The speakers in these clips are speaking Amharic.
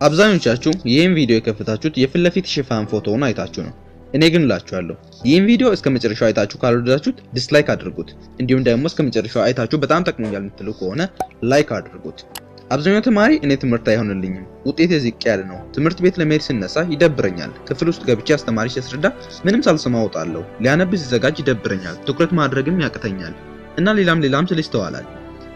አብዛኞቻችሁ ይህን ቪዲዮ የከፈታችሁት የፊት ለፊት ሽፋን ፎቶውን አይታችሁ ነው። እኔ ግን እላችኋለሁ ይህን ቪዲዮ እስከመጨረሻው አይታችሁ ካልወደዳችሁት ዲስላይክ አድርጉት። እንዲሁም ደግሞ እስከመጨረሻው አይታችሁ በጣም ጠቅሞኛል የምትሉ ከሆነ ላይክ አድርጉት። አብዛኛው ተማሪ እኔ ትምህርት አይሆንልኝም፣ ውጤቴ ዝቅ ያለ ነው፣ ትምህርት ቤት ለመሄድ ስነሳ ይደብረኛል፣ ክፍል ውስጥ ገብቼ አስተማሪ ሲያስረዳ ምንም ሳልሰማ እወጣለሁ፣ ሊያነብ ሲዘጋጅ ይደብረኛል፣ ትኩረት ማድረግም ያቅተኛል እና ሌላም ስል ይስተዋላል።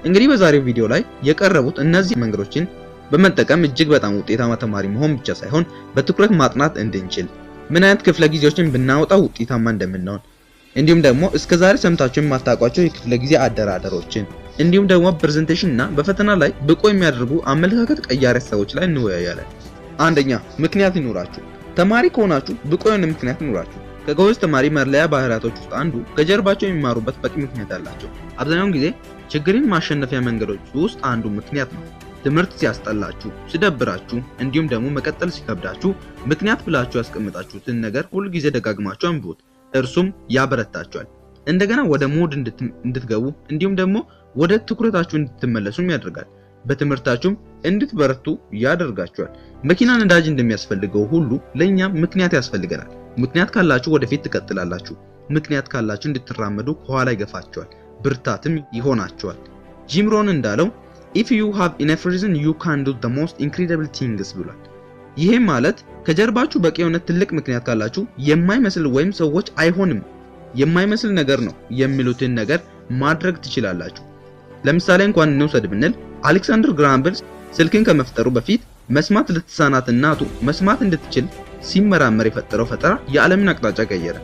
እንግዲህ በዛሬው ቪዲዮ ላይ የቀረቡት እነዚህ መንገዶችን በመጠቀም እጅግ በጣም ውጤታማ ተማሪ መሆን ብቻ ሳይሆን በትኩረት ማጥናት እንድንችል ምን አይነት ክፍለ ጊዜዎችን ብናወጣ ውጤታማ እንደምንሆን እንዲሁም ደግሞ እስከዛሬ ሰምታችሁ የማታውቋቸው የክፍለ ጊዜ አደራደሮችን እንዲሁም ደግሞ ፕሬዘንቴሽን እና በፈተና ላይ ብቁ የሚያደርጉ አመለካከት ቀያሪ ሀሳቦች ላይ እንወያያለን። አንደኛ፣ ምክንያት ይኖራችሁ። ተማሪ ከሆናችሁ ብቁ የሆነ ምክንያት ይኖራችሁ። ከጎበዝ ተማሪ መለያ ባህሪያቶች ውስጥ አንዱ ከጀርባቸው የሚማሩበት በቂ ምክንያት አላቸው። አብዛኛውን ጊዜ ችግርን ማሸነፊያ መንገዶች ውስጥ አንዱ ምክንያት ነው። ትምህርት ሲያስጠላችሁ፣ ሲደብራችሁ እንዲሁም ደግሞ መቀጠል ሲከብዳችሁ ምክንያት ብላችሁ ያስቀምጣችሁትን ነገር ሁሉ ጊዜ ደጋግማችሁ አንብቡት። እርሱም ያበረታችኋል፣ እንደገና ወደ ሞድ እንድትገቡ እንዲሁም ደግሞ ወደ ትኩረታችሁ እንድትመለሱም ያደርጋል። በትምህርታችሁም እንድትበረቱ ያደርጋችኋል። መኪና ነዳጅ እንደሚያስፈልገው ሁሉ ለኛም ምክንያት ያስፈልገናል። ምክንያት ካላችሁ ወደፊት ትቀጥላላችሁ። ምክንያት ካላችሁ እንድትራመዱ ከኋላ ይገፋችኋል፣ ብርታትም ይሆናችኋል። ጂም ሮን እንዳለው if you have enough reason you can do the most incredible things ብሏል። ይሄ ማለት ከጀርባችሁ በቂ የሆነ ትልቅ ምክንያት ካላችሁ የማይመስል ወይም ሰዎች አይሆንም የማይመስል ነገር ነው የሚሉትን ነገር ማድረግ ትችላላችሁ። ለምሳሌ እንኳን እንውሰድ ብንል አሌክሳንደር ግራሃም ቤል ስልክን ከመፍጠሩ በፊት መስማት ለተሳናት እናቱ መስማት እንድትችል ሲመራመር የፈጠረው ፈጠራ የዓለምን አቅጣጫ ቀየረ።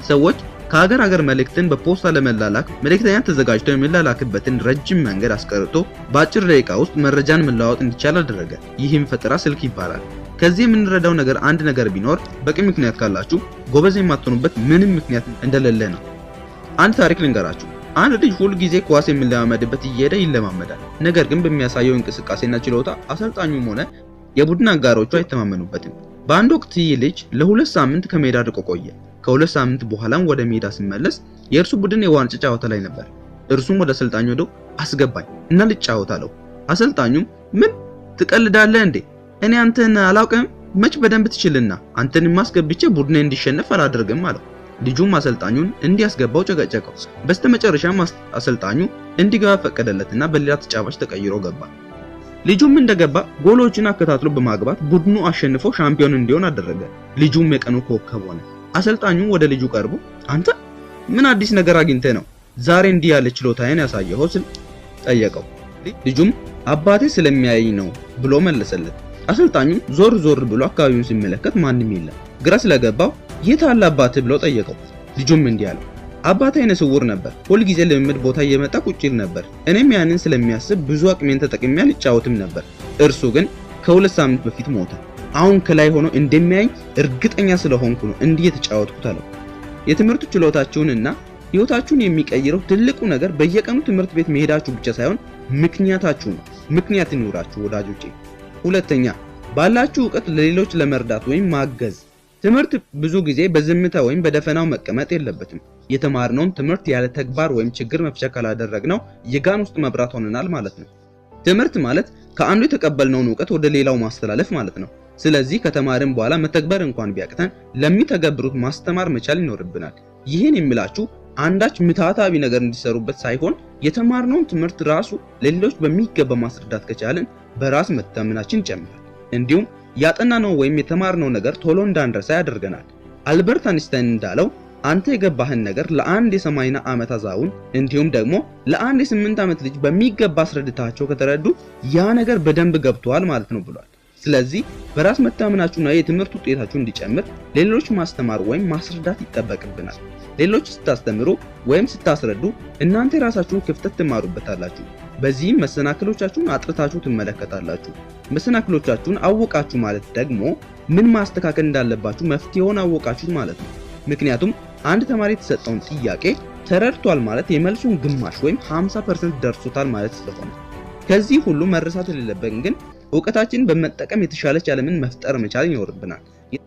ሰዎች ከሀገር መልእክትን በፖስታ ለመላላክ መልእክተኛ ተዘጋጅቶ የሚላላክበትን ረጅም መንገድ አስቀርቶ በአጭር ደቂቃ ውስጥ መረጃን መለዋወጥ እንዲቻል አደረገ። ይህም ፈጠራ ስልክ ይባላል። ከዚህ የምንረዳው ነገር አንድ ነገር ቢኖር በቂ ምክንያት ካላችሁ ጎበዝ የማትሆኑበት ምንም ምክንያት እንደሌለ ነው። አንድ ታሪክ ልንገራችሁ። አንድ ልጅ ሁሉ ጊዜ ኳስ የሚለማመድበት እየሄደ ይለማመዳል። ነገር ግን በሚያሳየው እንቅስቃሴና ችሎታ አሰልጣኙም ሆነ የቡድን አጋሮቹ አይተማመኑበትም። በአንድ ወቅት ይህ ልጅ ለ2 ሳምንት ከሜዳ ርቆ ቆየ። ከ2 ሳምንት በኋላም ወደ ሜዳ ሲመለስ የእርሱ ቡድን የዋንጫ ጨዋታ ላይ ነበር። እርሱም ወደ አሰልጣኙ ሄዶ አስገባኝ እና ልጫወት አለው። አሰልጣኙም ምን ትቀልዳለህ እንዴ? እኔ አንተን አላውቅም? መች በደንብ ትችልና አንተን ማስገብቼ ቡድኔ እንዲሸነፍ አላደርግም አለው። ልጁም አሰልጣኙን እንዲያስገባው ጨቀጨቀው። በስተመጨረሻም አሰልጣኙ እንዲገባ ፈቀደለትና በሌላ ተጫዋች ተቀይሮ ገባ። ልጁም እንደገባ ጎሎችን አከታትሎ በማግባት ቡድኑ አሸንፎ ሻምፒዮን እንዲሆን አደረገ። ልጁም የቀኑ ኮከብ ሆነ። አሰልጣኙ ወደ ልጁ ቀርቦ አንተ ምን አዲስ ነገር አግኝተህ ነው ዛሬ እንዲህ ያለ ችሎታዬን ያሳየኸው ሲል ጠየቀው። ልጁም አባቴ ስለሚያየኝ ነው ብሎ መለሰለት። አሰልጣኙ ዞር ብሎ አካባቢውን ሲመለከት ማንም የለም። ግራ ስለገባው የት አለ አባትህ ብሎ ጠየቀው። ልጁም እንዲህ አለው፣ አባቴ ዓይነ ስውር ነበር፣ ሁል ጊዜ ልምምድ ቦታ እየመጣ ቁጭ ይል ነበር። እኔም ያንን ስለሚያስብ ብዙ አቅሜን ተጠቅሜ አልጫወትም ነበር። እርሱ ግን ከ2 ሳምንት በፊት ሞተ። አሁን ከላይ ሆኖ እንደሚያየኝ እርግጠኛ ስለሆንኩ ነው እንዲህ የተጫወትኩት አለው። የትምህርት ችሎታችሁንና ህይወታችሁን የሚቀይረው ትልቁ ነገር በየቀኑ ትምህርት ቤት መሄዳችሁ ብቻ ሳይሆን ምክንያታችሁ ነው። ምክንያት ይኑራችሁ ወዳጆቼ። ሁለተኛ፣ ባላችሁ ዕውቀት ለሌሎች ለመርዳት ወይም ማገዝ። ትምህርት ብዙ ጊዜ በዝምታ ወይም በደፈናው መቀመጥ የለበትም። የተማርነውን ትምህርት ያለ ተግባር ወይም ችግር መፍቻ ካላደረግነው የጋን ውስጥ መብራት ሆነናል ማለት ነው። ትምህርት ማለት ከአንዱ የተቀበልነውን ዕውቀት ወደ ሌላው ማስተላለፍ ማለት ነው። ስለዚህ ከተማርን በኋላ መተግበር እንኳን ቢያቅተን ለሚተገብሩት ማስተማር መቻል ይኖርብናል። ይህን የሚላችሁ አንዳች ምታታዊ ነገር እንዲሰሩበት ሳይሆን የተማርነውን ትምህርት ራሱ ለሌሎች በሚገባ ማስረዳት ከቻለን በራስ መተማመናችን ይጨምራል። እንዲሁም ያጠናነው ወይም የተማርነው ነገር ቶሎ እንዳንረሳ ያደርገናል። አልበርት አንስታይን እንዳለው አንተ የገባህን ነገር ለአንድ የ80 ዓመት አዛውንት እንዲሁም ደግሞ ለአንድ የ8 ዓመት ልጅ በሚገባ አስረድታቸው ከተረዱ ያ ነገር በደንብ ገብቷል ማለት ነው ብሏል። ስለዚህ በራስ መተማመናችሁና የትምህርት ውጤታችሁ እንዲጨምር ሌሎች ማስተማር ወይም ማስረዳት ይጠበቅብናል። ሌሎች ስታስተምሩ ወይም ስታስረዱ እናንተ የራሳችሁን ክፍተት ትማሩበታላችሁ። በዚህም መሰናክሎቻችሁን አጥርታችሁ ትመለከታላችሁ። መሰናክሎቻችሁን አወቃችሁ ማለት ደግሞ ምን ማስተካከል እንዳለባችሁ መፍትሄውን አወቃችሁ ማለት ነው። ምክንያቱም አንድ ተማሪ የተሰጠውን ጥያቄ ተረድቷል ማለት የመልሱን ግማሽ ወይም 50% ደርሶታል ማለት ስለሆነ ከዚህ ሁሉ መረሳት የሌለብን ግን ዕውቀታችንን በመጠቀም የተሻለች ዓለምን መፍጠር መቻል ይኖርብናል።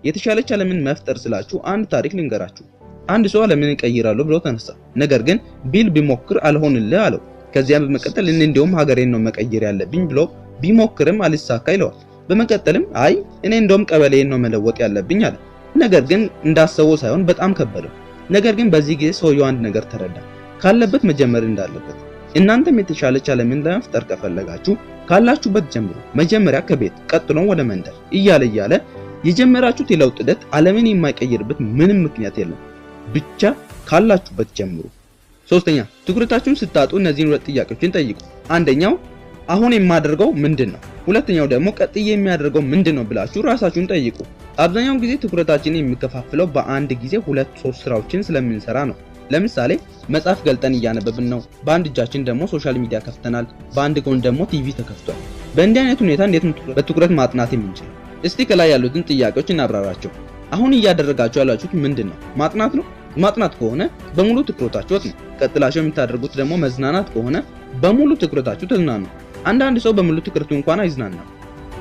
የተሻለች ዓለምን መፍጠር ስላችሁ አንድ ታሪክ ልንገራችሁ። አንድ ሰው ዓለምን እቀይራለሁ ብሎ ተነሳ። ነገር ግን ቢል ቢሞክር አልሆንልህ አለው። ከዚያም በመቀጠል እንደውም ሀገሬን ነው መቀየር ያለብኝ ብሎ ቢሞክርም አልሳካ ይለዋል። በመቀጠልም አይ እኔ እንደውም ቀበሌን ነው መለወጥ ያለብኝ አለ። ነገር ግን እንዳሰበው ሳይሆን በጣም ከበደው። ነገር ግን በዚህ ጊዜ ሰውየው አንድ ነገር ተረዳ፣ ካለበት መጀመር እንዳለበት። እናንተም የተሻለች ዓለምን ለመፍጠር ከፈለጋችሁ ካላችሁበት ጀምሩ። መጀመሪያ ከቤት ቀጥሎ ወደ መንደር እያለ የጀመራችሁት የለውጥ ሂደት ዓለምን የማይቀይርበት ምንም ምክንያት የለም። ብቻ ካላችሁበት ጀምሩ። ሶስተኛ ትኩረታችሁን ስታጡ እነዚህን ሁለት ጥያቄዎችን ጠይቁ። አንደኛው አሁን የማደርገው ምንድነው? ሁለተኛው ደግሞ ቀጥዬ የሚያደርገው ምንድነው ብላችሁ ራሳችሁን ጠይቁ። አብዛኛው ጊዜ ትኩረታችንን የሚከፋፍለው በአንድ ጊዜ 2-3 ስራዎችን ስለምንሰራ ነው። ለምሳሌ መጽሐፍ ገልጠን እያነበብን ነው፣ በአንድ እጃችን ደግሞ ሶሻል ሚዲያ ከፍተናል፣ በአንድ ጎን ደግሞ ቲቪ ተከፍቷል። በእንዲህ አይነት ሁኔታ እንዴት በትኩረት ማጥናት የምንችለው? እስቲ ከላይ ያሉትን ጥያቄዎች እናብራራቸው። አሁን እያደረጋችሁ ያላችሁት ምንድነው? ማጥናት ነው? ማጥናት ከሆነ በሙሉ ትኩረታችሁ አጥኑ። ቀጥላችሁ የምታደርጉት ደግሞ መዝናናት ከሆነ በሙሉ ትኩረታችሁ ተዝናኑ። አንዳንድ ሰው በሙሉ ትኩረቱ እንኳን አይዝናናም።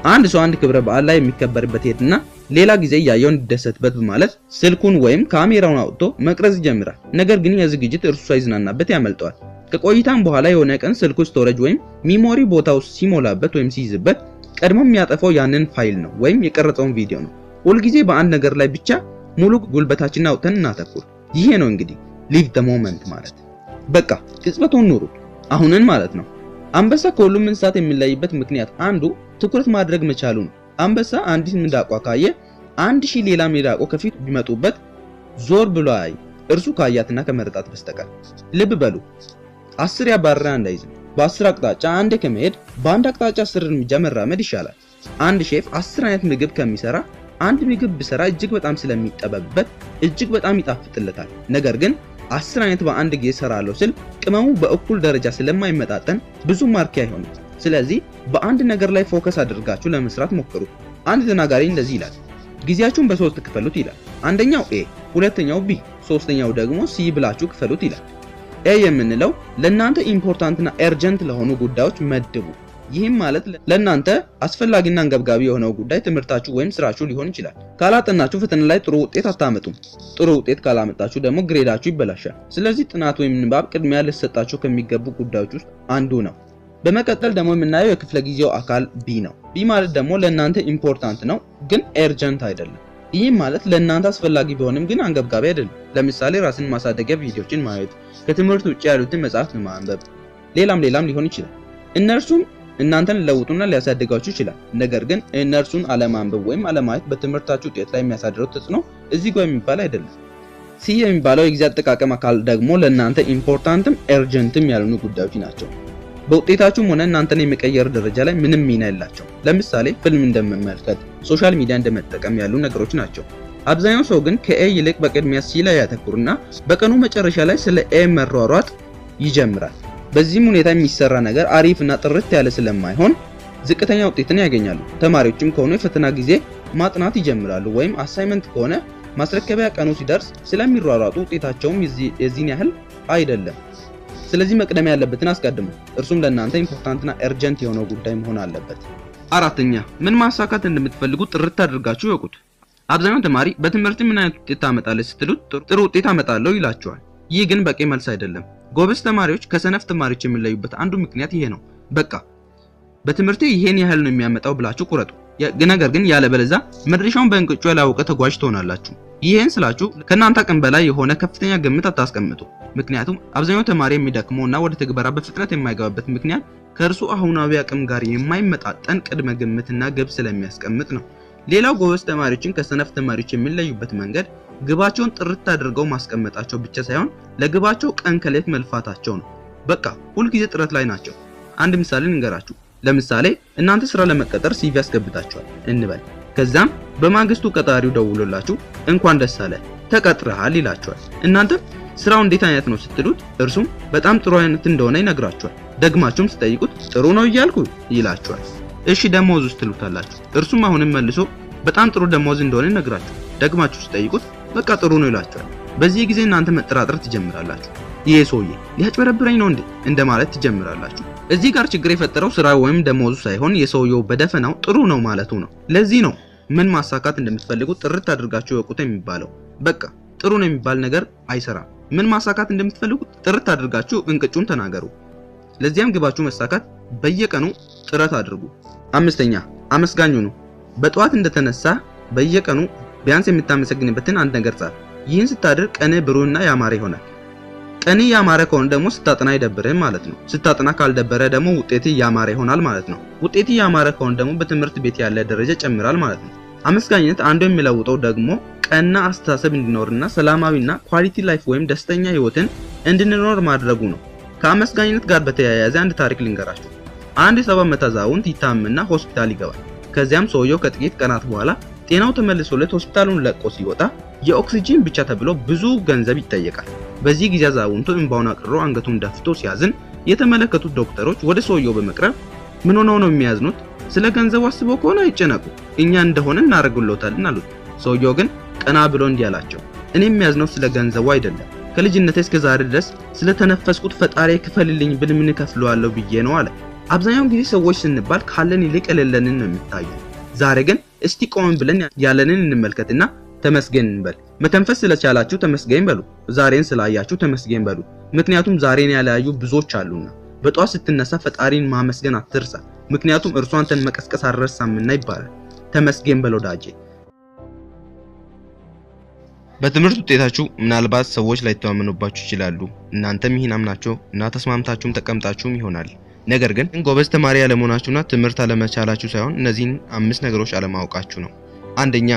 አንድ ሰው አንድ ክብረ በዓል ላይ የሚከበርበት ሄድና ሌላ ጊዜ ያየው እንዲደሰትበት በማለት ስልኩን ወይም ካሜራውን አውጥቶ መቅረጽ ይጀምራል። ነገር ግን የዝግጅት እርሱ ሳይዝናናበት ያመልጠዋል። ከቆይታም በኋላ የሆነ ቀን ስልኩ ስቶሬጅ ወይም ሚሞሪ ቦታው ሲሞላበት ወይም ሲይዝበት ቀድሞ የሚያጠፋው ያንን ፋይል ነው ወይም የቀረጸውን ቪዲዮ ነው። ሁልጊዜ በአንድ ነገር ላይ ብቻ ሙሉ ጉልበታችንን አውጥተን እናተኩር። ይሄ ነው እንግዲህ ሊቭ ዘ ሞመንት ማለት። በቃ ቅጽበቱን ኑሩ፣ አሁንን ማለት ነው። አንበሳ ከሁሉም እንስሳት የሚለይበት ምክንያት አንዱ ትኩረት ማድረግ መቻሉ ነው። አንበሳ አንዲት ሚዳቋ ካየ 1000 ሌላ ሚዳቆ ከፊት ቢመጡበት ዞር ብሎ አይ እርሱ ካያትና ከመረጣት በስተቀር። ልብ በሉ 10 ያባረረ እንዳይዝም። በ10 አቅጣጫ አንዴ ከመሄድ በአንድ አቅጣጫ 10 እርምጃ መራመድ ይሻላል። አንድ ሼፍ 10 አይነት ምግብ ከሚሰራ አንድ ምግብ ቢሰራ እጅግ በጣም ስለሚጠበብበት እጅግ በጣም ይጣፍጥለታል። ነገር ግን 10 አይነት በአንድ ጊዜ ሰራለሁ ስል ቅመሙ በእኩል ደረጃ ስለማይመጣጠን ብዙ ማርኪ አይሆንም። ስለዚህ በአንድ ነገር ላይ ፎከስ አድርጋችሁ ለመስራት ሞክሩ። አንድ ተናጋሪ እንደዚህ ይላል፣ ጊዜያችሁን በ3 ክፈሉት ይላል። አንደኛው ኤ፣ ሁለተኛው ቢ፣ ሶስተኛው ደግሞ ሲ ብላችሁ ክፈሉት ይላል። ኤ የምንለው ለእናንተ ኢምፖርታንትና ኤርጀንት ለሆኑ ጉዳዮች መድቡ። ይህም ማለት ለእናንተ አስፈላጊና አንገብጋቢ የሆነው ጉዳይ ትምህርታችሁ ወይም ስራችሁ ሊሆን ይችላል። ካላጠናችሁ ፈተና ላይ ጥሩ ውጤት አታመጡም። ጥሩ ውጤት ካላመጣችሁ ደግሞ ግሬዳችሁ ይበላሻል። ስለዚህ ጥናት ወይም ንባብ ቅድሚያ ሊሰጣቸው ከሚገቡ ጉዳዮች ውስጥ አንዱ ነው። በመቀጠል ደግሞ የምናየው የክፍለ ጊዜው አካል ቢ ነው። ቢ ማለት ደግሞ ለእናንተ ኢምፖርታንት ነው ግን ኤርጀንት አይደለም። ይህም ማለት ለእናንተ አስፈላጊ ቢሆንም ግን አንገብጋቢ አይደለም። ለምሳሌ ራስን ማሳደጊያ ቪዲዮዎችን ማየት፣ ከትምህርት ውጭ ያሉትን መጽሐፍት ማንበብ፣ ሌላም ሊሆን ይችላል። እነርሱም እናንተን ሊለውጡና ሊያሳድጋችሁ ይችላል። ነገር ግን እነርሱን አለማንበብ ወይም አለማየት በትምህርታችሁ ውጤት ላይ የሚያሳድረው ተጽዕኖ እዚህ ጋር የሚባል አይደለም። ሲ የሚባለው የጊዜ አጠቃቀም አካል ደግሞ ለእናንተ ኢምፖርታንትም ኤርጀንትም ያልሆኑ ጉዳዮች ናቸው። በውጤታችሁም ሆነ እናንተን የሚቀየር ደረጃ ላይ ምንም ሚና የላቸው። ለምሳሌ ፊልም እንደመመልከት፣ ሶሻል ሚዲያ እንደመጠቀም ያሉ ነገሮች ናቸው። አብዛኛው ሰው ግን ከኤ ይልቅ በቅድሚያ ሲ ላይ ያተኩርና በቀኑ መጨረሻ ላይ ስለ ኤ መሯሯጥ ይጀምራል። በዚህም ሁኔታ የሚሰራ ነገር አሪፍና ጥርት ያለ ስለማይሆን ዝቅተኛ ውጤትን ያገኛሉ። ተማሪዎችም ከሆነ የፈተና ጊዜ ማጥናት ይጀምራሉ፣ ወይም አሳይመንት ከሆነ ማስረከቢያ ቀኑ ሲደርስ ስለሚሯሯጡ ውጤታቸውም የዚህን ያህል አይደለም። ስለዚህ መቅደም ያለበትን አስቀድሙ። እርሱም ለእናንተ ኢምፖርታንትና ኤርጀንት የሆነው ጉዳይ መሆን አለበት። አራተኛ ምን ማሳካት እንደምትፈልጉ ጥርት አድርጋችሁ ይወቁት። አብዛኛው ተማሪ በትምህርት ምን አይነት ውጤት ታመጣለህ ስትሉት ጥሩ ውጤት አመጣለሁ ይላችኋል። ይህ ግን በቂ መልስ አይደለም። ጎበዝ ተማሪዎች ከሰነፍ ተማሪዎች የሚለዩበት አንዱ ምክንያት ይሄ ነው። በቃ በትምህርት ይሄን ያህል ነው የሚያመጣው ብላችሁ ቁረጡ። ነገር ግን ያለበለዚያ መድረሻውን በእንቅጩ ያላወቀ ተጓዥ ትሆናላችሁ። ይሄን ስላችሁ ከእናንተ አቅም በላይ የሆነ ከፍተኛ ግምት አታስቀምጡ። ምክንያቱም አብዛኛው ተማሪ የሚደክመውና ወደ ተግባራ በፍጥነት የማይገባበት ምክንያት ከእርሱ አሁናዊ አቅም ጋር የማይመጣጠን ቅድመ ግምትና ግብ ስለሚያስቀምጥ ነው። ሌላው ጎበዝ ተማሪዎችን ከሰነፍ ተማሪዎች የሚለዩበት መንገድ ግባቸውን ጥርት አድርገው ማስቀመጣቸው ብቻ ሳይሆን ለግባቸው ቀን ከሌት መልፋታቸው ነው። በቃ ሁልጊዜ ጥረት ላይ ናቸው። አንድ ምሳሌ እንገራችሁ። ለምሳሌ እናንተ ስራ ለመቀጠር ሲቪ አስገብታችኋል እንበል። ከዛም በማግስቱ ቀጣሪው ደውሎላችሁ እንኳን ደስ አለ ተቀጥረሃል ይላችኋል። እናንተም ስራው እንዴት አይነት ነው ስትሉት እርሱም በጣም ጥሩ አይነት እንደሆነ ይነግራችኋል። ደግማችሁም ስትጠይቁት ጥሩ ነው እያልኩ ይላችኋል። እሺ ደሞዝ ትሉታላችሁ። እርሱም አሁንም መልሶ በጣም ጥሩ ደሞዝ እንደሆነ ይነግራችኋል። ደግማችሁ ስትጠይቁት በቃ ጥሩ ነው ይላችኋል። በዚህ ጊዜ እናንተ መጠራጠር ትጀምራላችሁ። ይሄ ሰውዬ ሊያጭበረብረኝ ነው እንዴ እንደማለት ትጀምራላችሁ። እዚህ ጋር ችግር የፈጠረው ስራው ወይም ደሞዙ ሳይሆን የሰውየው በደፈናው ጥሩ ነው ማለቱ ነው። ለዚህ ነው ምን ማሳካት እንደምትፈልጉ ጥርት አድርጋችሁ ወቁት የሚባለው። በቃ ጥሩ ነው የሚባል ነገር አይሰራም። ምን ማሳካት እንደምትፈልጉ ጥርት አድርጋችሁ እንቅጩን ተናገሩ። ለዚያም ግባችሁ መሳካት በየቀኑ ጥረት አድርጉ። አምስተኛ አመስጋኙ ነው። በጠዋት እንደተነሳ በየቀኑ ቢያንስ የምታመሰግንበትን አንድ ነገር ጻፍ። ይህን ስታደርግ ቀንህ ብሩህና ያማረ ይሆናል። ቀንህ ያማረ ከሆነ ደግሞ ስታጠና አይደብርህም ማለት ነው። ስታጠና ካልደበረ ደግሞ ውጤትህ ያማረ ይሆናል ማለት ነው። ውጤትህ ያማረ ከሆነ ደግሞ በትምህርት ቤት ያለ ደረጃ ይጨምራል ማለት ነው። አመስጋኝነት አንዱ የሚለውጠው ደግሞ ቀና አስተሳሰብ እንዲኖርና ሰላማዊና ኳሊቲ ላይፍ ወይም ደስተኛ ህይወትን እንድንኖር ማድረጉ ነው። ከአመስጋኝነት ጋር በተያያዘ አንድ ታሪክ ልንገራችሁ። አንድ የ70 ዓመት አዛውንት ይታመምና ሆስፒታል ይገባል። ከዚያም ሰውየው ከጥቂት ቀናት በኋላ ጤናው ተመልሶለት ሆስፒታሉን ለቆ ሲወጣ የኦክሲጂን ብቻ ተብሎ ብዙ ገንዘብ ይጠየቃል። በዚህ ጊዜ አዛውንቱ እንባውን አቅርሮ አንገቱን ደፍቶ ሲያዝን የተመለከቱት ዶክተሮች ወደ ሰውየው በመቅረብ ምን ሆነው ነው የሚያዝኑት? ስለ ገንዘቡ አስበው ከሆነ አይጨነቁ፣ እኛ እንደሆነ እናደርግሎታልን አሉት። ሰውየው ግን ቀና ብሎ እንዲህ አላቸው፣ እኔ የሚያዝነው ስለ ገንዘቡ አይደለም። ከልጅነቴ እስከ ዛሬ ድረስ ስለተነፈስኩት ፈጣሪ ክፈልልኝ ብል ምን ከፍለዋለሁ ብዬ ነው አለ። አብዛኛውን ጊዜ ሰዎች ስንባል ካለን ይልቅ የሌለንን ነው የሚታየው። ዛሬ ግን እስቲ ቆም ብለን ያለንን እንመልከትና ተመስገን እንበል። መተንፈስ ስለቻላችሁ ተመስገን በሉ። ዛሬን ስላያችሁ ተመስገን በሉ። ምክንያቱም ዛሬን ያላዩ ብዙዎች አሉና። በጧት ስትነሳ ፈጣሪን ማመስገን አትርሳ፣ ምክንያቱም እርሱ አንተን መቀስቀስ አልረሳምና ይባላል። ተመስገን በሉ ዳጄ። በትምህርት ውጤታችሁ ምናልባት ሰዎች ላይተማመኑባችሁ ይችላሉ። እናንተም ይህን አምናችሁ እና ተስማምታችሁም ተቀምጣችሁም ይሆናል። ነገር ግን ጎበዝ ተማሪ ያለመሆናችሁና ትምህርት አለመቻላችሁ ሳይሆን እነዚህን 5 ነገሮች አለማወቃችሁ ነው። አንደኛ፣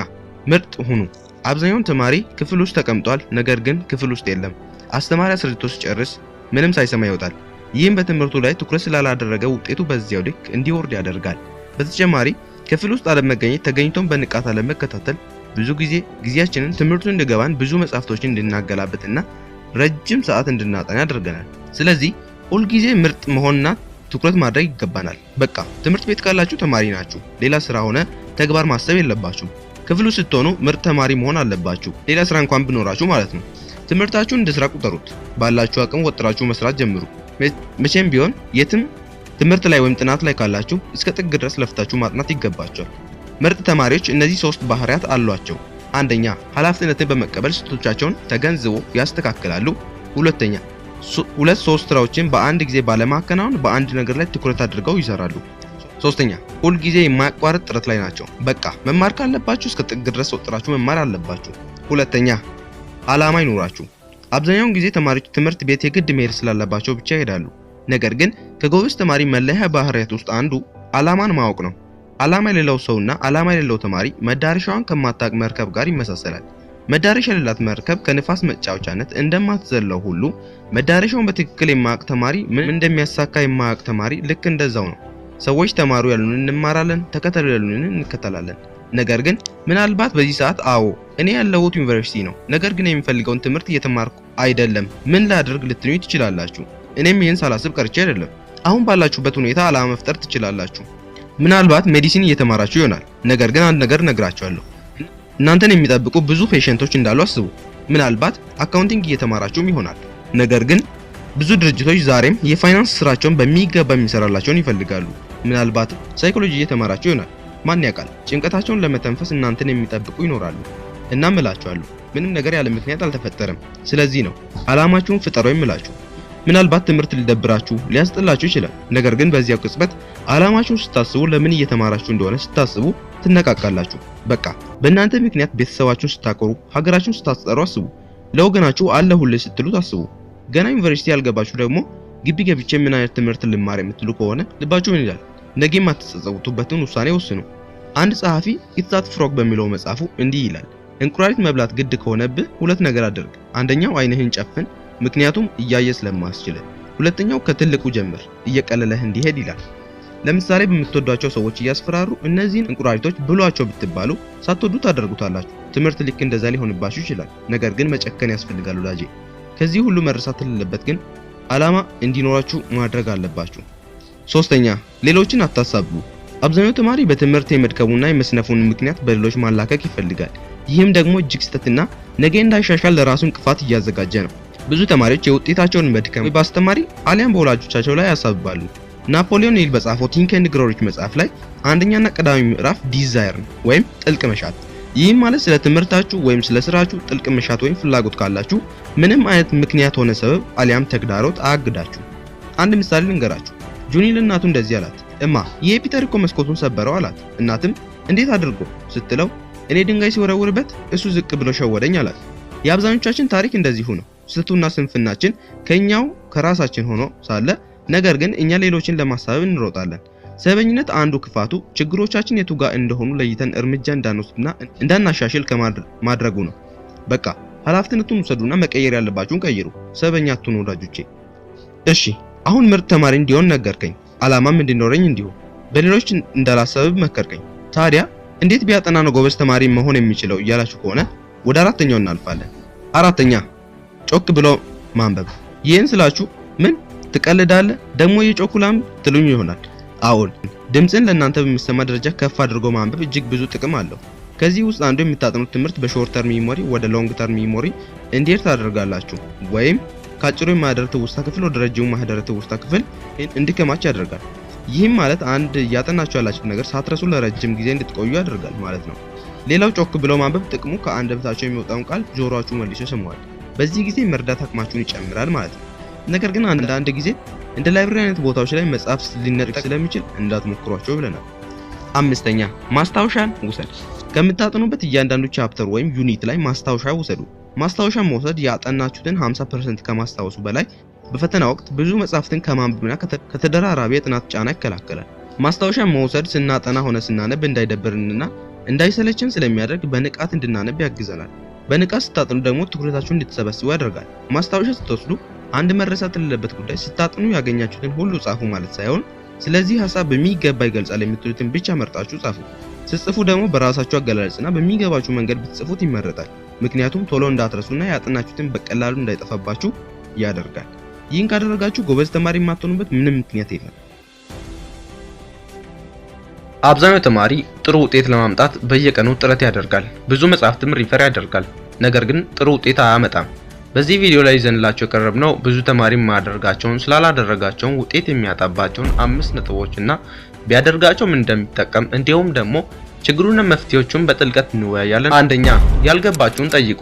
ምርጥ ሁኑ። አብዛኛው ተማሪ ክፍል ውስጥ ተቀምጧል፣ ነገር ግን ክፍል ውስጥ የለም። አስተማሪ አስረድቶ ሲጨርስ ምንም ሳይሰማ ይወጣል። ይህም በትምህርቱ ላይ ትኩረት ስላላደረገ ውጤቱ በዚያው ልክ እንዲወርድ ያደርጋል። በተጨማሪ ክፍል ውስጥ አለመገኘት፣ ተገኝቶም በንቃት አለመከታተል ብዙ ጊዜያችንን ትምህርቱን እንዲገባን ብዙ መጻፍቶችን እንድናገላብጥና ረጅም ሰዓት እንድናጠና ያደርገናል። ስለዚህ ሁል ጊዜ ምርጥ መሆንና ትኩረት ማድረግ ይገባናል። በቃ ትምህርት ቤት ካላችሁ ተማሪ ናችሁ። ሌላ ስራ ሆነ ተግባር ማሰብ የለባችሁም። ክፍሉ ስትሆኑ ምርጥ ተማሪ መሆን አለባችሁ። ሌላ ስራ እንኳን ቢኖራችሁ ማለት ነው። ትምህርታችሁን እንደ ስራ ቁጠሩት። ባላችሁ አቅም ወጥራችሁ መስራት ጀምሩ። መቼም ቢሆን የትም ትምህርት ላይ ወይም ጥናት ላይ ካላችሁ እስከ ጥግ ድረስ ለፍታችሁ ማጥናት ይገባችኋል። ምርጥ ተማሪዎች እነዚህ 3 ባህሪያት አሏቸው። አንደኛ፣ ኃላፊነትን በመቀበል ስህተቶቻቸውን ተገንዝበው ያስተካክላሉ። ሁለተኛ፣ 2-3 ስራዎችን በአንድ ጊዜ ባለማከናወን በአንድ ነገር ላይ ትኩረት አድርገው ይሰራሉ። ሶስተኛ፣ ሁል ጊዜ የማያቋርጥ ጥረት ላይ ናቸው። በቃ መማር ካለባችሁ እስከ ጥግ ድረስ ወጥራችሁ መማር አለባችሁ። ሁለተኛ፣ ዓላማ ይኖራችሁ። አብዛኛውን ጊዜ ተማሪዎች ትምህርት ቤት የግድ መሄድ ስላለባቸው ብቻ ይሄዳሉ። ነገር ግን ከጎበዝ ተማሪ መለያ ባህሪያት ውስጥ አንዱ ዓላማን ማወቅ ነው። ዓላማ የሌለው ሰውና ዓላማ የሌለው ተማሪ መዳረሻዋን ከማታውቅ መርከብ ጋር ይመሳሰላል። መዳረሻ የሌላት መርከብ ከንፋስ መጫወቻነት እንደማትዘለው ሁሉ መዳረሻውን በትክክል የማያውቅ ተማሪ ምን እንደሚያሳካ የማያውቅ ተማሪ ልክ እንደዛው ነው። ሰዎች ተማሩ ያሉንን እንማራለን፣ ተከተሉ ያሉንን እንከተላለን። ነገር ግን ምናልባት በዚህ ሰዓት አዎ እኔ ያለሁት ዩኒቨርሲቲ ነው፣ ነገር ግን የሚፈልገውን ትምህርት እየተማርኩ አይደለም፣ ምን ላድርግ ልትኙ ትችላላችሁ። እኔም ይህን ሳላስብ ቀርቼ አይደለም። አሁን ባላችሁበት ሁኔታ ዓላማ መፍጠር ትችላላችሁ። ምናልባት ሜዲሲን እየተማራችሁ ይሆናል። ነገር ግን አንድ ነገር ነግራችኋለሁ። እናንተን የሚጠብቁ ብዙ ፔሸንቶች እንዳሉ አስቡ። ምናልባት አካውንቲንግ እየተማራችሁም ይሆናል። ነገር ግን ብዙ ድርጅቶች ዛሬም የፋይናንስ ስራቸውን በሚገባ የሚሰራላቸውን ይፈልጋሉ። ምናልባት ሳይኮሎጂ እየተማራችሁ ይሆናል። ማን ያውቃል? ጭንቀታቸውን ለመተንፈስ እናንተን የሚጠብቁ ይኖራሉ። እናም እላችኋለሁ ምንም ነገር ያለ ምክንያት አልተፈጠረም። ስለዚህ ነው ዓላማችሁን ፍጠሩ የምላችሁ። ምናልባት ትምህርት ሊደብራችሁ ሊያስጠላችሁ ይችላል። ነገር ግን በዚያው ቅጽበት ዓላማችሁን ስታስቡ ለምን እየተማራችሁ እንደሆነ ስታስቡ ትነቃቃላችሁ። በቃ በእናንተ ምክንያት ቤተሰባችሁን ስታቆሩ፣ ሀገራችሁን ስታስጠሩ አስቡ። ለወገናችሁ አለሁልህ ስትሉ አስቡ። ገና ዩኒቨርሲቲ ያልገባችሁ ደግሞ ግቢ ገብቼ ምን አይነት ትምህርት ልማር የምትሉ ከሆነ ልባችሁ ምን ይላል? ነገም አትጸጸቱበትን ውሳኔ ወስኑ። አንድ ጸሐፊ ኢትዛት ፍሮግ በሚለው መጽሐፉ እንዲህ ይላል፣ እንቁራሪት መብላት ግድ ከሆነብህ 2 ነገር አድርግ። አንደኛው አይንህን ጨፍን፣ ምክንያቱም እያየ ስለማስችል። ሁለተኛው ከትልቁ ጀምር፣ እየቀለለህ እንዲሄድ ይላል። ለምሳሌ በምትወዷቸው ሰዎች እያስፈራሩ እነዚህን እንቁራሪቶች ብሏቸው ብትባሉ ሳትወዱ ታደርጉታላችሁ። ትምህርት ልክ እንደዛ ሊሆንባችሁ ይችላል። ነገር ግን መጨከን ያስፈልጋል ወዳጄ። ከዚህ ሁሉ መረሳት የሌለበት ግን ዓላማ እንዲኖራችሁ ማድረግ አለባችሁ። ሶስተኛ፣ ሌሎችን አታሳብቡ። አብዛኛው ተማሪ በትምህርት የመድከሙና የመስነፉን ምክንያት በሌሎች ማላከክ ይፈልጋል። ይህም ደግሞ እጅግ ስህተትና ነገ እንዳይሻሻል ለራሱ እንቅፋት እያዘጋጀ ነው። ብዙ ተማሪዎች የውጤታቸውን መድከም በአስተማሪ አሊያም በወላጆቻቸው ላይ ያሳብባሉ። ናፖሊዮን ሂል በጻፈው ቲንክ ኤንድ ግሮው ሪች መጽሐፍ ላይ አንደኛና ቀዳሚ ምዕራፍ ዲዛየር ወይም ጥልቅ መሻት። ይህም ማለት ስለ ትምህርታችሁ ወይም ስለ ስራችሁ ጥልቅ መሻት ወይም ፍላጎት ካላችሁ ምንም አይነት ምክንያት ሆነ ሰበብ አሊያም ተግዳሮት አያግዳችሁ። አንድ ምሳሌ ልንገራችሁ። ጁኒ ለእናቱ እንደዚህ አላት፣ እማ የፒተር እኮ መስኮቱን ሰበረው አላት። እናትም እንዴት አድርጎ ስትለው እኔ ድንጋይ ሲወረውርበት እሱ ዝቅ ብሎ ሸወደኝ አላት። የአብዛኞቻችን ታሪክ እንደዚሁ ነው። ስህተቱና ስንፍናችን ከኛው ከራሳችን ሆኖ ሳለ ነገር ግን እኛ ሌሎችን ለማሳበብ እንሮጣለን። ሰበኝነት አንዱ ክፋቱ ችግሮቻችን የቱ ጋር እንደሆኑ ለይተን እርምጃ እንዳንወስድና እንዳናሻሽል ከማድረጉ ነው። በቃ ኃላፊነቱን ውሰዱና መቀየር ያለባችሁን ቀይሩ። ሰበኛ አትሁኑ ወዳጆቼ። እሺ አሁን ምርጥ ተማሪ እንዲሆን ነገርከኝ፣ አላማም እንዲኖረኝ እንዲሁ በሌሎች እንዳላሰብብ መከርከኝ። ታዲያ እንዴት ቢያጠና ነው ጎበዝ ተማሪ መሆን የሚችለው እያላችሁ ከሆነ ወደ አራተኛው እናልፋለን። አራተኛ ጮክ ብሎ ማንበብ። ይህን ስላችሁ ምን ትቀልዳለህ ደግሞ የጮኩላም ትሉኝ ይሆናል። አዎን ድምጽን ለእናንተ በሚሰማ ደረጃ ከፍ አድርጎ ማንበብ እጅግ ብዙ ጥቅም አለው። ከዚህ ውስጥ አንዱ የምታጠኑት ትምህርት በሾርት ተርም ሜሞሪ ወደ ሎንግ ተርም ሜሞሪ እንዲሄድ ታደርጋላችሁ ወይም ከአጭሩ የማህደረ ትውስታ ክፍል ወደ ረጅሙ ማህደረ ትውስታ ክፍል እንዲከማች ያደርጋል። ይህም ማለት አንድ እያጠናችሁ ያላችሁት ነገር ሳትረሱ ለረጅም ጊዜ እንድትቆዩ ያደርጋል ማለት ነው። ሌላው ጮክ ብሎ ማንበብ ጥቅሙ ከአንደበታችሁ የሚወጣውን ቃል ጆሮአችሁ መልሶ ይሰማዋል። በዚህ ጊዜ መርዳት አቅማችሁን ይጨምራል ማለት ነው። ነገር ግን አንዳንድ ጊዜ እንደ ላይብረሪ አይነት ቦታዎች ላይ መጽሐፍ ሊነጥቅ ስለሚችል እንዳትሞክሯቸው ብለናል። አምስተኛ ማስታወሻን ውሰድ። ከምታጠኑበት እያንዳንዱ ቻፕተር ወይም ዩኒት ላይ ማስታወሻ ውሰዱ። ማስታወሻ መውሰድ ያጠናችሁትን 50% ከማስታወሱ በላይ በፈተና ወቅት ብዙ መጽሐፍትን ከማንበብና ከተደራራቢ የጥናት ጫና ይከላከላል። ማስታወሻ መውሰድ ስናጠና ሆነ ስናነብ እንዳይደብርንና እንዳይሰለችን ስለሚያደርግ በንቃት እንድናነብ ያግዘናል። በንቃት ስታጠኑ ደግሞ ትኩረታችሁን እንድትሰበስቡ ያደርጋል። ማስታወሻ ስትወስዱ አንድ መረሳት የሌለበት ጉዳይ ስታጠኑ ያገኛችሁትን ሁሉ ጻፉ ማለት ሳይሆን ስለዚህ ሐሳብ በሚገባ ይገልጻል የምትሉትን ብቻ መርጣችሁ ጻፉ። ስትጽፉ ደግሞ በራሳችሁ አገላለጽና በሚገባችሁ መንገድ ብትጽፉት ይመረጣል። ምክንያቱም ቶሎ እንዳትረሱና ያጠናችሁትን በቀላሉ እንዳይጠፋባችሁ ያደርጋል። ይህን ካደረጋችሁ ጎበዝ ተማሪ የማትሆኑበት ምንም ምክንያት የለም። አብዛኛው ተማሪ ጥሩ ውጤት ለማምጣት በየቀኑ ጥረት ያደርጋል፣ ብዙ መጽሐፍትም ሪፈር ያደርጋል። ነገር ግን ጥሩ ውጤት አያመጣም። በዚህ ቪዲዮ ላይ ይዘንላችሁ የቀረብነው ብዙ ተማሪ ማድረጋቸውን ስላላደረጋቸው ውጤት የሚያጣባቸውን 5 ነጥቦችና ቢያደርጋቸው ምን እንደሚጠቀም እንዲሁም ደግሞ ችግሩንና መፍትሄዎቹን በጥልቀት እንወያያለን። አንደኛ ያልገባችሁን ጠይቁ።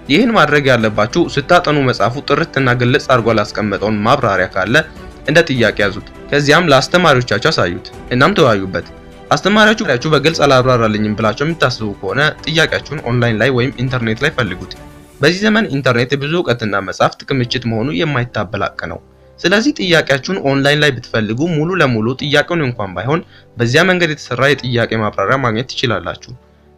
ይህን ማድረግ ያለባችሁ ስታጠኑ መጽሐፉ ጥርትና ግልጽ አድርጎ ላስቀመጠውን ማብራሪያ ካለ እንደ ጥያቄ ያዙት። ከዚያም ለአስተማሪዎቻችሁ አሳዩት። እናም ተወያዩበት። አስተማሪያችሁ በግልጽ አላብራራልኝም ብላችሁ የምታስቡ ከሆነ ጥያቄያችሁን ኦንላይን ላይ ወይም ኢንተርኔት ላይ ፈልጉት። በዚህ ዘመን ኢንተርኔት የብዙ እውቀትና መጽሐፍት ክምችት መሆኑ የማይታበል ሀቅ ነው። ስለዚህ ጥያቄያችሁን ኦንላይን ላይ ብትፈልጉ ሙሉ ለሙሉ ጥያቄውን እንኳን ባይሆን በዚያ መንገድ የተሰራ የጥያቄ ማብራሪያ ማግኘት ትችላላችሁ።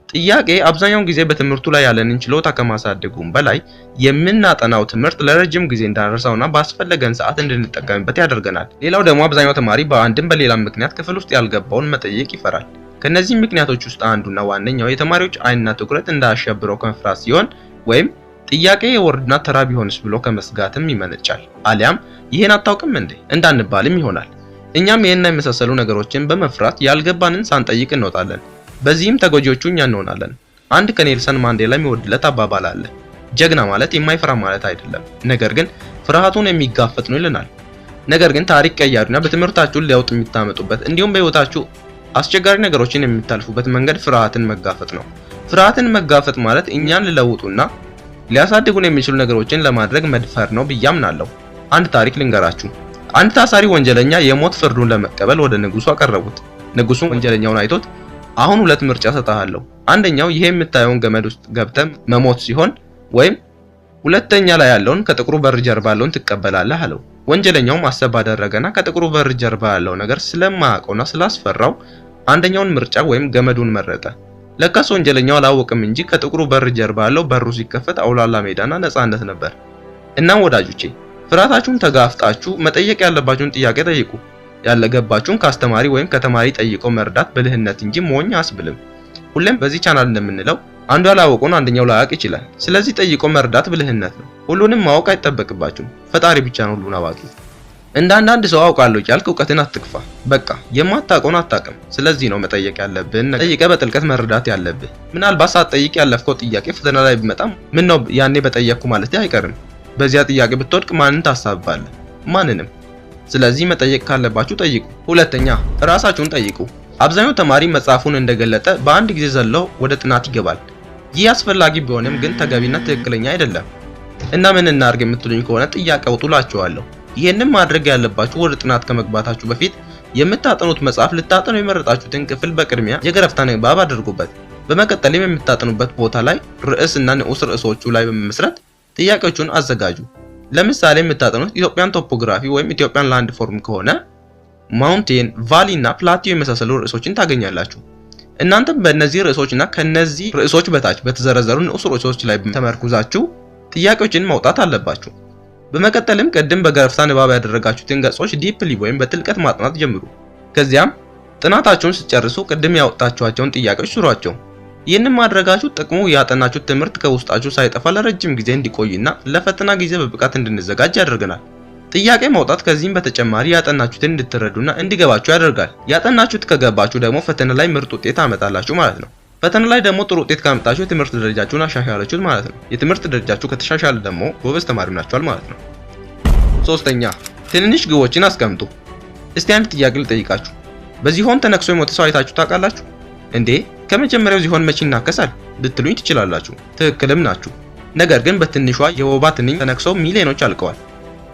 ጥያቄ አብዛኛውን ጊዜ በትምህርቱ ላይ ያለንን ችሎታ ከማሳደጉም በላይ የምናጠናው ትምህርት ለረጅም ጊዜ እንዳንረሳውና ባስፈለገን ሰዓት እንድንጠቀምበት ያደርገናል። ሌላው ደግሞ አብዛኛው ተማሪ በአንድም በሌላም ምክንያት ክፍል ውስጥ ያልገባውን መጠየቅ ይፈራል። ከነዚህ ምክንያቶች ውስጥ አንዱና ዋነኛው የተማሪዎች ዓይንና ትኩረት እንዳያሸብረው ከመፍራት ሲሆን ወይም ጥያቄ የወርድና ተራ ቢሆንስ ብሎ ከመስጋትም ይመነጫል። አሊያም ይሄን አታውቅም እንዴ እንዳንባልም ይሆናል። እኛም ይሄን የመሳሰሉ ነገሮችን በመፍራት ያልገባንን ሳንጠይቅ እንወጣለን። በዚህም ተጎጂዎቹ እኛ እንሆናለን። አንድ ከኔልሰን ማንዴላ የሚወድለት አባባል አለ። ጀግና ማለት የማይፈራ ማለት አይደለም፣ ነገር ግን ፍርሃቱን የሚጋፈጥ ነው ይለናል። ነገር ግን ታሪክ ቀያሪና በትምህርታችሁ ለውጥ የምታመጡበት እንዲሁም በህይወታችሁ አስቸጋሪ ነገሮችን የምታልፉበት መንገድ ፍርሃትን መጋፈጥ ነው። ፍርሃትን መጋፈጥ ማለት እኛን ሊለውጡና ሊያሳድጉን የሚችሉ ነገሮችን ለማድረግ መድፈር ነው ብዬ አምናለሁ። አንድ ታሪክ ልንገራችሁ። አንድ ታሳሪ ወንጀለኛ የሞት ፍርዱን ለመቀበል ወደ ንጉሱ አቀረቡት። ንጉሱ ወንጀለኛውን አይቶት አሁን 2 ምርጫ ሰጣለሁ። አንደኛው ይሄ የምታየውን ገመድ ውስጥ ገብተህ መሞት ሲሆን ወይም ሁለተኛ ላይ ያለውን ከጥቁሩ በር ጀርባ ያለውን ትቀበላለህ አለው። ወንጀለኛው ማሰብ አደረገና ከጥቁሩ በር ጀርባ ያለው ነገር ስለማያውቀውና ስላስፈራው አንደኛውን ምርጫ ወይም ገመዱን መረጠ። ለካስ ወንጀለኛው አላወቅም እንጂ ከጥቁሩ በር ጀርባ ያለው በሩ ሲከፈት አውላላ ሜዳና ነፃነት ነበር። እናም ወዳጆቼ ፍርሃታችሁን ተጋፍጣችሁ መጠየቅ ያለባችሁን ጥያቄ ጠይቁ። ያልገባችሁን ከአስተማሪ ወይም ከተማሪ ጠይቆ መርዳት ብልህነት እንጂ ሞኝ አያስብልም። ሁሌም በዚህ ቻናል እንደምንለው አንዱ ያላወቀውን አንደኛው ላያውቅ ይችላል። ስለዚህ ጠይቆ መርዳት ብልህነት ነው። ሁሉንም ማወቅ አይጠበቅባችሁም። ፈጣሪ ብቻ ነው ሁሉን አዋቂ። እንደ አንዳንድ ሰው አውቃለሁ ያልክ እውቀትን አትክፋ። በቃ የማታውቀውን አታውቅም። ስለዚህ ነው መጠየቅ ያለብህን ጠይቀህ በጥልቀት መረዳት ያለብህ። ምናልባት ሳትጠይቅ ያለፍከው ጥያቄ ፈተና ላይ ቢመጣም ምን ነው ያኔ በጠየቅኩ ማለት አይቀርም። በዚያ ጥያቄ ብትወድቅ ማንን ታሳብባለህ? ማንንም። ስለዚህ መጠየቅ ካለባችሁ ጠይቁ። ሁለተኛ ራሳችሁን ጠይቁ። አብዛኛው ተማሪ መጽሐፉን እንደገለጠ በአንድ ጊዜ ዘሎ ወደ ጥናት ይገባል። ይህ አስፈላጊ ቢሆንም ግን ተገቢና ትክክለኛ አይደለም። እና ምን እናድርግ የምትሉኝ ከሆነ ጥያቄ አውጡላችኋለሁ። ይሄንን ማድረግ ያለባችሁ ወደ ጥናት ከመግባታችሁ በፊት የምታጠኑት መጽሐፍ ልታጠኑ የመረጣችሁትን ክፍል በቅድሚያ የገረፍታ ንባብ አድርጉበት። በመቀጠልም የምታጠኑበት ቦታ ላይ ርዕስና ንዑስ ርዕሶቹ ላይ በመመስረት ጥያቄዎቹን አዘጋጁ። ለምሳሌ የምታጠኑት ኢትዮጵያን ቶፖግራፊ ወይም ኢትዮጵያን ላንድ ፎርም ከሆነ ማውንቴን፣ ቫሊ እና ፕላቲዮ የመሳሰሉ ርዕሶችን ታገኛላችሁ። እናንተም በእነዚህ ርዕሶችና ከነዚህ ርዕሶች በታች በተዘረዘሩ ንዑስ ርዕሶች ላይ ተመርኩዛችሁ ጥያቄዎችን ማውጣት አለባችሁ። በመቀጠልም ቅድም በገረፍታ ንባብ ያደረጋችሁትን ገጾች ዲፕሊ ወይም በጥልቀት ማጥናት ጀምሩ። ከዚያም ጥናታችሁን ስትጨርሱ ቅድም ያወጣችኋቸውን ጥያቄዎች ስሯቸው። ይህንን ማድረጋችሁ ጥቅሙ ያጠናችሁት ትምህርት ከውስጣችሁ ሳይጠፋ ለረጅም ጊዜ እንዲቆይና ለፈተና ጊዜ በብቃት እንድንዘጋጅ ያደርገናል። ጥያቄ ማውጣት ከዚህም በተጨማሪ ያጠናችሁትን እንድትረዱና እንዲገባችሁ ያደርጋል። ያጠናችሁት ከገባችሁ ደግሞ ፈተና ላይ ምርጥ ውጤት አመጣላችሁ ማለት ነው። ፈተና ላይ ደግሞ ጥሩ ውጤት ካመጣችሁ የትምህርት ደረጃችሁን አሻሻላችሁት ማለት ነው። የትምህርት ደረጃችሁ ከተሻሻለ ደግሞ ጎበዝ ተማሪ ናችኋል ማለት ነው። ሶስተኛ፣ ትንንሽ ግቦችን አስቀምጡ። እስቲ አንድ ጥያቄ ልጠይቃችሁ። በዝሆን ተነክሶ የሞተ ሰው አይታችሁ ታውቃላችሁ እንዴ? ከመጀመሪያው ዝሆን መቼ ይናከሳል ልትሉኝ ትችላላችሁ። ትክክልም ናችሁ። ነገር ግን በትንሿ የወባ ትንኝ ተነክሰው ሚሊዮኖች አልቀዋል።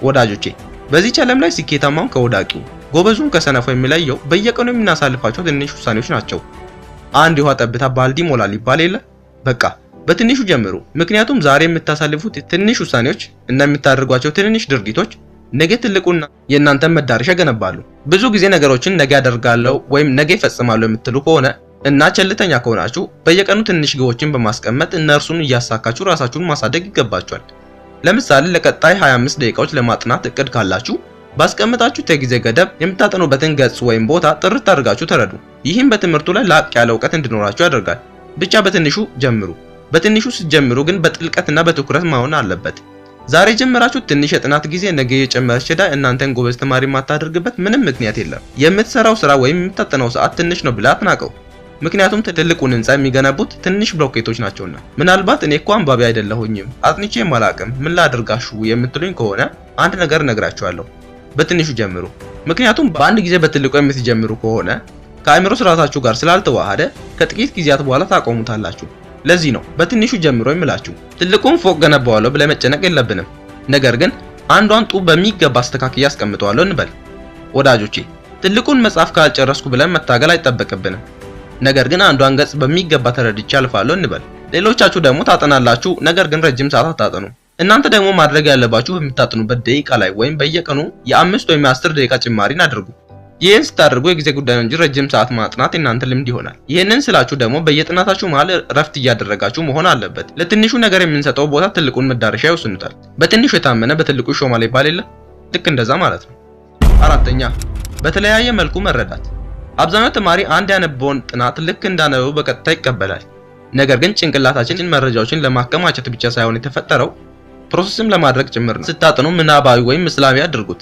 ወዳጆቼ፣ በዚህ ዓለም ላይ ስኬታማውን ከወዳቂው ጎበዙን ከሰነፉ የሚለየው በየቀኑ የምናሳልፋቸው ትንሽ ውሳኔዎች ናቸው። አንድ የውሃ ጠብታ ባልዲ ሞላል ይባል የለ? በቃ በትንሹ ጀምሩ። ምክንያቱም ዛሬ የምታሳልፉት ትንሽ ውሳኔዎች እና የምታደርጓቸው ትንንሽ ድርጊቶች ነገ ትልቁና የእናንተን መዳረሻ ገነባሉ። ብዙ ጊዜ ነገሮችን ነገ ያደርጋለሁ ወይም ነገ ይፈጽማለሁ የምትሉ ከሆነ እና ቸልተኛ ከሆናችሁ በየቀኑ ትንሽ ግቦችን በማስቀመጥ እነርሱን እያሳካችሁ ራሳችሁን ማሳደግ ይገባችኋል። ለምሳሌ ለቀጣይ 25 ደቂቃዎች ለማጥናት እቅድ ካላችሁ ባስቀምጣችሁት የጊዜ ገደብ የምታጠኑበትን ገጽ ወይም ቦታ ጥርት አድርጋችሁ ተረዱ። ይህም በትምህርቱ ላይ ላቅ ያለ እውቀት እንዲኖራችሁ ያደርጋል። ብቻ በትንሹ ጀምሩ። በትንሹ ስትጀምሩ ግን በጥልቀትና በትኩረት መሆን አለበት። ዛሬ ጀምራችሁ ትንሽ የጥናት ጊዜ ነገ የጨመረች ሄዳ እናንተን ጎበዝ ተማሪ የማታደርግበት ምንም ምክንያት የለም። የምትሰራው ስራ ወይም የምታጠናው ሰዓት ትንሽ ነው ብለህ አትናቀው። ምክንያቱም ትልቁን ህንጻ የሚገነቡት ትንሽ ብሎኬቶች ናቸውና። ምናልባት እኔ እኮ አንባቢ አይደለሁኝም አጥንቼም አላቅም ምን ላድርጋችሁ የምትሉኝ ከሆነ አንድ ነገር እነግራችኋለሁ። በትንሹ ጀምሩ። ምክንያቱም በአንድ ጊዜ በትልቁ የምትጀምሩ ከሆነ ከአእምሮ ስርዓታችሁ ጋር ስላልተዋሃደ ከጥቂት ጊዜያት በኋላ ታቆሙታላችሁ። ለዚህ ነው በትንሹ ጀምሮ የምላችሁ። ትልቁን ፎቅ ገነባዋለሁ ብለ መጨነቅ የለብንም። ነገር ግን አንዷን ጡብ በሚገባ አስተካክዬ አስቀምጠዋለሁ እንበል። ወዳጆቼ፣ ትልቁን መጽሐፍ ካልጨረስኩ ብለን መታገል አይጠበቅብንም። ነገር ግን አንዷን ገጽ በሚገባ ተረድቼ አልፋለሁ እንበል። ሌሎቻችሁ ደግሞ ታጠናላችሁ፣ ነገር ግን ረጅም ሰዓት አታጠኑ። እናንተ ደግሞ ማድረግ ያለባችሁ በምታጠኑበት ደቂቃ ላይ ወይም በየቀኑ የ5 ወይም የ10 ደቂቃ ጭማሪን አድርጉ። ይህን ስታደርጉ የጊዜ ጉዳይ ነው እንጂ ረጅም ሰዓት ማጥናት የእናንተ ልምድ ይሆናል። ይህንን ስላችሁ ደግሞ በየጥናታችሁ መሃል ረፍት እያደረጋችሁ መሆን አለበት። ለትንሹ ነገር የምንሰጠው ቦታ ትልቁን መዳረሻ ይወስኑታል። በትንሹ የታመነ በትልቁ ይሾማል ይባል የለ? ልክ እንደዛ ማለት ነው። አራተኛ፣ በተለያየ መልኩ መረዳት። አብዛኛው ተማሪ አንድ ያነበውን ጥናት ልክ እንዳነበው በቀጥታ ይቀበላል። ነገር ግን ጭንቅላታችን መረጃዎችን ለማከማቸት ብቻ ሳይሆን የተፈጠረው ፕሮሰስም ለማድረግ ጭምር ነው። ስታጠኑ ምናባዊ ወይም ምስላዊ አድርጉት።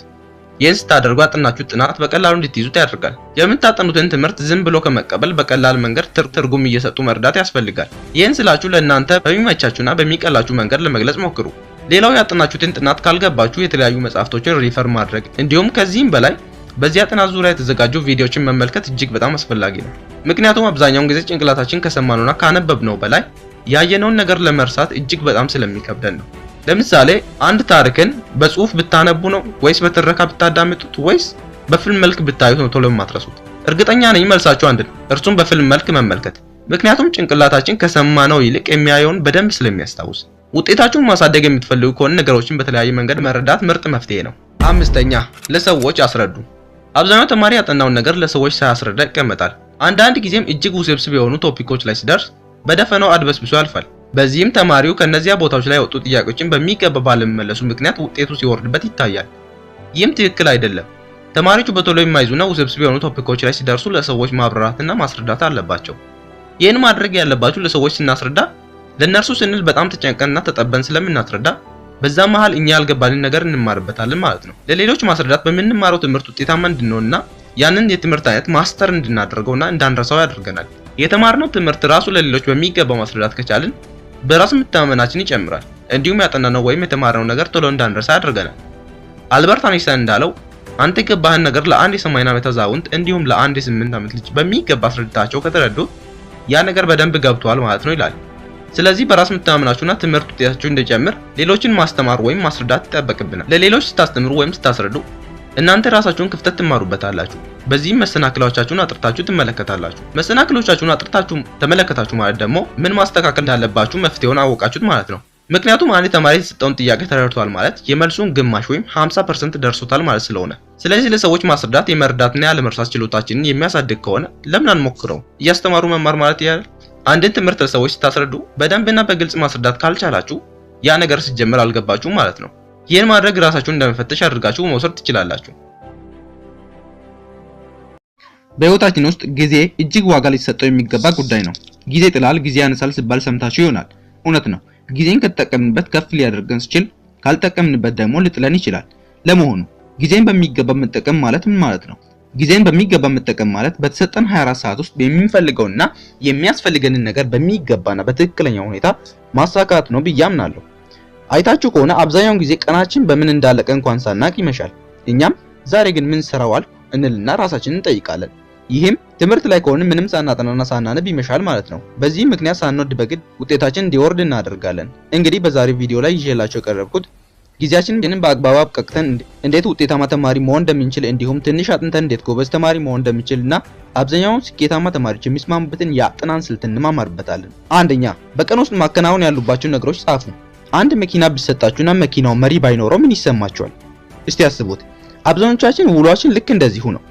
ይህን ስታደርጉ ያጠናችሁት ጥናት በቀላሉ እንድትይዙት ያደርጋል። የምታጠኑትን ትምህርት ዝም ብሎ ከመቀበል በቀላል መንገድ ትርጉም እየሰጡ መርዳት ያስፈልጋል። ይህን ስላችሁ ለእናንተ በሚመቻችሁና በሚቀላችሁ መንገድ ለመግለጽ ሞክሩ። ሌላው ያጠናችሁትን ጥናት ካልገባችሁ የተለያዩ መጽሐፍቶችን ሪፈር ማድረግ እንዲሁም ከዚህም በላይ በዚያ ጥናት ዙሪያ የተዘጋጁ ቪዲዮዎችን መመልከት እጅግ በጣም አስፈላጊ ነው። ምክንያቱም አብዛኛውን ጊዜ ጭንቅላታችን ከሰማነውና ካነበብነው በላይ ያየነውን ነገር ለመርሳት እጅግ በጣም ስለሚከብደን ነው። ለምሳሌ አንድ ታሪክን በጽሁፍ ብታነቡ ነው ወይስ በትረካ ብታዳምጡት ወይስ በፊልም መልክ ብታዩት ነው ቶሎ የማትረሱት? እርግጠኛ ነኝ መልሳችሁ አንድ ነው፣ እርሱም በፊልም መልክ መመልከት። ምክንያቱም ጭንቅላታችን ከሰማነው ይልቅ የሚያየውን በደንብ ስለሚያስታውስ። ውጤታችሁን ማሳደግ የምትፈልጉ ከሆነ ነገሮችን በተለያየ መንገድ መረዳት ምርጥ መፍትሄ ነው። አምስተኛ፣ ለሰዎች አስረዱ። አብዛኛው ተማሪ ያጠናውን ነገር ለሰዎች ሳያስረዳ ይቀመጣል። አንዳንድ ጊዜም እጅግ ውስብስብ የሆኑ ቶፒኮች ላይ ሲደርስ በደፈናው አድበስብሶ ያልፋል። በዚህም ተማሪው ከነዚያ ቦታዎች ላይ ወጡ ጥያቄዎችን በሚገባ ባለመመለሱ ምክንያት ውጤቱ ሲወርድበት ይታያል። ይህም ትክክል አይደለም። ተማሪዎቹ በቶሎ የማይዙና ውስብስብ የሆኑ ቶፒኮች ላይ ሲደርሱ ለሰዎች ማብራራትና ማስረዳት አለባቸው። ይህን ማድረግ ያለባችሁ ለሰዎች ስናስረዳ ለነርሱ ስንል በጣም ተጨንቀንና ተጠበን ስለምናስረዳ በዛ መሃል እኛ ያልገባንን ነገር እንማርበታለን ማለት ነው። ለሌሎች ማስረዳት በምንማረው ትምህርት ውጤታማ እንድንሆንና ያንን የትምህርት አይነት ማስተር እንድናደርገውና እንዳንረሳው ያደርገናል። የተማርነው ትምህርት ራሱ ለሌሎች በሚገባ ማስረዳት ከቻልን በራስ መተማመናችን ይጨምራል። እንዲሁም ያጠናነው ወይም የተማርነው ነገር ቶሎ እንዳንረሳ ያደርገናል። አልበርት አንስታይን እንዳለው አንተ የገባህን ነገር ለአንድ የ80 ዓመት አዛውንት እንዲሁም ለአንድ የ8 ዓመት ልጅ በሚገባ አስረድታቸው ከተረዱ ያ ነገር በደንብ ገብቷል ማለት ነው ይላል። ስለዚህ በራስ መተማመናችሁና ትምህርት ውጤታችሁ እንዲጨምር ሌሎችን ማስተማር ወይም ማስረዳት ይጠበቅብናል። ለሌሎች ስታስተምሩ ወይም ስታስረዱ እናንተ ራሳችሁን ክፍተት ትማሩበታላችሁ። በዚህም መሰናክሎቻችሁን አጥርታችሁ ትመለከታላችሁ። መሰናክሎቻችሁን አጥርታችሁ ተመለከታችሁ ማለት ደግሞ ምን ማስተካከል እንዳለባችሁ መፍትሄውን አወቃችሁት ማለት ነው። ምክንያቱም አንድ ተማሪ የተሰጠውን ጥያቄ ተረድቷል ማለት የመልሱን ግማሽ ወይም 50% ደርሶታል ማለት ስለሆነ። ስለዚህ ለሰዎች ማስረዳት የመረዳትና ያለመርሳት ችሎታችንን የሚያሳድግ ከሆነ ለምን አንሞክረው? እያስተማሩ መማር ማለት ያለ አንድን ትምህርት ለሰዎች ስታስረዱ በደንብና በግልጽ ማስረዳት ካልቻላችሁ ያ ነገር ሲጀምር አልገባችሁም ማለት ነው። ይህን ማድረግ ራሳችሁን እንደመፈተሽ አድርጋችሁ መውሰድ ትችላላችሁ። በህይወታችን ውስጥ ጊዜ እጅግ ዋጋ ሊሰጠው የሚገባ ጉዳይ ነው። ጊዜ ጥላል ጊዜ ያነሳል ሲባል ሰምታችሁ ይሆናል። እውነት ነው። ጊዜን ከተጠቀምንበት ከፍ ሊያደርገን ሲችል ካልተጠቀምንበት ደግሞ ሊጥለን ይችላል። ለመሆኑ ጊዜን በሚገባ መጠቀም ማለት ምን ማለት ነው? ጊዜን በሚገባ መጠቀም ማለት በተሰጠን 24 ሰዓት ውስጥ የምንፈልገውና የሚያስፈልገንን ነገር በሚገባና በትክክለኛ ሁኔታ ማሳካት ነው ብዬ አምናለሁ። አይታችሁ ከሆነ አብዛኛውን ጊዜ ቀናችን በምን እንዳለቀ እንኳን ሳናቅ ይመሻል። እኛም ዛሬ ግን ምን ሰራዋል እንልና ራሳችንን እንጠይቃለን። ይህም ትምህርት ላይ ከሆነ ምንም ሳናጠናና ሳናነብ ይመሻል ማለት ነው። በዚህ ምክንያት ሳንወድ በግድ ውጤታችን እንዲወርድ እናደርጋለን። እንግዲህ በዛሬው ቪዲዮ ላይ ይዤላችሁ የቀረብኩት ጊዜያችንን በአግባቡ አብቃቅተን እንዴት ውጤታማ ተማሪ መሆን እንደምንችል እንዲሁም ትንሽ አጥንተን እንዴት ጎበዝ ተማሪ መሆን እንደምንችልና አብዛኛውን ስኬታማ ተማሪዎች የሚስማሙበትን የአጥናን ስልት እንማማርበታለን። አንደኛ፣ በቀን ውስጥ ማከናወን ያሉባችሁ ነገሮች ጻፉ። አንድ መኪና ቢሰጣችሁና መኪናው መሪ ባይኖረው ምን ይሰማችኋል? እስቲ አስቡት። አብዛኞቻችን ውሏችን ልክ እንደዚሁ ነው።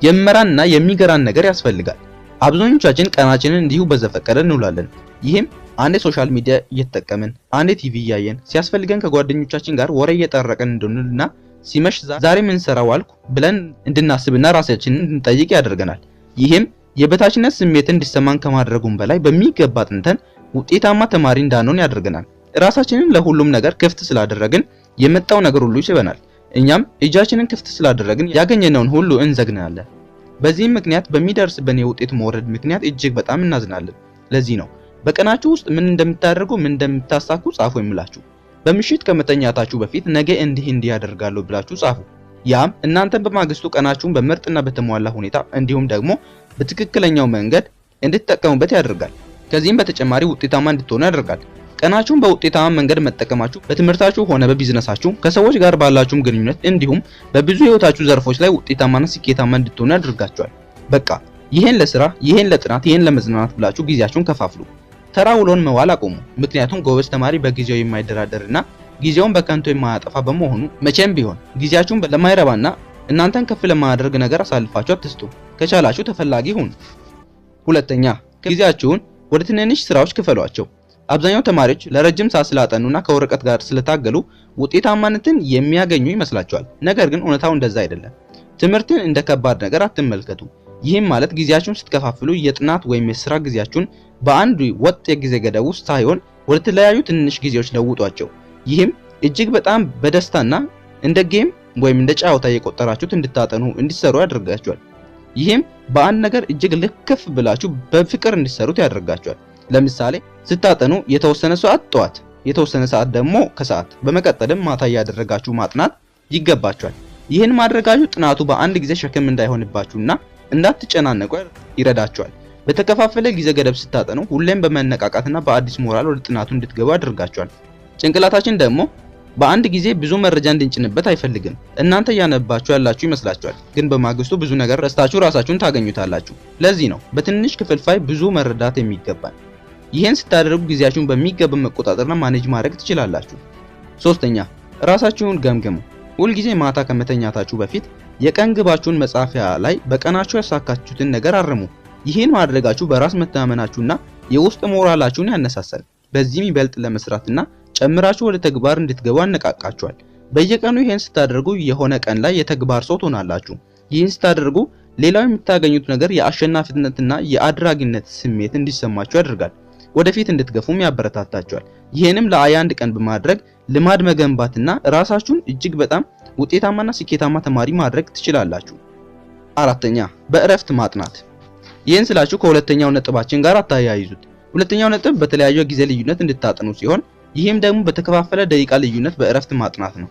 የሚመራንና የሚገራን ነገር ያስፈልጋል። አብዛኞቻችን ቀናችንን እንዲሁ በዘፈቀደ እንውላለን። ይህም አንዴ ሶሻል ሚዲያ እየተጠቀምን አንዴ ቲቪ እያየን ሲያስፈልገን ከጓደኞቻችን ጋር ወሬ እየጠረቀን እንድንልና ሲመሽ ዛሬ ምን ሰራው አልኩ ብለን እንድናስብና ራሳችንን እንድንጠይቅ ያደርገናል። ይህም የበታችነት ስሜትን እንዲሰማን ከማድረጉም በላይ በሚገባ አጥንተን ውጤታማ ተማሪ እንዳንሆን ያደርገናል። ራሳችንን ለሁሉም ነገር ክፍት ስላደረግን የመጣው ነገር ሁሉ ይስበናል። እኛም እጃችንን ክፍት ስላደረግን ያገኘነውን ሁሉ እንዘግናለን። በዚህም ምክንያት በሚደርስብን የውጤት መውረድ ምክንያት እጅግ በጣም እናዝናለን። ለዚህ ነው በቀናችሁ ውስጥ ምን እንደምታደርጉ ምን እንደምታሳኩ ጻፉ የምላችሁ። በምሽት ከመተኛታችሁ በፊት ነገ እንዲህ ያደርጋለሁ ብላችሁ ጻፉ። ያም እናንተን በማግስቱ ቀናችሁን በምርጥና በተሟላ ሁኔታ እንዲሁም ደግሞ በትክክለኛው መንገድ እንድትጠቀሙበት ያደርጋል። ከዚህም በተጨማሪ ውጤታማ እንድትሆኑ ያደርጋል። ቀናችሁን በውጤታማ መንገድ መጠቀማችሁ በትምህርታችሁ ሆነ በቢዝነሳችሁ ከሰዎች ጋር ባላችሁም ግንኙነት እንዲሁም በብዙ ህይወታችሁ ዘርፎች ላይ ውጤታማና ስኬታማ እንድትሆኑ ያደርጋችኋል። በቃ ይሄን ለስራ፣ ይሄን ለጥናት፣ ይሄን ለመዝናናት ብላችሁ ጊዜያችሁን ከፋፍሉ። ተራ ውሎን መዋል አቁሙ። ምክንያቱም ጎበዝ ተማሪ በጊዜው የማይደራደርና ጊዜውን በከንቱ የማያጠፋ በመሆኑ መቼም ቢሆን ጊዜያችሁን ለማይረባና እናንተን ከፍ ለማድረግ ነገር አሳልፋችሁ አትስጡ። ከቻላችሁ ተፈላጊ ሁኑ። ሁለተኛ፣ ጊዜያችሁን ወደ ትንንሽ ስራዎች ክፈሏቸው። አብዛኛው ተማሪዎች ለረጅም ሰዓት ስላጠኑና ከወረቀት ጋር ስለታገሉ ውጤታማነትን የሚያገኙ ይመስላቸዋል። ነገር ግን እውነታው እንደዛ አይደለም። ትምህርትን እንደ ከባድ ነገር አትመልከቱ። ይህም ማለት ጊዜያችሁን ስትከፋፍሉ የጥናት ወይም የስራ ጊዜያችሁን በአንድ ወጥ የጊዜ ገደብ ውስጥ ሳይሆን ወደ ተለያዩ ትንንሽ ጊዜዎች ለውጧቸው። ይህም እጅግ በጣም በደስታና እንደ ጌም ወይም እንደ ጨዋታ የቆጠራችሁት እንድታጠኑ እንዲሰሩ ያደርጋችኋል። ይህም በአንድ ነገር እጅግ ልክፍ ብላችሁ በፍቅር እንዲሰሩት ያደርጋችኋል። ለምሳሌ ስታጠኑ የተወሰነ ሰዓት ጠዋት፣ የተወሰነ ሰዓት ደግሞ ከሰዓት፣ በመቀጠልም ማታ ያደረጋችሁ ማጥናት ይገባችኋል። ይህን ማድረጋችሁ ጥናቱ በአንድ ጊዜ ሸክም እንዳይሆንባችሁና እንዳትጨናነቁ ይረዳችኋል። በተከፋፈለ ጊዜ ገደብ ስታጠኑ ሁሌም በመነቃቃትና በአዲስ ሞራል ወደ ጥናቱ እንድትገቡ ያደርጋችኋል። ጭንቅላታችን ደግሞ በአንድ ጊዜ ብዙ መረጃ እንድንጭንበት አይፈልግም። እናንተ እያነባችሁ ያላችሁ ይመስላችኋል፣ ግን በማግስቱ ብዙ ነገር ረስታችሁ ራሳችሁን ታገኙታላችሁ። ለዚህ ነው በትንሽ ክፍልፋይ ብዙ መረዳት የሚገባል። ይህን ስታደርጉ ጊዜያችሁን በሚገባ መቆጣጠርና ማኔጅ ማድረግ ትችላላችሁ። ሶስተኛ፣ ራሳችሁን ገምግሙ። ሁልጊዜ ማታ ከመተኛታችሁ በፊት የቀን ግባችሁን መጻፊያ ላይ በቀናችሁ ያሳካችሁትን ነገር አርሙ። ይህን ማድረጋችሁ በራስ መተማመናችሁና የውስጥ ሞራላችሁን ያነሳሳል። በዚህም ይበልጥ ለመስራትና ጨምራችሁ ወደ ተግባር እንድትገቡ ያነቃቃችኋል። በየቀኑ ይህን ስታደርጉ የሆነ ቀን ላይ የተግባር ሰው ትሆናላችሁ። ይህን ስታደርጉ ሌላው የምታገኙት ነገር የአሸናፊነትና የአድራጊነት ስሜት እንዲሰማችሁ ያደርጋል። ወደፊት እንድትገፉም ያበረታታችኋል። ይህንም ለ21 ቀን በማድረግ ልማድ መገንባትና ራሳችሁን እጅግ በጣም ውጤታማና ስኬታማ ተማሪ ማድረግ ትችላላችሁ። አራተኛ፣ በእረፍት ማጥናት። ይህን ስላችሁ ከሁለተኛው ነጥባችን ጋር አታያይዙት። ሁለተኛው ነጥብ በተለያየ ጊዜ ልዩነት እንድታጠኑ ሲሆን ይህም ደግሞ በተከፋፈለ ደቂቃ ልዩነት በእረፍት ማጥናት ነው።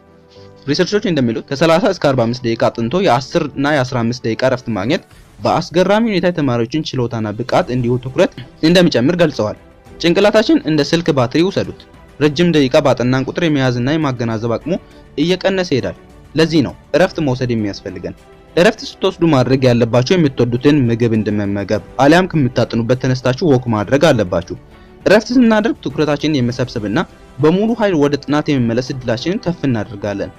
ሪሰርቾች እንደሚሉት ከ30 እስከ 45 ደቂቃ አጥንቶ የ10 እና የ15 ደቂቃ እረፍት ማግኘት በአስገራሚ ሁኔታ የተማሪዎችን ችሎታና ብቃት እንዲሁም ትኩረት እንደሚጨምር ገልጸዋል። ጭንቅላታችን እንደ ስልክ ባትሪ ውሰዱት። ረጅም ደቂቃ ባጠናን ቁጥር የመያዝና የማገናዘብ አቅሙ እየቀነሰ ይሄዳል። ለዚህ ነው እረፍት መውሰድ የሚያስፈልገን። እረፍት ስትወስዱ ማድረግ ያለባችሁ የምትወዱትን ምግብ እንደመመገብ አሊያም ከምታጠኑበት ተነስታችሁ ወክ ማድረግ አለባችሁ። እረፍት ስናደርግ ትኩረታችንን የመሰብሰብና በሙሉ ኃይል ወደ ጥናት የመመለስ እድላችንን ከፍ እናደርጋለን።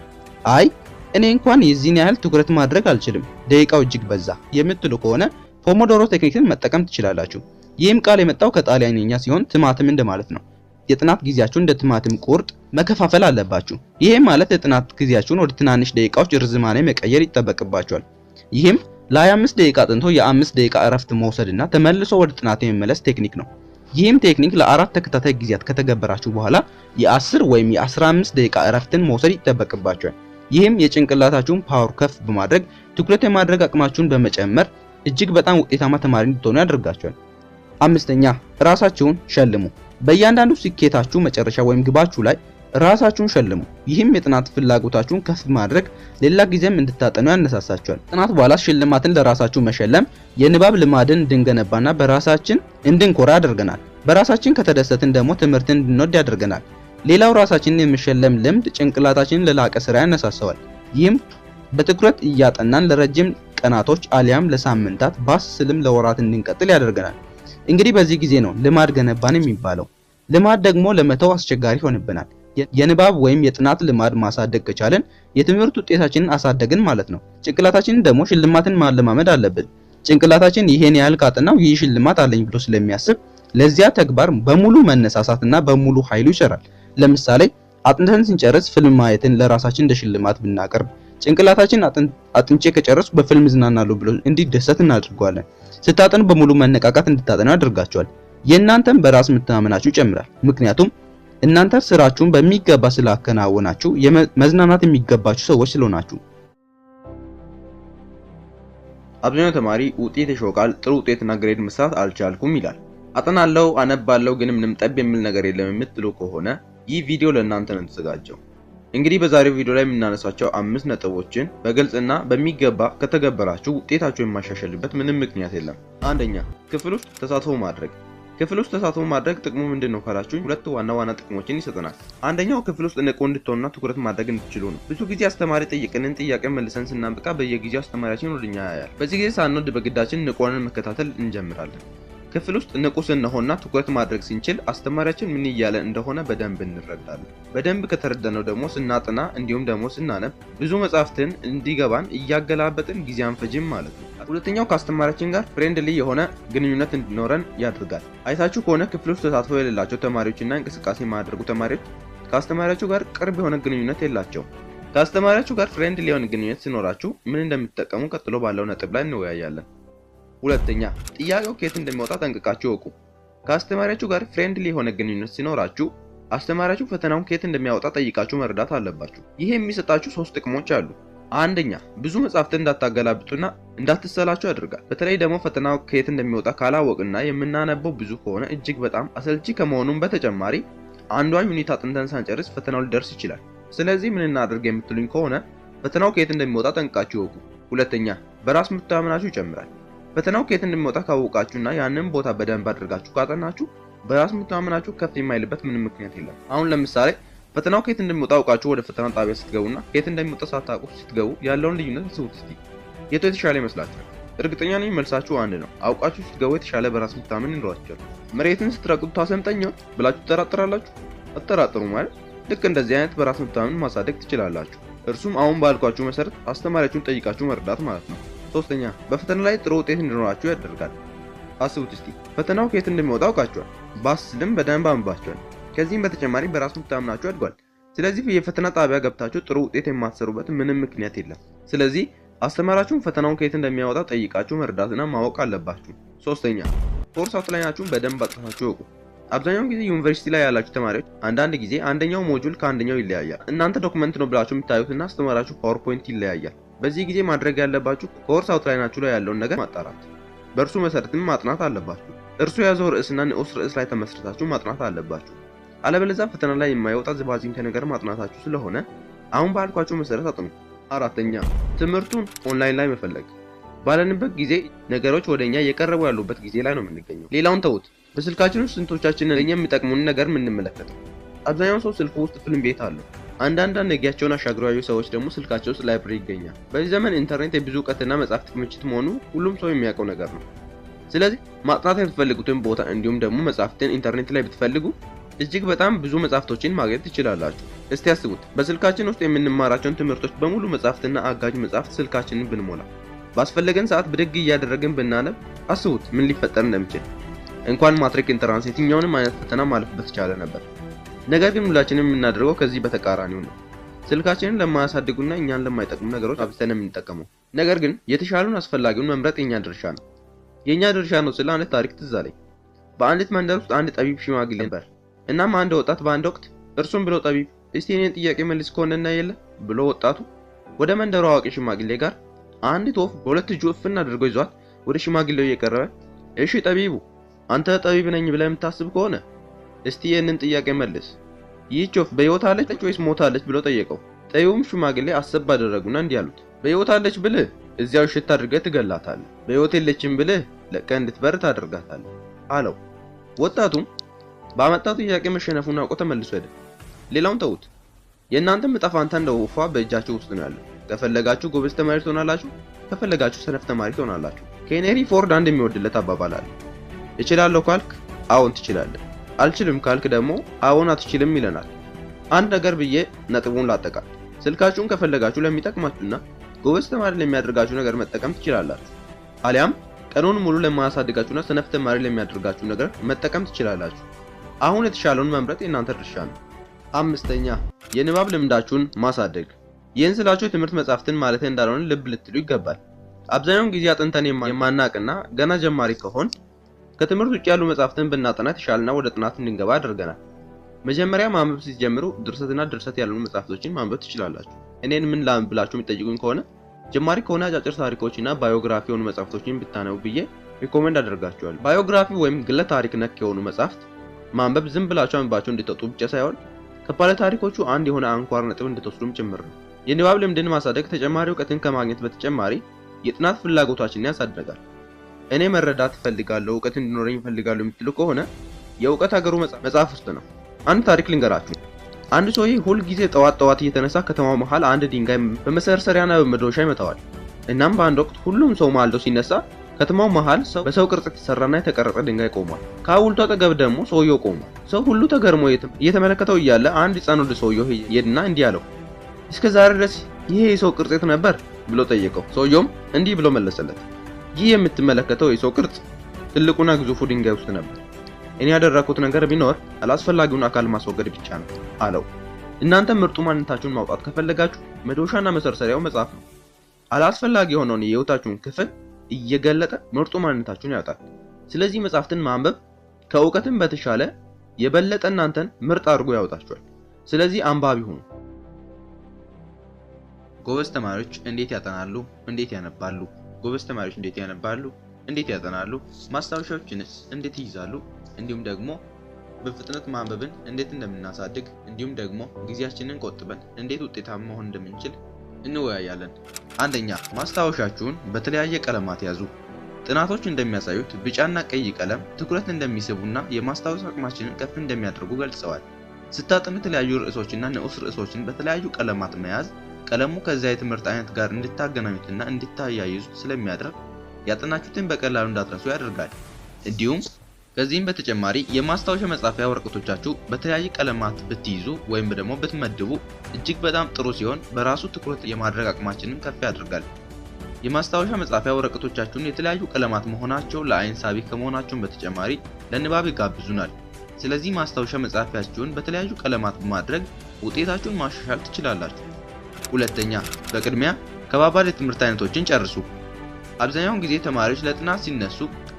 አይ እኔ እንኳን የዚህን ያህል ትኩረት ማድረግ አልችልም፣ ደቂቃው እጅግ በዛ የምትሉ ከሆነ ፖሞዶሮ ቴክኒክን መጠቀም ትችላላችሁ። ይህም ቃል የመጣው ከጣሊያንኛ ሲሆን ቲማቲም እንደማለት ነው። የጥናት ጊዜያችሁን እንደ ቲማቲም ቁርጥ መከፋፈል አለባችሁ። ይሄም ማለት የጥናት ጊዜያችሁን ወደ ትናንሽ ደቂቃዎች ርዝማኔ መቀየር ይጠበቅባችኋል። ይህም ለ25 ደቂቃ አጥንቶ የ5 ደቂቃ እረፍት መውሰድና ተመልሶ ወደ ጥናት የመመለስ ቴክኒክ ነው። ይህም ቴክኒክ ለ4 ተከታታይ ጊዜያት ከተገበራችሁ በኋላ የ10 ወይም የ15 ደቂቃ እረፍትን መውሰድ ይጠበቅባችኋል። ይህም የጭንቅላታችሁን ፓወር ከፍ በማድረግ ትኩረት የማድረግ አቅማችሁን በመጨመር እጅግ በጣም ውጤታማ ተማሪ እንድትሆኑ ያደርጋችኋል። አምስተኛ ራሳችሁን ሸልሙ። በእያንዳንዱ ስኬታችሁ መጨረሻ ወይም ግባችሁ ላይ ራሳችሁን ሸልሙ። ይህም የጥናት ፍላጎታችሁን ከፍ ማድረግ ሌላ ጊዜም እንድታጠኑ ያነሳሳችኋል። ጥናት በኋላ ሽልማትን ለራሳችሁ መሸለም የንባብ ልማድን እንድንገነባና በራሳችን እንድንኮራ ያደርገናል። በራሳችን ከተደሰትን ደግሞ ትምህርትን እንድንወድ ያደርገናል። ሌላው ራሳችንን የመሸለም ልምድ ጭንቅላታችንን ለላቀ ስራ ያነሳሳዋል። ይህም በትኩረት እያጠናን ለረጅም ቀናቶች አሊያም ለሳምንታት ባስልም ለወራት እንድንቀጥል ያደርገናል። እንግዲህ በዚህ ጊዜ ነው ልማድ ገነባን የሚባለው። ልማድ ደግሞ ለመተው አስቸጋሪ ይሆንብናል። የንባብ ወይም የጥናት ልማድ ማሳደግ ከቻለን የትምህርት ውጤታችንን አሳደግን ማለት ነው። ጭንቅላታችንን ደግሞ ሽልማትን ማለማመድ አለብን። ጭንቅላታችን ይሄን ያህል ካጠናው ይህ ሽልማት አለኝ ብሎ ስለሚያስብ ለዚያ ተግባር በሙሉ መነሳሳትና በሙሉ ኃይሉ ይሰራል። ለምሳሌ አጥንተን ስንጨርስ ፊልም ማየትን ለራሳችን እንደ ሽልማት ብናቀርብ ጭንቅላታችን አጥንቼ ከጨረስኩ በፊልም ዝናናለሁ ብሎ እንዲደሰት እናደርገዋለን። ስታጠኑ በሙሉ መነቃቃት እንድታጠኑ ያደርጋችኋል። የእናንተም በራስ መተማመናችሁ ይጨምራል። ምክንያቱም እናንተ ስራችሁን በሚገባ ስላከናወናችሁ መዝናናት የሚገባችሁ ሰዎች ስለሆናችሁ። አብዛኛው ተማሪ ውጤት ይሾቃል፣ ጥሩ ውጤትና ግሬድ መስራት አልቻልኩም ይላል። አጠናለሁ፣ አነባለሁ ግን ምንም ጠብ የሚል ነገር የለም የምትሉ ከሆነ ይህ ቪዲዮ ለእናንተ ነው የተዘጋጀው። እንግዲህ በዛሬው ቪዲዮ ላይ የምናነሳቸው 5 ነጥቦችን በግልጽና በሚገባ ከተገበራችሁ ውጤታችሁ የማሻሻልበት ምንም ምክንያት የለም። አንደኛ፣ ክፍል ውስጥ ተሳትፎ ማድረግ። ክፍል ውስጥ ተሳትፎ ማድረግ ጥቅሙ ምንድነው ካላችሁ ሁለት ዋና ጥቅሞችን ይሰጠናል። አንደኛው ክፍል ውስጥ ንቁ እንድትሆኑና ትኩረት ማድረግ እንድትችሉ ነው። ብዙ ጊዜ አስተማሪ ጠይቀንን ጥያቄ መልሰን ስናበቃ በየጊዜው አስተማሪያችን ወደኛ ያያል። በዚህ ጊዜ ሳንወድ በግዳችን ንቁ ሆነን መከታተል እንጀምራለን። ክፍል ውስጥ ንቁ ስንሆንና ትኩረት ማድረግ ስንችል አስተማሪያችን ምን እያለ እንደሆነ በደንብ እንረዳለን። በደንብ ከተረዳነው ደግሞ ስናጠና እንዲሁም ደግሞ ስናነብ ብዙ መጻሕፍትን እንዲገባን እያገላበጥን ጊዜ አንፈጅም ማለት ነው። ሁለተኛው ከአስተማሪያችን ጋር ፍሬንድሊ የሆነ ግንኙነት እንዲኖረን ያደርጋል። አይታችሁ ከሆነ ክፍል ውስጥ ተሳትፎ የሌላቸው ተማሪዎችና እንቅስቃሴ የማያደርጉ ተማሪዎች ከአስተማሪያቸው ጋር ቅርብ የሆነ ግንኙነት የላቸውም። ከአስተማሪያችሁ ጋር ፍሬንድሊ የሆነ ግንኙነት ሲኖራችሁ ምን እንደምትጠቀሙ ቀጥሎ ባለው ነጥብ ላይ እንወያያለን። ሁለተኛ፣ ጥያቄው ከየት እንደሚወጣ ጠንቅቃችሁ እወቁ። ከአስተማሪያችሁ ጋር ፍሬንድሊ የሆነ ግንኙነት ሲኖራችሁ አስተማሪያችሁ ፈተናውን ከየት እንደሚያወጣ ጠይቃችሁ መረዳት አለባችሁ። ይሄ የሚሰጣችሁ 3 ጥቅሞች አሉ። አንደኛ፣ ብዙ መጻሕፍትን እንዳታገላብጡና እንዳትሰላችሁ ያደርጋል። በተለይ ደግሞ ፈተናው ከየት እንደሚወጣ ካላወቅና የምናነበው ብዙ ከሆነ እጅግ በጣም አሰልቺ ከመሆኑም በተጨማሪ አንዷን ዩኒት አጥንተን ሳንጨርስ ፈተናው ሊደርስ ይችላል። ስለዚህ ምን እናድርግ የምትሉኝ ከሆነ ፈተናው ከየት እንደሚወጣ ጠንቅቃችሁ እወቁ። ሁለተኛ፣ በራስ መተማመናችሁ ይጨምራል። ፈተናው ከየት እንደሚወጣ ካወቃችሁና ያንን ቦታ በደንብ አድርጋችሁ ካጠናችሁ በራስ መተማመናችሁ ከፍ የማይልበት ምንም ምክንያት የለም። አሁን ለምሳሌ ፈተናው ከየት እንደሚወጣ አውቃችሁ ወደ ፈተና ጣቢያ ስትገቡና ከየት እንደሚወጣ ሳታውቁ ስትገቡ ያለውን ልዩነት አስቡት እስቲ። የቱ የተሻለ ይመስላችኋል? እርግጠኛ ነኝ መልሳችሁ አንድ ነው። አውቃችሁ ስትገቡ የተሻለ በራስ መተማመን ይኖራችኋል። መሬትን ስትረግጡ ታሰምጠኛው ብላችሁ ትጠራጠራላችሁ? አትጠራጠሩ ማለት ልክ እንደዚህ አይነት በራስ መተማመን ማሳደግ ትችላላችሁ። እርሱም አሁን ባልኳችሁ መሰረት አስተማሪያችሁን ጠይቃችሁ መረዳት ማለት ነው። ሶስተኛ፣ በፈተና ላይ ጥሩ ውጤት እንዲኖራችሁ ያደርጋል። አስቡት እስቲ ፈተናው ከየት እንደሚወጣ አውቃችኋል፣ ባስልም በደንብ አንብባችኋል። ከዚህም በተጨማሪ በራስ መተማመናችሁ አድጓል። ስለዚህ የፈተና ጣቢያ ገብታችሁ ጥሩ ውጤት የማትሰሩበት ምንም ምክንያት የለም። ስለዚህ አስተማሪያችሁን ፈተናውን ከየት እንደሚያወጣ ጠይቃችሁ መረዳትና ማወቅ አለባችሁ። ሶስተኛ፣ ኮርስ አውትላይናችሁን በደንብ አጥናችሁ እወቁ። አብዛኛውን ጊዜ ዩኒቨርሲቲ ላይ ያላችሁ ተማሪዎች አንዳንድ ጊዜ አንደኛው ሞጁል ከአንደኛው ይለያያል። እናንተ ዶክመንት ነው ብላችሁ የምታዩትና አስተማሪያችሁ ፓወርፖይንት ይለያያል። በዚህ ጊዜ ማድረግ ያለባችሁ ኮርስ አውትላይናችሁ ላይ ያለውን ነገር ማጣራት፣ በእርሱ መሰረትም ማጥናት አለባችሁ። እርሱ የያዘው ርዕስና ንዑስ ርዕስ ላይ ተመስርታችሁ ማጥናት አለባችሁ። አለበለዚያ ፈተና ላይ የማይወጣ ዝባዚንኬ ነገር ማጥናታችሁ ስለሆነ አሁን ባልኳችሁ መሰረት አጥኑ። አራተኛ፣ ትምህርቱን ኦንላይን ላይ መፈለግ። ባለንበት ጊዜ ነገሮች ወደኛ እየቀረቡ ያሉበት ጊዜ ላይ ነው የምንገኘው። ሌላውን ተውት። በስልካችን ውስጥ ስንቶቻችን ለኛ የሚጠቅሙን ነገር የምንመለከተው? አብዛኛው ሰው ስልኩ ውስጥ ፊልም ቤት አለው። አንዳንድ ነጊያቸውን አሻግረው ያዩ ሰዎች ደግሞ ስልካቸው ውስጥ ላይብረሪ ይገኛል። በዚህ ዘመን ኢንተርኔት የብዙ ዕውቀትና መጻሕፍት ክምችት መሆኑ ሁሉም ሰው የሚያውቀው ነገር ነው። ስለዚህ ማጥናት የምትፈልጉትን ቦታ እንዲሁም ደግሞ መጻሕፍትን ኢንተርኔት ላይ ብትፈልጉ እጅግ በጣም ብዙ መጻሕፍቶችን ማግኘት ትችላላችሁ። እስቲ አስቡት፣ በስልካችን ውስጥ የምንማራቸውን ትምህርቶች በሙሉ መጻሕፍትና አጋዥ መጻሕፍት ስልካችንን ብንሞላ፣ ባስፈለገን ሰዓት ብድግ እያደረግን ብናነብ፣ አስቡት ምን ሊፈጠር እንደሚችል። እንኳን ማትሪክ ኢንትራንስ የትኛውንም አይነት ፈተና ማለፍ በተቻለ ነበር። ነገር ግን ሁላችንም የምናደርገው ከዚህ በተቃራኒው ነው። ስልካችንን ለማያሳድጉና እኛን ለማይጠቅሙ ነገሮች አብዝተን የምንጠቀመው። ነገር ግን የተሻሉን አስፈላጊውን መምረጥ የኛ ድርሻ ነው። የኛ ድርሻ ነው ስለ አንድ ታሪክ ትዝ አለኝ። በአንዲት መንደር ውስጥ አንድ ጠቢብ ሽማግሌ ነበር። እናም አንድ ወጣት በአንድ ወቅት እርሱም ብሎ ጠቢብ እስቲ እኔን ጥያቄ መልስ ከሆነና የለ ብሎ ወጣቱ ወደ መንደሩ አዋቂ ሽማግሌ ጋር አንዲት ወፍ በሁለት እጁ እፍና አድርጎ ይዟት ወደ ሽማግሌው እየቀረበ እሺ ጠቢቡ፣ አንተ ጠቢብ ነኝ ብለህ የምታስብ ከሆነ እስቲ ይህንን ጥያቄ መልስ፣ ይህች ወፍ በሕይወት አለች ወይስ ሞታለች ብሎ ጠየቀው። ጠቢቡም ሽማግሌ አሰብ አደረጉና እንዲህ አሉት፣ በሕይወት አለች ብልህ እዚያው ሽት አድርገህ ትገላታለህ፣ በሕይወት የለችም ብልህ ለቀህ እንድትበር ታደርጋታለህ አለው። ወጣቱም ባመጣው ጥያቄ መሸነፉን አውቆ ተመልሶ ሄደ። ሌላውን ተውት፣ የእናንተም ዕጣ ፈንታ እንደ ወፏ በእጃችሁ ውስጥ ነው ያለው። ከፈለጋችሁ ጎበዝ ተማሪ ትሆናላችሁ፣ ከፈለጋችሁ ሰነፍ ተማሪ ትሆናላችሁ። ኬኔሪ ፎርድ አንድ የሚወድለት አባባል አለ። እችላለሁ ካልክ አዎን ትችላለህ፣ አልችልም ካልክ ደግሞ አዎን አትችልም ይለናል። አንድ ነገር ብዬ ነጥቡን ላጠቃል። ስልካችሁን ከፈለጋችሁ ለሚጠቅማችሁና ጎበዝ ተማሪ ለሚያደርጋችሁ ነገር መጠቀም ትችላላችሁ። አሊያም ቀኑን ሙሉ ለማያሳድጋችሁና ሰነፍ ተማሪ ለሚያደርጋችሁ ነገር መጠቀም ትችላላችሁ። አሁን የተሻለውን መምረጥ የእናንተ ድርሻ ነው። አምስተኛ የንባብ ልምዳችሁን ማሳደግ። ይህን ስላችሁ የትምህርት መጻሕፍትን ማለት እንዳልሆነ ልብ ልትሉ ይገባል። አብዛኛውን ጊዜ አጥንተን የማናቅና ገና ጀማሪ ከሆን ከትምህርት ውጭ ያሉ መጻሕፍትን ብናጠና የተሻለና ወደ ጥናት እንድንገባ ያደርገናል። መጀመሪያ ማንበብ ሲጀምሩ ድርሰትና ድርሰት ያሉ መጻሕፍቶችን ማንበብ ትችላላችሁ። እኔን ምን ላንብብ ብላችሁ የሚጠይቁኝ ከሆነ ጀማሪ ከሆነ አጫጭር ታሪኮችና ባዮግራፊ የሆኑ መጻሕፍቶችን ብታነቡ ብዬ ሪኮሜንድ አደርጋችኋለሁ። ባዮግራፊ ወይም ግለ ታሪክ ነክ የሆኑ መጻሕፍት ማንበብ ዝም ብላችሁ አንብባችሁ እንድትወጡ ብቻ ሳይሆን ከባለ ታሪኮቹ አንድ የሆነ አንኳር ነጥብ እንድትወስዱም ጭምር ነው። የንባብ ልምድን ማሳደግ ተጨማሪ እውቀትን ከማግኘት በተጨማሪ የጥናት ፍላጎታችንን ያሳድጋል። እኔ መረዳት እፈልጋለሁ፣ እውቀት እንዲኖረኝ እፈልጋለሁ የምትሉ ከሆነ የእውቀት ሀገሩ መጽሐፍ ውስጥ ነው። አንድ ታሪክ ልንገራችሁ። አንድ ሰውዬ ሁል ጊዜ ጠዋት እየተነሳ ከተማው መሃል አንድ ድንጋይ በመሰርሰሪያና በመዶሻ ይመታዋል። እናም በአንድ ወቅት ሁሉም ሰው ማልዶ ሲነሳ ከተማው መሃል በሰው ቅርጽ የተሰራና የተቀረጸ ድንጋይ ቆሟል። ከሐውልቱ አጠገብ ደግሞ ሰውየው ቆሟል። ሰው ሁሉ ተገርሞ እየተመለከተው እያለ አንድ ሕፃን ወደ ሰውየው ሄድና እንዲህ አለው፣ እስከ ዛሬ ድረስ ይሄ የሰው ቅርጽ የት ነበር ብሎ ጠየቀው። ሰውየውም እንዲህ ብሎ መለሰለት፣ ይህ የምትመለከተው የሰው ቅርጽ ትልቁና ግዙፉ ድንጋይ ውስጥ ነበር። እኔ ያደረኩት ነገር ቢኖር አላስፈላጊውን አካል ማስወገድ ብቻ ነው አለው። እናንተ ምርጡ ማንነታችሁን ማውጣት ከፈለጋችሁ መዶሻና መሰርሰሪያው መጽሐፍ ነው። አላስፈላጊ የሆነውን የህይወታችሁን ክፍል እየገለጠ ምርጡ ማንነታችሁን ያወጣል። ስለዚህ መጽሐፍትን ማንበብ ከእውቀትም በተሻለ የበለጠ እናንተን ምርጥ አድርጎ ያወጣችኋል። ስለዚህ አንባቢ ሁኑ። ጎበዝ ተማሪዎች እንዴት ያጠናሉ? እንዴት ያነባሉ? ጎበዝ ተማሪዎች እንዴት ያነባሉ? እንዴት ያጠናሉ? ማስታወሻዎችንስ እንዴት ይይዛሉ? እንዲሁም ደግሞ በፍጥነት ማንበብን እንዴት እንደምናሳድግ እንዲሁም ደግሞ ጊዜያችንን ቆጥበን እንዴት ውጤታማ መሆን እንደምንችል እንወያያለን። አንደኛ፣ ማስታወሻችሁን በተለያየ ቀለማት ያዙ። ጥናቶች እንደሚያሳዩት ቢጫና ቀይ ቀለም ትኩረት እንደሚስቡና የማስታወስ አቅማችንን ከፍ እንደሚያደርጉ ገልጸዋል። ስታጠኑ የተለያዩ ርዕሶችና ንዑስ ርዕሶችን በተለያዩ ቀለማት መያዝ ቀለሙ ከዚያ የትምህርት አይነት ጋር እንድታገናኙትና እንድታያይዙት ስለሚያደርግ ያጠናችሁትን በቀላሉ እንዳትረሱ ያደርጋል። እንዲሁም ከዚህም በተጨማሪ የማስታወሻ መጻፊያ ወረቀቶቻችሁ በተለያየ ቀለማት ብትይዙ ወይም ደግሞ ብትመድቡ እጅግ በጣም ጥሩ ሲሆን በራሱ ትኩረት የማድረግ አቅማችንን ከፍ ያደርጋል። የማስታወሻ መጻፊያ ወረቀቶቻችሁን የተለያዩ ቀለማት መሆናቸው ለአይን ሳቢ ከመሆናቸውም በተጨማሪ ለንባብ ይጋብዙናል። ስለዚህ ማስታወሻ መጻፊያችሁን በተለያዩ ቀለማት በማድረግ ውጤታችሁን ማሻሻል ትችላላችሁ። ሁለተኛ፣ በቅድሚያ ከባባድ የትምህርት አይነቶችን ጨርሱ። አብዛኛውን ጊዜ ተማሪዎች ለጥናት ሲነሱ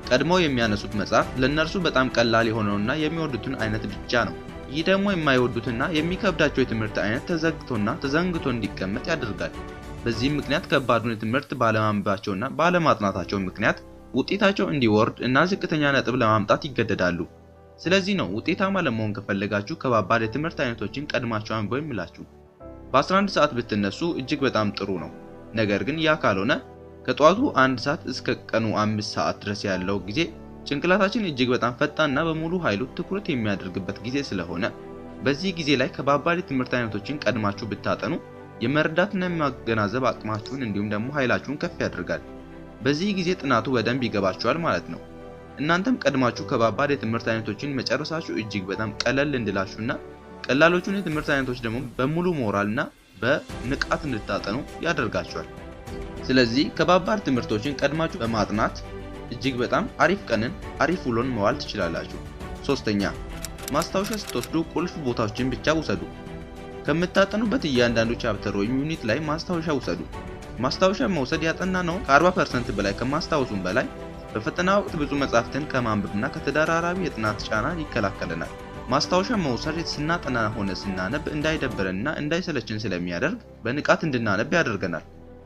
ቀድመው የሚያነሱት መጽሐፍ ለእነርሱ በጣም ቀላል የሆነውና የሚወዱትን አይነት ብቻ ነው። ይህ ደግሞ የማይወዱትና የሚከብዳቸው የትምህርት አይነት ተዘግቶና ተዘንግቶ እንዲቀመጥ ያደርጋል። በዚህም ምክንያት ከባዱን ትምህርት ባለማንበባቸውና ባለማጥናታቸው ምክንያት ውጤታቸው እንዲወርድ እና ዝቅተኛ ነጥብ ለማምጣት ይገደዳሉ። ስለዚህ ነው ውጤታማ ለመሆን ከፈለጋችሁ ከባባድ የትምህርት አይነቶችን ቀድማችሁ አንብቡ የምላችሁ። በ11 ሰዓት ብትነሱ እጅግ በጣም ጥሩ ነው። ነገር ግን ያ ካልሆነ ከጧቱ 1 ሰዓት እስከ ቀኑ 5 ሰዓት ድረስ ያለው ጊዜ ጭንቅላታችን እጅግ በጣም ፈጣንና በሙሉ ኃይሉ ትኩረት የሚያደርግበት ጊዜ ስለሆነ በዚህ ጊዜ ላይ ከባባድ የትምህርት አይነቶችን ቀድማችሁ ብታጠኑ የመረዳትና የማገናዘብ አቅማችሁን እንዲሁም ደግሞ ኃይላችሁን ከፍ ያደርጋል። በዚህ ጊዜ ጥናቱ በደንብ ይገባችኋል ማለት ነው። እናንተም ቀድማችሁ ከባባድ የትምህርት አይነቶችን መጨረሳችሁ እጅግ በጣም ቀለል እንድላችሁና ቀላሎቹን የትምህርት አይነቶች ደግሞ በሙሉ ሞራልና በንቃት እንድታጠኑ ያደርጋችኋል። ስለዚህ ከባባድ ትምህርቶችን ቀድማችሁ በማጥናት እጅግ በጣም አሪፍ ቀንን አሪፍ ውሎን መዋል ትችላላችሁ። ሶስተኛ ማስታወሻ ስትወስዱ ቁልፍ ቦታዎችን ብቻ ውሰዱ። ከምታጠኑበት እያንዳንዱ ቻፕተር ወይም ዩኒት ላይ ማስታወሻ ውሰዱ። ማስታወሻ መውሰድ ያጠናነው ከ40% በላይ ከማስታወሱም በላይ በፈተና ወቅት ብዙ መጻሕፍትን ከማንበብና ከተደራራቢ የጥናት ጫና ይከላከለናል። ማስታወሻ መውሰድ ስናጠና ሆነ ስናነብ እንዳይደበረንና እንዳይሰለችን ስለሚያደርግ በንቃት እንድናነብ ያደርገናል።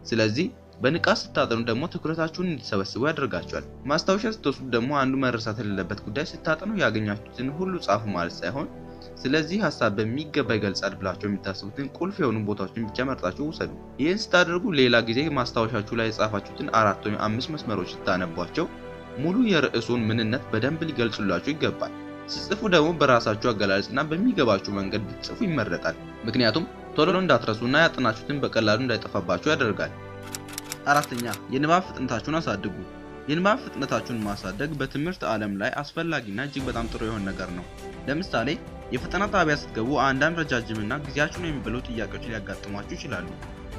ስለዚህ በንቃት ስታጠኑ ደግሞ ትኩረታችሁን እንድትሰበስቡ ያደርጋችኋል። ማስታወሻ ስትወስዱ ደግሞ አንዱ መረሳት የሌለበት ጉዳይ ስታጠኑ ያገኛችሁትን ሁሉ ጻፉ ማለት ሳይሆን ስለዚህ ሐሳብ በሚገባ ይገልጻል ብላችሁ የምታስቡትን ቁልፍ የሆኑ ቦታዎችን ብቻ መርጣችሁ ውሰዱ። ይህን ስታደርጉ ሌላ ጊዜ ማስታወሻችሁ ላይ የጻፋችሁትን 4 ወይም 5 መስመሮች ስታነቧቸው ሙሉ የርዕሱን ምንነት በደንብ ሊገልጹላችሁ ይገባል። ስትጽፉ ደግሞ በራሳችሁ አገላለጽና በሚገባችሁ መንገድ ብትጽፉ ይመረጣል። ምክንያቱም ቶሎ እንዳትረሱና ያጠናችሁትን በቀላሉ እንዳይጠፋባችሁ ያደርጋል። አራተኛ የንባብ ፍጥነታችሁን አሳድጉ። የንባብ ፍጥነታችሁን ማሳደግ በትምህርት ዓለም ላይ አስፈላጊና እጅግ በጣም ጥሩ የሆነ ነገር ነው። ለምሳሌ የፈተና ጣቢያ ስትገቡ አንዳንድ ረጃጅምና ጊዜያችሁን የሚበሉ ጥያቄዎች ሊያጋጥሟችሁ ይችላሉ።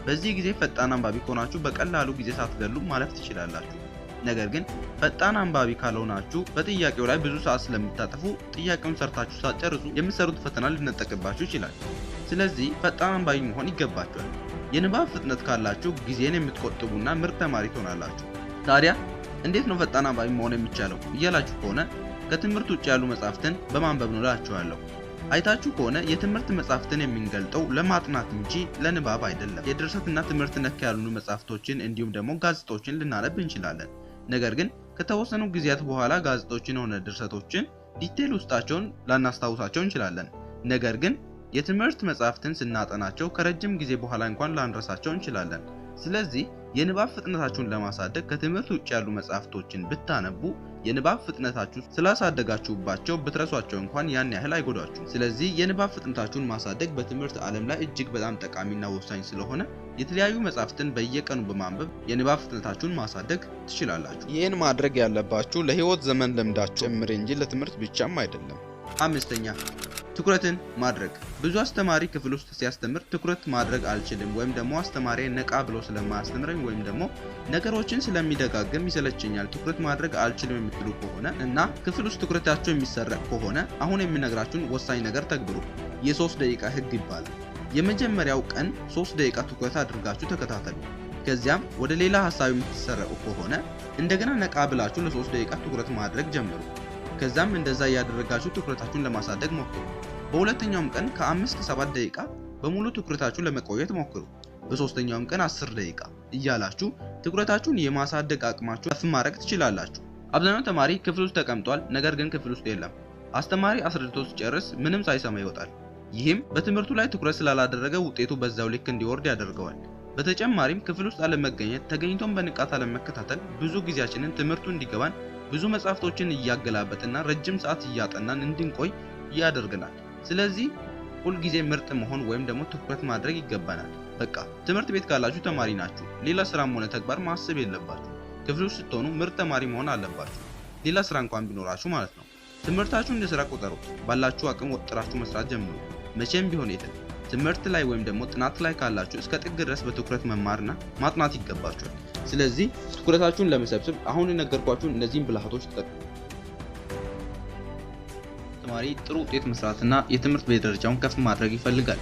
በዚህ ጊዜ ፈጣን አንባቢ ከሆናችሁ በቀላሉ ጊዜ ሳትገሉ ማለፍ ትችላላችሁ። ነገር ግን ፈጣን አንባቢ ካልሆናችሁ በጥያቄው ላይ ብዙ ሰዓት ስለምታጠፉ ጥያቄውን ሰርታችሁ ሳትጨርሱ የምትሰሩት ፈተና ሊነጠቅባችሁ ይችላል። ስለዚህ ፈጣን አንባቢ መሆን ይገባችኋል። የንባብ ፍጥነት ካላችሁ ጊዜን የምትቆጥቡና ምርጥ ተማሪ ትሆናላችሁ። ታዲያ እንዴት ነው ፈጣን አንባቢ መሆን የሚቻለው እያላችሁ ከሆነ ከትምህርት ውጭ ያሉ መጻሕፍትን በማንበብ ነው እላችኋለሁ። አይታችሁ ከሆነ የትምህርት መጻሕፍትን የምንገልጠው ለማጥናት እንጂ ለንባብ አይደለም። የድርሰትና ትምህርት ነክ ያልሆኑ መጻሕፍቶችን እንዲሁም ደግሞ ጋዜጦችን ልናነብ እንችላለን። ነገር ግን ከተወሰኑ ጊዜያት በኋላ ጋዜጦችን ሆነ ድርሰቶችን ዲቴል ውስጣቸውን ላናስታውሳቸው እንችላለን። ነገር ግን የትምህርት መጻሕፍትን ስናጠናቸው ከረጅም ጊዜ በኋላ እንኳን ላንረሳቸው እንችላለን። ስለዚህ የንባብ ፍጥነታችሁን ለማሳደግ ከትምህርት ውጭ ያሉ መጻሕፍቶችን ብታነቡ የንባብ ፍጥነታችሁ ስላሳደጋችሁባቸው ብትረሷቸው እንኳን ያን ያህል አይጎዳችሁም። ስለዚህ የንባብ ፍጥነታችሁን ማሳደግ በትምህርት ዓለም ላይ እጅግ በጣም ጠቃሚና ወሳኝ ስለሆነ የተለያዩ መጻሕፍትን በየቀኑ በማንበብ የንባብ ፍጥነታችሁን ማሳደግ ትችላላችሁ። ይህን ማድረግ ያለባችሁ ለህይወት ዘመን ልምዳችሁ ጭምር እንጂ ለትምህርት ብቻም አይደለም። አምስተኛ ትኩረትን ማድረግ። ብዙ አስተማሪ ክፍል ውስጥ ሲያስተምር ትኩረት ማድረግ አልችልም ወይም ደግሞ አስተማሪ ነቃ ብሎ ስለማያስተምረኝ ወይም ደግሞ ነገሮችን ስለሚደጋግም ይሰለቸኛል ትኩረት ማድረግ አልችልም የምትሉ ከሆነ እና ክፍል ውስጥ ትኩረታችሁ የሚሰረቅ ከሆነ አሁን የምነግራችሁን ወሳኝ ነገር ተግብሩ። የ3 ደቂቃ ህግ ይባላል። የመጀመሪያው ቀን 3 ደቂቃ ትኩረት አድርጋችሁ ተከታተሉ። ከዚያም ወደ ሌላ ሐሳብ የምትሰረቁ ከሆነ እንደገና ነቃ ብላችሁ ለ3 ደቂቃ ትኩረት ማድረግ ጀምሩ። ከዛም እንደዛ ያደረጋችሁ ትኩረታችሁን ለማሳደግ ሞክሩ። በሁለተኛውም ቀን ከ5 እስከ 7 ደቂቃ በሙሉ ትኩረታችሁን ለመቆየት ሞክሩ። በሶስተኛውም ቀን 10 ደቂቃ እያላችሁ ትኩረታችሁን የማሳደግ አቅማችሁ ከፍ ማድረግ ትችላላችሁ። አብዛኛው ተማሪ ክፍል ውስጥ ተቀምጧል፣ ነገር ግን ክፍል ውስጥ የለም። አስተማሪ አስረድቶ ሲጨርስ ምንም ሳይሰማ ይወጣል። ይህም በትምህርቱ ላይ ትኩረት ስላላደረገ ውጤቱ በዛው ልክ እንዲወርድ ያደርገዋል። በተጨማሪም ክፍል ውስጥ አለመገኘት፣ ተገኝቶም በንቃት አለመከታተል ብዙ ጊዜያችንን ትምህርቱ እንዲገባን ብዙ መጻሕፍቶችን እያገላበጥና ረጅም ሰዓት እያጠናን እንድንቆይ ያደርገናል። ስለዚህ ሁልጊዜ ምርጥ መሆን ወይም ደግሞ ትኩረት ማድረግ ይገባናል። በቃ ትምህርት ቤት ካላችሁ ተማሪ ናችሁ። ሌላ ስራም ሆነ ተግባር ማሰብ የለባችሁ። ክፍል ውስጥ ስትሆኑ ምርጥ ተማሪ መሆን አለባችሁ። ሌላ ስራ እንኳን ቢኖራችሁ ማለት ነው። ትምህርታችሁን እንደ ስራ ቁጠሩት። ባላችሁ አቅም ወጥራችሁ መስራት ጀምሩ። መቼም ቢሆን ትምህርት ላይ ወይም ደግሞ ጥናት ላይ ካላችሁ እስከ ጥግ ድረስ በትኩረት መማርና ማጥናት ይገባችኋል። ስለዚህ ትኩረታችሁን ለመሰብሰብ አሁን የነገርኳችሁን እነዚህን ብልሃቶች ተጠቅሙ። ተማሪ ጥሩ ውጤት መስራትና የትምህርት ቤት ደረጃውን ከፍ ማድረግ ይፈልጋል።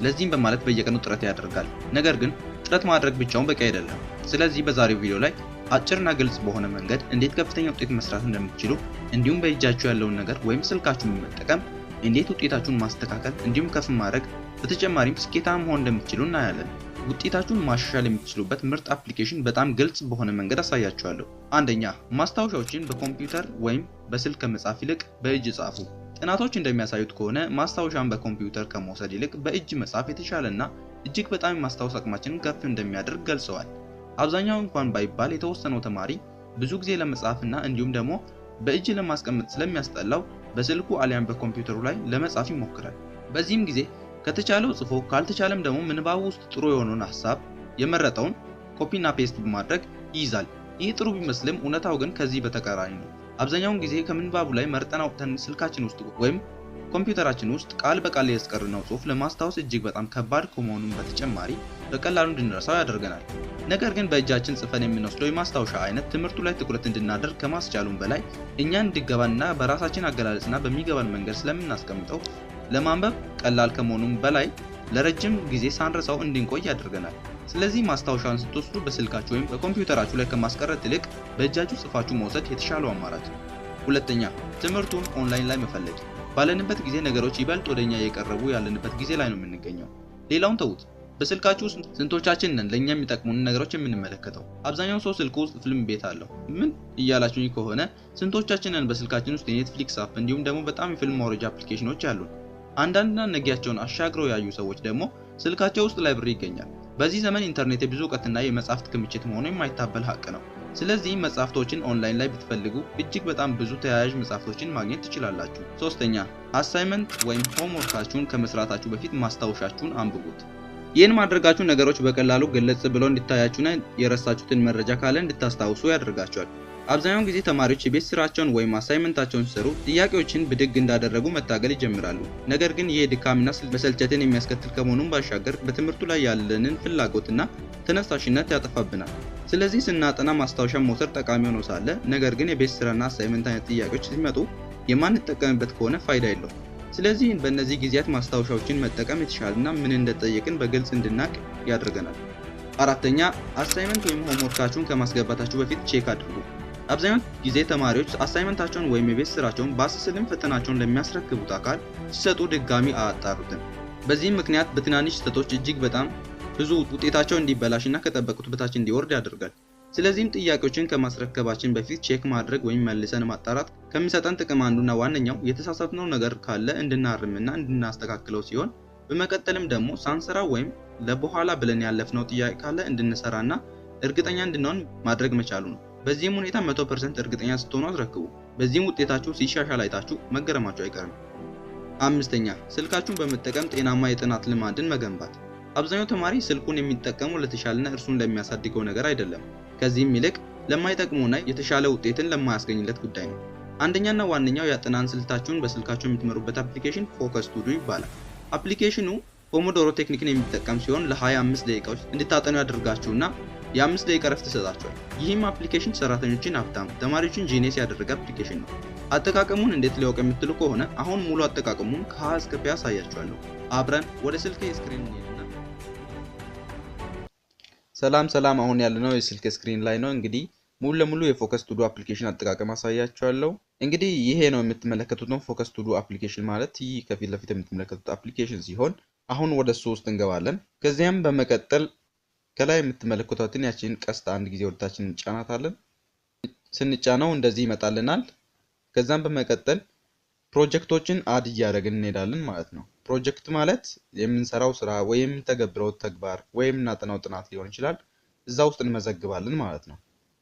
ለዚህም በማለት በየቀኑ ጥረት ያደርጋል። ነገር ግን ጥረት ማድረግ ብቻውን በቂ አይደለም። ስለዚህ በዛሬው ቪዲዮ ላይ አጭርና ግልጽ በሆነ መንገድ እንዴት ከፍተኛ ውጤት መስራት እንደምትችሉ እንዲሁም በእጃችሁ ያለውን ነገር ወይም ስልካችሁን በመጠቀም እንዴት ውጤታችሁን ማስተካከል እንዲሁም ከፍ ማድረግ በተጨማሪም ስኬታማ መሆን እንደምትችሉ እናያለን። ውጤታችሁን ማሻሻል የምትችሉበት ምርጥ አፕሊኬሽን በጣም ግልጽ በሆነ መንገድ አሳያችኋለሁ። አንደኛ፣ ማስታወሻዎችን በኮምፒውተር ወይም በስልክ ከመጻፍ ይልቅ በእጅ ጻፉ። ጥናቶች እንደሚያሳዩት ከሆነ ማስታወሻን በኮምፒውተር ከመውሰድ ይልቅ በእጅ መጻፍ የተሻለና እጅግ በጣም የማስታወስ አቅማችንን ከፍ እንደሚያደርግ ገልጸዋል። አብዛኛው እንኳን ባይባል የተወሰነው ተማሪ ብዙ ጊዜ ለመጻፍና እንዲሁም ደግሞ በእጅ ለማስቀመጥ ስለሚያስጠላው በስልኩ አሊያም በኮምፒውተሩ ላይ ለመጻፍ ይሞክራል። በዚህም ጊዜ ከተቻለው ጽፎ ካልተቻለም ደግሞ ምንባቡ ውስጥ ጥሩ የሆነውን ሐሳብ የመረጠውን ኮፒና ፔስት በማድረግ ይይዛል። ይህ ጥሩ ቢመስልም እውነታው ግን ከዚህ በተቃራኒ ነው። አብዛኛውን ጊዜ ከምንባቡ ላይ መርጠን አውጥተን ስልካችን ውስጥ ወይም ኮምፒውተራችን ውስጥ ቃል በቃል ያስቀርነው ጽሑፍ ለማስታወስ እጅግ በጣም ከባድ ከመሆኑም በተጨማሪ በቀላሉ እንድንረሳው ያደርገናል። ነገር ግን በእጃችን ጽፈን የምንወስደው የማስታወሻ አይነት ትምህርቱ ላይ ትኩረት እንድናደርግ ከማስቻሉም በላይ እኛን እንዲገባንና በራሳችን አገላለጽና በሚገባን መንገድ ስለምናስቀምጠው ለማንበብ ቀላል ከመሆኑም በላይ ለረጅም ጊዜ ሳንረሳው እንድንቆይ ያደርገናል። ስለዚህ ማስታወሻን ስትወስዱ በስልካችሁ ወይም በኮምፒውተራችሁ ላይ ከማስቀረት ይልቅ በእጃችሁ ጽፋችሁ መውሰድ የተሻለው አማራጭ። ሁለተኛ፣ ትምህርቱን ኦንላይን ላይ መፈለግ። ባለንበት ጊዜ ነገሮች ይበልጥ ወደኛ እየቀረቡ ያለንበት ጊዜ ላይ ነው የምንገኘው። ሌላውን ተውት። በስልካችሁ ስንቶቻችን ነን ለኛ የሚጠቅሙን ነገሮች የምንመለከተው? አብዛኛው ሰው ስልኩ ውስጥ ፊልም ቤት አለው። ምን እያላችሁኝ ከሆነ ስንቶቻችን ነን በስልካችን ውስጥ የኔትፍሊክስ አፕ እንዲሁም ደግሞ በጣም የፊልም ማውረጃ አፕሊኬሽኖች አሉን? አንዳንድና ነጊያቸውን አሻግረው ያዩ ሰዎች ደግሞ ስልካቸው ውስጥ ላይብረሪ ይገኛል። በዚህ ዘመን ኢንተርኔት የብዙ እውቀትና የመጻሕፍት ክምችት መሆኑ የማይታበል ሀቅ ነው። ስለዚህ መጻሕፍቶችን ኦንላይን ላይ ብትፈልጉ እጅግ በጣም ብዙ ተያያዥ መጻሕፍቶችን ማግኘት ትችላላችሁ። ሶስተኛ፣ አሳይመንት ወይም ሆምወርካችሁን ከመስራታችሁ በፊት ማስታወሻችሁን አንብቡት። ይህን ማድረጋችሁ ነገሮች በቀላሉ ገለጽ ብለው እንዲታያችሁና የረሳችሁትን መረጃ ካለ እንድታስታውሱ ያደርጋችኋል። አብዛኛውን ጊዜ ተማሪዎች የቤት ስራቸውን ወይም አሳይመንታቸውን ሲሰሩ ጥያቄዎችን ብድግ እንዳደረጉ መታገል ይጀምራሉ። ነገር ግን ይህ ድካምና መሰልቸትን የሚያስከትል ከመሆኑም ባሻገር በትምህርቱ ላይ ያለንን ፍላጎትና ተነሳሽነት ያጠፋብናል። ስለዚህ ስናጠና ማስታወሻ መውሰድ ጠቃሚ ሆኖ ሳለ ነገር ግን የቤት ስራና አሳይመንት አይነት ጥያቄዎች ሲመጡ የማንጠቀምበት ከሆነ ፋይዳ የለውም። ስለዚህ በእነዚህ ጊዜያት ማስታወሻዎችን መጠቀም የተሻለና ምን እንደጠየቅን በግልጽ እንድናቅ ያደርገናል። አራተኛ፣ አሳይመንት ወይም ሆምወርካችሁን ከማስገባታችሁ በፊት ቼክ አድርጉ። አብዛኛው ጊዜ ተማሪዎች አሳይመንታቸውን ወይም የቤት ስራቸውን በአስስልም ፈተናቸውን ለሚያስረክቡት አካል ሲሰጡ ድጋሚ አያጣሩትም። በዚህም ምክንያት በትናንሽ ስህተቶች እጅግ በጣም ብዙ ውጤታቸው እንዲበላሽና ከጠበቁት በታች እንዲወርድ ያደርጋል። ስለዚህም ጥያቄዎችን ከማስረከባችን በፊት ቼክ ማድረግ ወይም መልሰን ማጣራት ከሚሰጠን ጥቅም አንዱና ዋነኛው የተሳሳትነው ነገር ካለ እንድናርምና እንድናስተካክለው ሲሆን በመቀጠልም ደግሞ ሳንሰራ ወይም ለበኋላ ብለን ያለፍነው ጥያቄ ካለ እንድንሰራና እርግጠኛ እንድንሆን ማድረግ መቻሉ ነው። በዚህም ሁኔታ 100% እርግጠኛ ስትሆኑ አስረክቡ። በዚህም ውጤታችሁ ሲሻሻል አይታችሁ መገረማችሁ አይቀርም። አምስተኛ፣ ስልካችሁን በመጠቀም ጤናማ የጥናት ልማድን መገንባት። አብዛኛው ተማሪ ስልኩን የሚጠቀመው ለተሻለና እርሱን ለሚያሳድገው ነገር አይደለም። ከዚህም ይልቅ ለማይጠቅሙና የተሻለ ውጤትን ለማያስገኝለት ጉዳይ ነው። አንደኛና ዋነኛው የአጠናን ስልታችሁን በስልካችሁ የምትመሩበት አፕሊኬሽን ፎከስ ቱዱ ይባላል። አፕሊኬሽኑ ፖሞዶሮ ቴክኒክን የሚጠቀም ሲሆን ለ25 ደቂቃዎች እንድታጠኑ ያደርጋችሁና የ5 ደቂቃ ረፍት ይሰጣችኋል። ይህም አፕሊኬሽን ሰራተኞችን ሀብታም፣ ተማሪዎችን ጂኒየስ ያደረገ አፕሊኬሽን ነው። አጠቃቀሙን እንዴት ሊያውቅ የምትሉ ከሆነ አሁን ሙሉ አጠቃቀሙን ከ እስከ ፒ ያሳያችኋለሁ። አብረን ወደ ስልክ ስክሪን እንሄድና ሰላም፣ አሁን ያለነው የስልክ ስክሪን ላይ ነው። እንግዲህ ሙሉ ለሙሉ የፎከስ ቱዱ አፕሊኬሽን አጠቃቀም አሳያችኋለሁ። እንግዲህ ይሄ ነው የምትመለከቱት ነው ፎከስ ቱዱ አፕሊኬሽን ማለት ይህ ከፊት ለፊት የምትመለከቱት አፕሊኬሽን ሲሆን አሁን ወደ እሱ ውስጥ እንገባለን። ከዚያም በመቀጠል ከላይ የምትመለከቱትን ያቺን ቀስት አንድ ጊዜ ወደታችን እንጫናታለን። ስንጫነው እንደዚህ ይመጣልናል። ከዛም በመቀጠል ፕሮጀክቶችን አድ እያደረግን እንሄዳለን ማለት ነው። ፕሮጀክት ማለት የምንሰራው ስራ ወይም የምንተገብረው ተግባር ወይም እናጠናው ጥናት ሊሆን ይችላል። እዛ ውስጥ እንመዘግባለን ማለት ነው።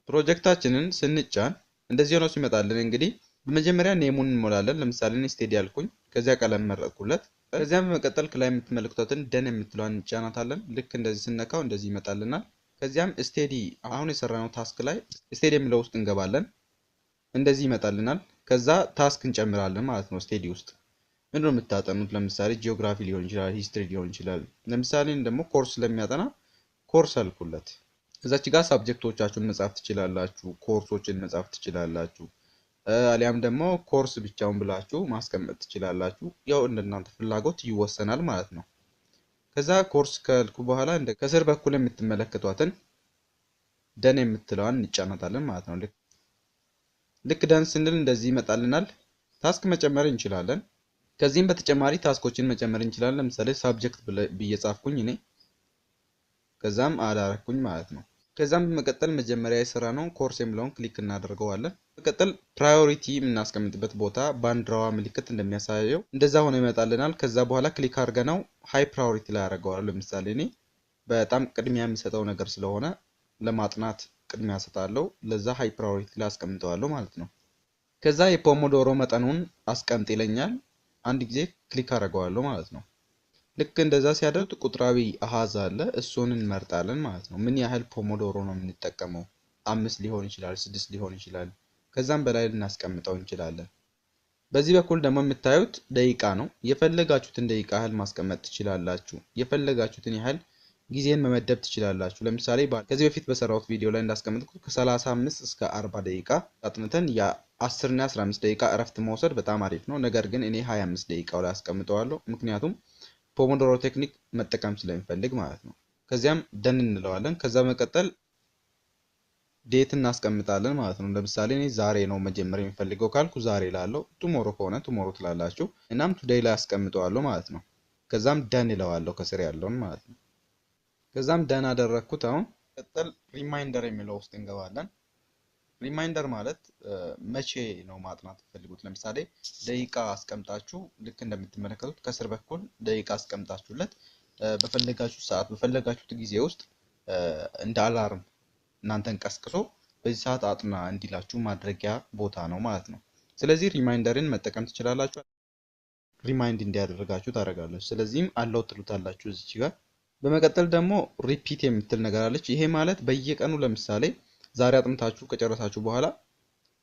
ፕሮጀክታችንን ስንጫን እንደዚህ ሆኖ ሲመጣልን እንግዲህ በመጀመሪያ ኔሙን እንሞላለን። ለምሳሌ እኔ ስቴዲ ያልኩኝ፣ ከዚያ ቀለም መረጥኩለት። ከዚያም በመቀጠል ከላይ የምትመለከቱትን ደን የምትለዋን እንጫናታለን። ልክ እንደዚህ ስነካው እንደዚህ ይመጣልናል። ከዚያም ስቴዲ አሁን የሰራነው ታስክ ላይ ስቴዲ የሚለው ውስጥ እንገባለን። እንደዚህ ይመጣልናል። ከዛ ታስክ እንጨምራለን ማለት ነው። ስቴዲ ውስጥ ምንድነው የምታጠኑት? ለምሳሌ ጂኦግራፊ ሊሆን ይችላል፣ ሂስትሪ ሊሆን ይችላል። ለምሳሌ ደግሞ ኮርስ ለሚያጠና ኮርስ አልኩለት። እዛች ጋር ሳብጀክቶቻችሁን መጻፍ ትችላላችሁ፣ ኮርሶችን መጻፍ ትችላላችሁ። አሊያም ደግሞ ኮርስ ብቻውን ብላችሁ ማስቀመጥ ትችላላችሁ። ያው እንደናንተ ፍላጎት ይወሰናል ማለት ነው። ከዛ ኮርስ ካልኩ በኋላ ከስር በኩል የምትመለከቷትን ደን የምትለዋን እንጫናታለን ማለት ነው። ልክ ደን ስንል እንደዚህ ይመጣልናል። ታስክ መጨመር እንችላለን። ከዚህም በተጨማሪ ታስኮችን መጨመር እንችላለን። ለምሳሌ ሳብጀክት ብዬ ጻፍኩኝ እኔ፣ ከዛም አዳረኩኝ ማለት ነው። ከዛም በመቀጠል መጀመሪያ የሰራነው ኮርስ የሚለውን ክሊክ እናደርገዋለን። በመቀጠል ፕራዮሪቲ የምናስቀምጥበት ቦታ ባንዲራዋ ምልክት እንደሚያሳየው እንደዛ ሆኖ ይመጣልናል። ከዛ በኋላ ክሊክ አድርገናው ሃይ ፕራዮሪቲ ላይ አደርገዋለሁ። ለምሳሌ እኔ በጣም ቅድሚያ የሚሰጠው ነገር ስለሆነ ለማጥናት ቅድሚያ ሰጣለሁ። ለዛ ሃይ ፕራዮሪቲ ላይ አስቀምጠዋለሁ ማለት ነው። ከዛ የፖሞዶሮ መጠኑን አስቀምጥ ይለኛል። አንድ ጊዜ ክሊክ አደርገዋለሁ ማለት ነው። ልክ እንደዛ ሲያደርግ ቁጥራዊ አሃዝ አለ፣ እሱን እንመርጣለን ማለት ነው። ምን ያህል ፖሞዶሮ ነው የምንጠቀመው? 5 ሊሆን ይችላል፣ 6 ሊሆን ይችላል፣ ከዛም በላይ ልናስቀምጠው እንችላለን። በዚህ በኩል ደግሞ የምታዩት ደቂቃ ነው። የፈለጋችሁትን ደቂቃ ያህል ማስቀመጥ ትችላላችሁ። የፈለጋችሁትን ያህል ጊዜን መመደብ ትችላላችሁ። ለምሳሌ ከዚህ በፊት በሰራሁት ቪዲዮ ላይ እንዳስቀመጥኩት ከ35 እስከ 40 ደቂቃ አጥንተን የ10 እና 15 ደቂቃ እረፍት መውሰድ በጣም አሪፍ ነው። ነገር ግን እኔ 25 ደቂቃው ላይ አስቀምጠዋለሁ፣ ምክንያቱም ፖሞዶሮ ቴክኒክ መጠቀም ስለሚፈልግ ማለት ነው። ከዚያም ደን እንለዋለን። ከዛ በመቀጠል ዴት እናስቀምጣለን ማለት ነው። ለምሳሌ እኔ ዛሬ ነው መጀመር የሚፈልገው ካልኩ ዛሬ ላለው፣ ቱሞሮ ከሆነ ቱሞሮ ትላላችሁ። እናም ቱዴይ ላይ አስቀምጠዋለሁ ማለት ነው። ከዛም ደን እለዋለሁ ከስር ያለውን ማለት ነው። ከዛም ደን አደረግኩት። አሁን ቀጠል ሪማይንደር የሚለው ውስጥ እንገባለን። ሪማይንደር ማለት መቼ ነው ማጥናት የምትፈልጉት? ለምሳሌ ደቂቃ አስቀምጣችሁ ልክ እንደምትመለከቱት ከስር በኩል ደቂቃ አስቀምጣችሁለት በፈለጋችሁ ሰዓት በፈለጋችሁት ጊዜ ውስጥ እንደ አላርም እናንተን ቀስቅሶ በዚህ ሰዓት አጥና እንዲላችሁ ማድረጊያ ቦታ ነው ማለት ነው። ስለዚህ ሪማይንደርን መጠቀም ትችላላችሁ። ሪማይንድ እንዲያደርጋችሁ ታደርጋላችሁ። ስለዚህም አለው ትሉታላችሁ እዚች ጋር። በመቀጠል ደግሞ ሪፒት የምትል ነገር አለች። ይሄ ማለት በየቀኑ ለምሳሌ ዛሬ አጥንታችሁ ከጨረሳችሁ በኋላ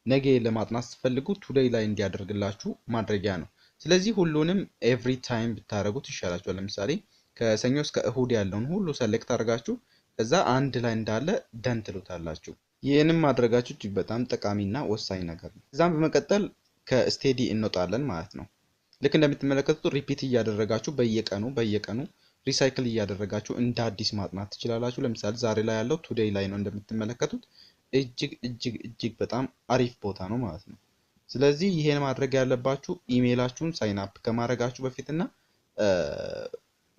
ነገ ለማጥናት ስትፈልጉ ቱዴይ ላይ እንዲያደርግላችሁ ማድረጊያ ነው። ስለዚህ ሁሉንም ኤቭሪ ታይም ብታደርጉት ይሻላችኋል። ለምሳሌ ከሰኞ እስከ እሁድ ያለውን ሁሉ ሰሌክት አድርጋችሁ ከዛ አንድ ላይ እንዳለ ደን ትሉታላችሁ። ይህንም ማድረጋችሁ እጅግ በጣም ጠቃሚና ወሳኝ ነገር ነው። ከዛም በመቀጠል ከስቴዲ እንወጣለን ማለት ነው። ልክ እንደምትመለከቱት ሪፒት እያደረጋችሁ በየቀኑ ሪሳይክል እያደረጋችሁ እንደ አዲስ ማጥናት ትችላላችሁ። ለምሳሌ ዛሬ ላይ ያለው ቱዴይ ላይ ነው እንደምትመለከቱት። እጅግ በጣም አሪፍ ቦታ ነው ማለት ነው። ስለዚህ ይሄን ማድረግ ያለባችሁ ኢሜይላችሁን ሳይን አፕ ከማድረጋችሁ በፊትና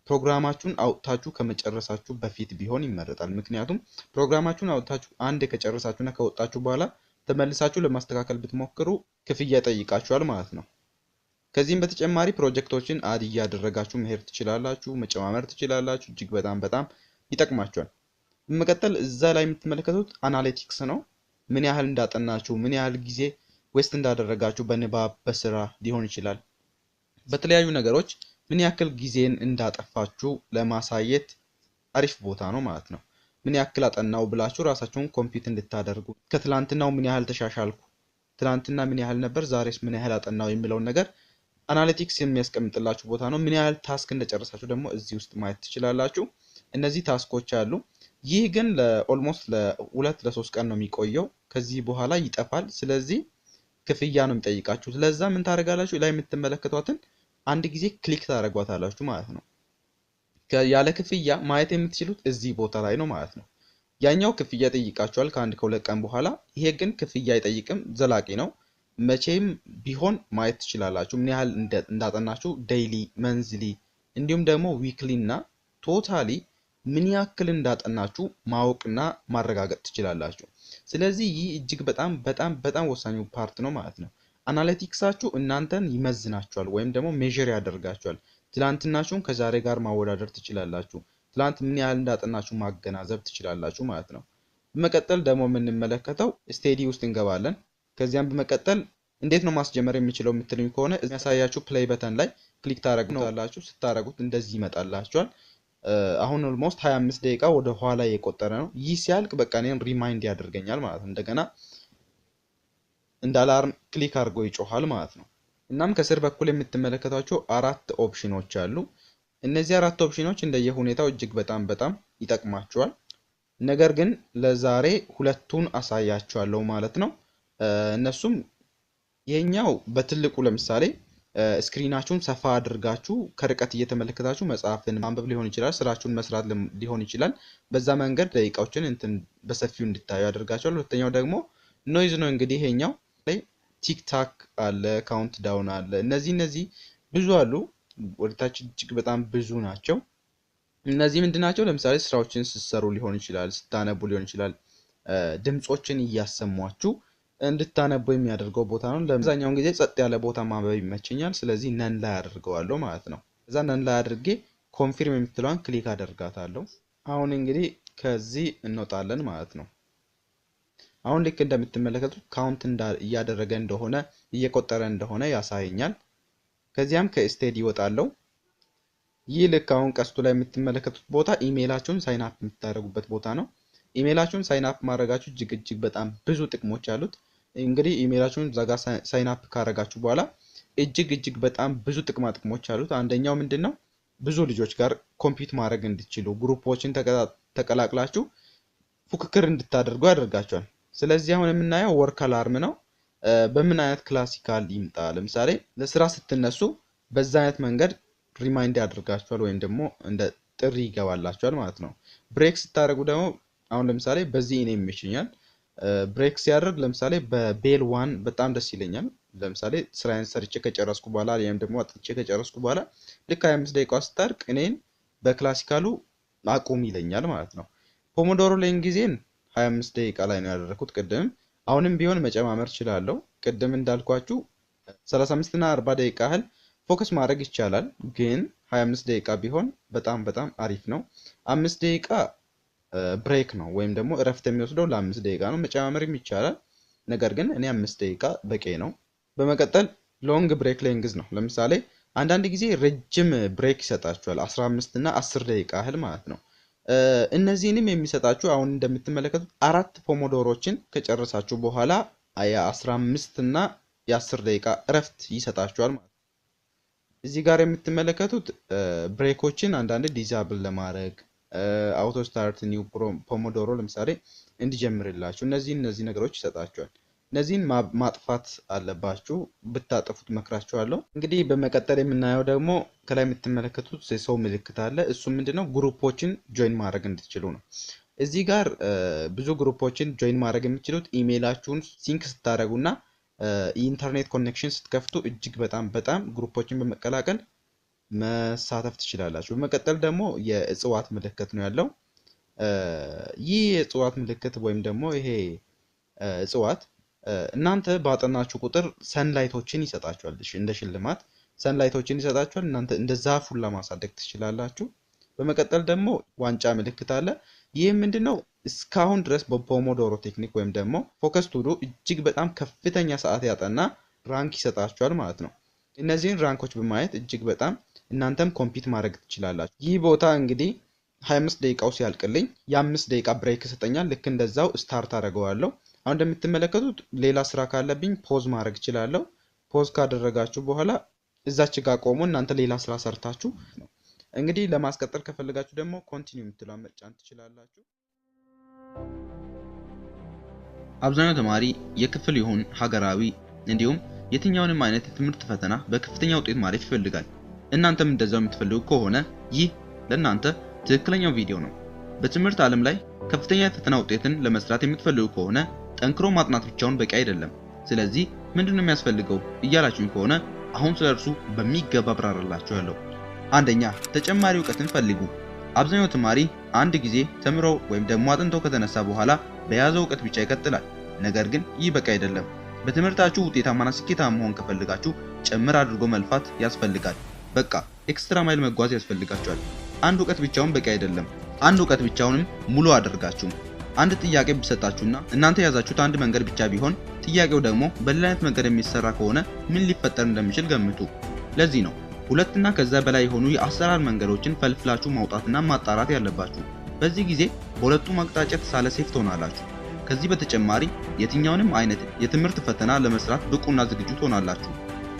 ፕሮግራማችሁን አውጥታችሁ ከመጨረሳችሁ በፊት ቢሆን ይመረጣል። ምክንያቱም ፕሮግራማችሁን አውጥታችሁ አንድ ከጨረሳችሁና ከወጣችሁ በኋላ ተመልሳችሁ ለማስተካከል ብትሞክሩ ክፍያ ይጠይቃችኋል ማለት ነው። ከዚህም በተጨማሪ ፕሮጀክቶችን አድ እያደረጋችሁ መሄድ ትችላላችሁ፣ መጨማመር ትችላላችሁ። እጅግ በጣም ይጠቅማችኋል። በመቀጠል እዛ ላይ የምትመለከቱት አናሊቲክስ ነው። ምን ያህል እንዳጠናችሁ፣ ምን ያህል ጊዜ ዌስት እንዳደረጋችሁ በንባብ በስራ ሊሆን ይችላል። በተለያዩ ነገሮች ምን ያክል ጊዜን እንዳጠፋችሁ ለማሳየት አሪፍ ቦታ ነው ማለት ነው። ምን ያክል አጠናው ብላችሁ ራሳችሁን ኮምፒውት እንድታደርጉ፣ ከትላንትናው ምን ያህል ተሻሻልኩ፣ ትላንትና ምን ያህል ነበር፣ ዛሬስ ምን ያህል አጠናው የሚለውን ነገር አናሊቲክስ የሚያስቀምጥላችሁ ቦታ ነው። ምን ያህል ታስክ እንደጨረሳችሁ ደግሞ እዚህ ውስጥ ማየት ትችላላችሁ። እነዚህ ታስኮች አሉ። ይህ ግን ለኦልሞስት ለ2 ለ3 ቀን ነው የሚቆየው። ከዚህ በኋላ ይጠፋል። ስለዚህ ክፍያ ነው የሚጠይቃችሁ። ስለዛ ምን ታደርጋላችሁ? ላይ የምትመለከቷትን አንድ ጊዜ ክሊክ ታደርጓታላችሁ ማለት ነው። ያለ ክፍያ ማየት የምትችሉት እዚህ ቦታ ላይ ነው ማለት ነው። ያኛው ክፍያ ጠይቃችኋል ከ1 ከ2 ቀን በኋላ። ይሄ ግን ክፍያ አይጠይቅም፣ ዘላቂ ነው። መቼም ቢሆን ማየት ትችላላችሁ። ምን ያህል እንዳጠናችሁ ዴይሊ፣ መንዝሊ እንዲሁም ደግሞ ዊክሊ እና ቶታሊ ምን ያክል እንዳጠናችሁ ማወቅና ማረጋገጥ ትችላላችሁ። ስለዚህ ይህ እጅግ በጣም ወሳኙ ፓርት ነው ማለት ነው። አናሊቲክሳችሁ እናንተን ይመዝናችኋል ወይም ደግሞ ሜዥር ያደርጋችኋል። ትላንትናችሁን ከዛሬ ጋር ማወዳደር ትችላላችሁ። ትላንት ምን ያህል እንዳጠናችሁ ማገናዘብ ትችላላችሁ ማለት ነው። በመቀጠል ደግሞ የምንመለከተው ስቴዲ ውስጥ እንገባለን። ከዚያም በመቀጠል እንዴት ነው ማስጀመር የሚችለው የምትሉኝ ከሆነ የሚያሳያችሁ ፕሌይ በተን ላይ ክሊክ ታደርጉታላችሁ። ስታደርጉት እንደዚህ ይመጣላችኋል። አሁን ኦልሞስት 25 ደቂቃ ወደ ኋላ የቆጠረ ነው። ይህ ሲያልቅ በቃ እኔን ሪማይንድ ያደርገኛል ማለት ነው። እንደገና እንደ አላርም ክሊክ አድርጎ ይጮሃል ማለት ነው። እናም ከስር በኩል የምትመለከቷቸው 4 ኦፕሽኖች አሉ። እነዚህ 4 ኦፕሽኖች እንደየሁኔታው እጅግ በጣም ይጠቅማችኋል። ነገር ግን ለዛሬ ሁለቱን አሳያችኋለሁ ማለት ነው። እነሱም ይሄኛው በትልቁ ለምሳሌ ስክሪናችሁን ሰፋ አድርጋችሁ ከርቀት እየተመለከታችሁ መጽሐፍን ማንበብ ሊሆን ይችላል፣ ስራችሁን መስራት ሊሆን ይችላል። በዛ መንገድ ደቂቃዎችን በሰፊው እንድታዩ ያደርጋችኋል። ሁለተኛው ደግሞ ኖይዝ ነው። እንግዲህ ይሄኛው ላይ ቲክታክ አለ፣ ካውንት ዳውን አለ። እነዚህ ብዙ አሉ። ወደታች እጅግ በጣም ብዙ ናቸው። እነዚህ ምንድናቸው? ለምሳሌ ስራዎችን ስትሰሩ ሊሆን ይችላል፣ ስታነቡ ሊሆን ይችላል። ድምጾችን እያሰሟችሁ እንድታነቡ የሚያደርገው ቦታ ነው። ለአብዛኛውን ጊዜ ጸጥ ያለ ቦታ ማንበብ ይመቸኛል። ስለዚህ ነን ላይ አድርገዋለሁ ማለት ነው። እዛ ነን ላይ አድርጌ ኮንፊርም የምትለዋን ክሊክ አደርጋታለሁ። አሁን እንግዲህ ከዚህ እንወጣለን ማለት ነው። አሁን ልክ እንደምትመለከቱት ካውንት እያደረገ እንደሆነ እየቆጠረ እንደሆነ ያሳየኛል። ከዚያም ከስቴዲ ይወጣለሁ። ይህ ልክ አሁን ቀስቱ ላይ የምትመለከቱት ቦታ ኢሜይላችሁን ሳይን አፕ የምታደርጉበት ቦታ ነው። ኢሜይላችሁን ሳይን አፕ ማድረጋችሁ እጅግ በጣም ብዙ ጥቅሞች አሉት። እንግዲህ ኢሜይላችሁን እዛ ጋር ሳይን አፕ ካደረጋችሁ በኋላ እጅግ በጣም ብዙ ጥቅሞች አሉት። አንደኛው ምንድነው? ብዙ ልጆች ጋር ኮምፒት ማድረግ እንድትችሉ ግሩፖችን ተቀላቅላችሁ ፉክክር እንድታደርጉ ያደርጋችኋል። ስለዚህ አሁን የምናየው ወርክ አላርም ነው። በምን አይነት ክላሲካል ይምጣ? ለምሳሌ ለስራ ስትነሱ በዛ አይነት መንገድ ሪማይንድ ያደርጋችኋል ወይም ደግሞ እንደ ጥሪ ይገባላችኋል ማለት ነው። ብሬክ ስታደርጉ ደግሞ አሁን ለምሳሌ በዚህ እኔ ይመችኛል። ብሬክ ሲያደርግ ለምሳሌ በቤል 1 በጣም ደስ ይለኛል። ለምሳሌ ስራዬን ሰርቼ ከጨረስኩ በኋላ ወይም ደግሞ አጥቼ ከጨረስኩ በኋላ ልክ 25 ደቂቃ ስታርቅ እኔን በክላሲካሉ አቁም ይለኛል ማለት ነው። ፖሞዶሮ ሌን ጊዜን 25 ደቂቃ ላይ ነው ያደረኩት ቅድም። አሁንም ቢሆን መጨማመር እችላለሁ። ቅድም እንዳልኳችሁ 35 እና 40 ደቂቃ ያህል ፎከስ ማድረግ ይቻላል፣ ግን 25 ደቂቃ ቢሆን በጣም አሪፍ ነው። 5 ደቂቃ ብሬክ ነው ወይም ደግሞ እረፍት የሚወስደው ለ5 ደቂቃ ነው። መጨማመርም ይቻላል፣ ነገር ግን እኔ 5 ደቂቃ በቂ ነው። በመቀጠል ሎንግ ብሬክ ሌንግዝ ነው። ለምሳሌ አንዳንድ ጊዜ ረጅም ብሬክ ይሰጣችኋል 15 እና 10 ደቂቃ ያህል ማለት ነው። እነዚህንም የሚሰጣችሁ አሁን እንደምትመለከቱት 4 ፖሞዶሮችን ከጨረሳችሁ በኋላ የ15 እና የ10 ደቂቃ እረፍት ይሰጣችኋል ማለት ነው። እዚህ ጋር የምትመለከቱት ብሬኮችን አንዳንድ ዲዛብል ለማድረግ አውቶ ስታርት ኒው ፖሞዶሮ ለምሳሌ እንዲጀምርላችሁ እነዚህ ነገሮች ይሰጣችኋል። እነዚህን ማጥፋት አለባችሁ፣ ብታጠፉት መክራችኋለሁ። እንግዲህ በመቀጠል የምናየው ደግሞ ከላይ የምትመለከቱት የሰው ምልክት አለ። እሱ ምንድነው? ግሩፖችን ጆይን ማድረግ እንድትችሉ ነው። እዚህ ጋር ብዙ ግሩፖችን ጆይን ማድረግ የምትችሉት ኢሜይላችሁን ሲንክ ስታደርጉና ኢንተርኔት ኮኔክሽን ስትከፍቱ እጅግ በጣም ግሩፖችን በመቀላቀል መሳተፍ ትችላላችሁ። በመቀጠል ደግሞ የእጽዋት ምልክት ነው ያለው። ይህ የእጽዋት ምልክት ወይም ደግሞ ይሄ እጽዋት እናንተ ባጠናችሁ ቁጥር ሰንላይቶችን ይሰጣችኋል። እንደ ሽልማት ሰንላይቶችን ይሰጣችኋል። እናንተ እንደ ዛፉን ለማሳደግ ትችላላችሁ። በመቀጠል ደግሞ ዋንጫ ምልክት አለ። ይህ ምንድነው? እስካሁን ድረስ በፖሞዶሮ ቴክኒክ ወይም ደግሞ ፎከስ ቱዱ እጅግ በጣም ከፍተኛ ሰዓት ያጠና ራንክ ይሰጣችኋል ማለት ነው። እነዚህን ራንኮች በማየት እጅግ በጣም እናንተም ኮምፒት ማድረግ ትችላላችሁ። ይህ ቦታ እንግዲህ 25 ደቂቃው ሲያልቅልኝ የ5 ደቂቃ ብሬክ ይሰጠኛል። ልክ እንደዛው ስታርት አደርገዋለሁ። አሁን እንደምትመለከቱት ሌላ ስራ ካለብኝ ፖዝ ማድረግ እችላለሁ። ፖዝ ካደረጋችሁ በኋላ እዛች ጋር ቆሞ እናንተ ሌላ ስራ ሰርታችሁ ነው። እንግዲህ ለማስቀጠል ከፈለጋችሁ ደግሞ ኮንቲኒው የምትለውን መጫን ትችላላችሁ። አብዛኛው ተማሪ የክፍል ይሁን ሀገራዊ እንዲሁም የትኛውንም አይነት የትምህርት ፈተና በከፍተኛ ውጤት ማለፍ ይፈልጋል። እናንተም እንደዛው የምትፈልጉ ከሆነ ይህ ለእናንተ ትክክለኛው ቪዲዮ ነው። በትምህርት ዓለም ላይ ከፍተኛ የፈተና ውጤትን ለመስራት የምትፈልጉ ከሆነ ጠንክሮ ማጥናት ብቻውን በቂ አይደለም። ስለዚህ ምንድነው የሚያስፈልገው እያላችሁኝ ከሆነ አሁን ስለርሱ በሚገባ አብራራላችኋለሁ። አንደኛ፣ ተጨማሪ ዕውቀትን ፈልጉ። አብዛኛው ተማሪ አንድ ጊዜ ተምሮ ወይም ደግሞ አጥንቶ ከተነሳ በኋላ በያዘው ዕውቀት ብቻ ይቀጥላል። ነገር ግን ይህ በቂ አይደለም። በትምህርታችሁ ውጤታማና ስኬታማ መሆን ከፈልጋችሁ ጨምር አድርጎ መልፋት ያስፈልጋል። በቃ ኤክስትራ ማይል መጓዝ ያስፈልጋችኋል። አንድ ዕውቀት ብቻውን በቂ አይደለም። አንድ ዕውቀት ብቻውንም ሙሉ አደርጋችሁ አንድ ጥያቄ ቢሰጣችሁና እናንተ ያዛችሁት አንድ መንገድ ብቻ ቢሆን ጥያቄው ደግሞ በሌላ አይነት መንገድ የሚሰራ ከሆነ ምን ሊፈጠር እንደሚችል ገምቱ። ለዚህ ነው ሁለትና ከዛ በላይ የሆኑ የአሰራር መንገዶችን ፈልፍላችሁ ማውጣትና ማጣራት ያለባችሁ። በዚህ ጊዜ በሁለቱም አቅጣጫ ተሳለ ሴፍ ትሆናላችሁ። ከዚህ በተጨማሪ የትኛውንም አይነት የትምህርት ፈተና ለመስራት ብቁና ዝግጁ ትሆናላችሁ።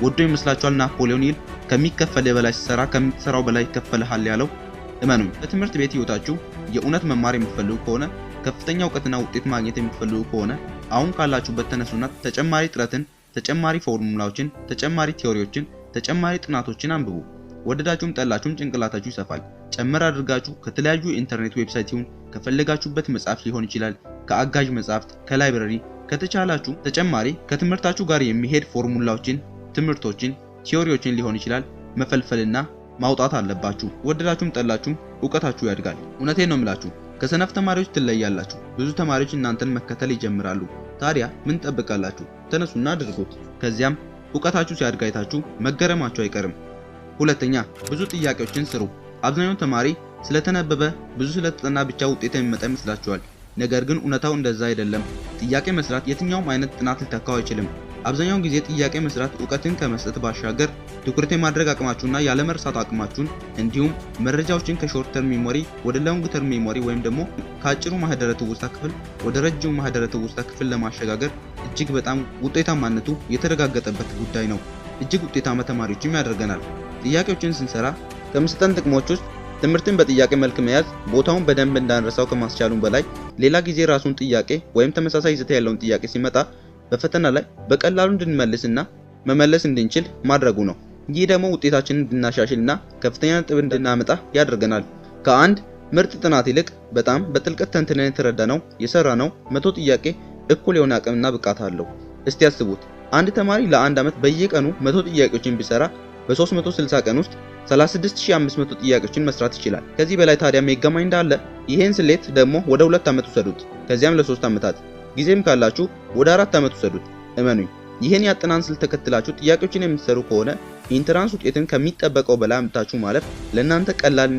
ወዶ ይመስላችኋል ናፖሊዮን ሂል ከሚከፈል በላይ ሲሰራ ከምትሰራው በላይ ይከፈልሃል ያለው? እመኑኝ፣ በትምህርት ቤት ህይወታችሁ የእውነት መማር የምትፈልጉ ከሆነ ከፍተኛ ዕውቀትና ውጤት ማግኘት የምትፈልጉ ከሆነ አሁን ካላችሁበት ተነሱና ተጨማሪ ጥረትን፣ ተጨማሪ ፎርሙላዎችን፣ ተጨማሪ ቲዮሪዎችን፣ ተጨማሪ ጥናቶችን አንብቡ። ወደዳችሁም ጠላችሁም ጭንቅላታችሁ ይሰፋል። ጨመር አድርጋችሁ ከተለያዩ ኢንተርኔት ዌብሳይት ይሁን ከፈለጋችሁበት መጽሐፍ ሊሆን ይችላል፣ ከአጋዥ መጽሐፍት፣ ከላይብረሪ ከተቻላችሁ ተጨማሪ ከትምህርታችሁ ጋር የሚሄድ ፎርሙላዎችን፣ ትምህርቶችን፣ ቲዮሪዎችን ሊሆን ይችላል መፈልፈልና ማውጣት አለባችሁ። ወደዳችሁም ጠላችሁም ዕውቀታችሁ ያድጋል። እውነቴን ነው የምላችሁ፣ ከሰነፍ ተማሪዎች ትለያላችሁ። ብዙ ተማሪዎች እናንተን መከተል ይጀምራሉ። ታዲያ ምን ጠብቃላችሁ? ተነሱና አድርጉት። ከዚያም ዕውቀታችሁ ሲያድግ አይታችሁ መገረማችሁ አይቀርም። ሁለተኛ፣ ብዙ ጥያቄዎችን ስሩ። አብዛኛው ተማሪ ስለተነበበ ብዙ ስለተጠና ብቻ ውጤት የሚመጣ ይመስላችኋል። ነገር ግን እውነታው እንደዛ አይደለም። ጥያቄ መስራት የትኛውም አይነት ጥናት ሊተካው አይችልም። አብዛኛውን ጊዜ ጥያቄ መስራት ዕውቀትን ከመስጠት ባሻገር ትኩረት የማድረግ አቅማችሁና ያለመርሳት አቅማችሁን እንዲሁም መረጃዎችን ከሾርት ተርም ሜሞሪ ወደ ሎንግ ተርም ሜሞሪ ወይም ደግሞ ከአጭሩ ማህደረ ትውስታ ክፍል ወደ ረጅሙ ማህደረ ትውስታ ክፍል ለማሸጋገር እጅግ በጣም ውጤታማነቱ የተረጋገጠበት ጉዳይ ነው። እጅግ ውጤታማ ተማሪዎችም ያደርገናል። ጥያቄዎችን ስንሰራ ከሚሰጠን ጥቅሞች ውስጥ ትምህርትን በጥያቄ መልክ መያዝ ቦታውን በደንብ እንዳንረሳው ከማስቻሉም በላይ ሌላ ጊዜ ራሱን ጥያቄ ወይም ተመሳሳይ ይዘት ያለውን ጥያቄ ሲመጣ በፈተና ላይ በቀላሉ እንድንመልስና መመለስ እንድንችል ማድረጉ ነው። ይህ ደግሞ ውጤታችንን እንድናሻሽልና ከፍተኛ ነጥብ እንድናመጣ ያደርገናል። ከአንድ ምርጥ ጥናት ይልቅ በጣም በጥልቀት ተንትነን የተረዳነው የሰራነው 100 ጥያቄ እኩል የሆነ አቅምና ብቃት አለው። እስቲ ያስቡት፣ አንድ ተማሪ ለአንድ ዓመት በየቀኑ 100 ጥያቄዎችን ቢሰራ በ360 ቀን ውስጥ 36500 ጥያቄዎችን መስራት ይችላል። ከዚህ በላይ ታዲያ ሜጋማይንድ አለ። ይሄን ስሌት ደግሞ ወደ 2 ዓመት ውሰዱት፣ ከዚያም ለ3 ዓመታት፣ ጊዜም ካላችሁ ወደ 4 ዓመት ውሰዱት። እመኑኝ፣ ይሄን ያጠናን ስልት ተከትላችሁ ጥያቄዎችን የምትሰሩ ከሆነ ኢንትራንስ ውጤትን ከሚጠበቀው በላይ አምጥታችሁ ማለፍ ለእናንተ ቀላል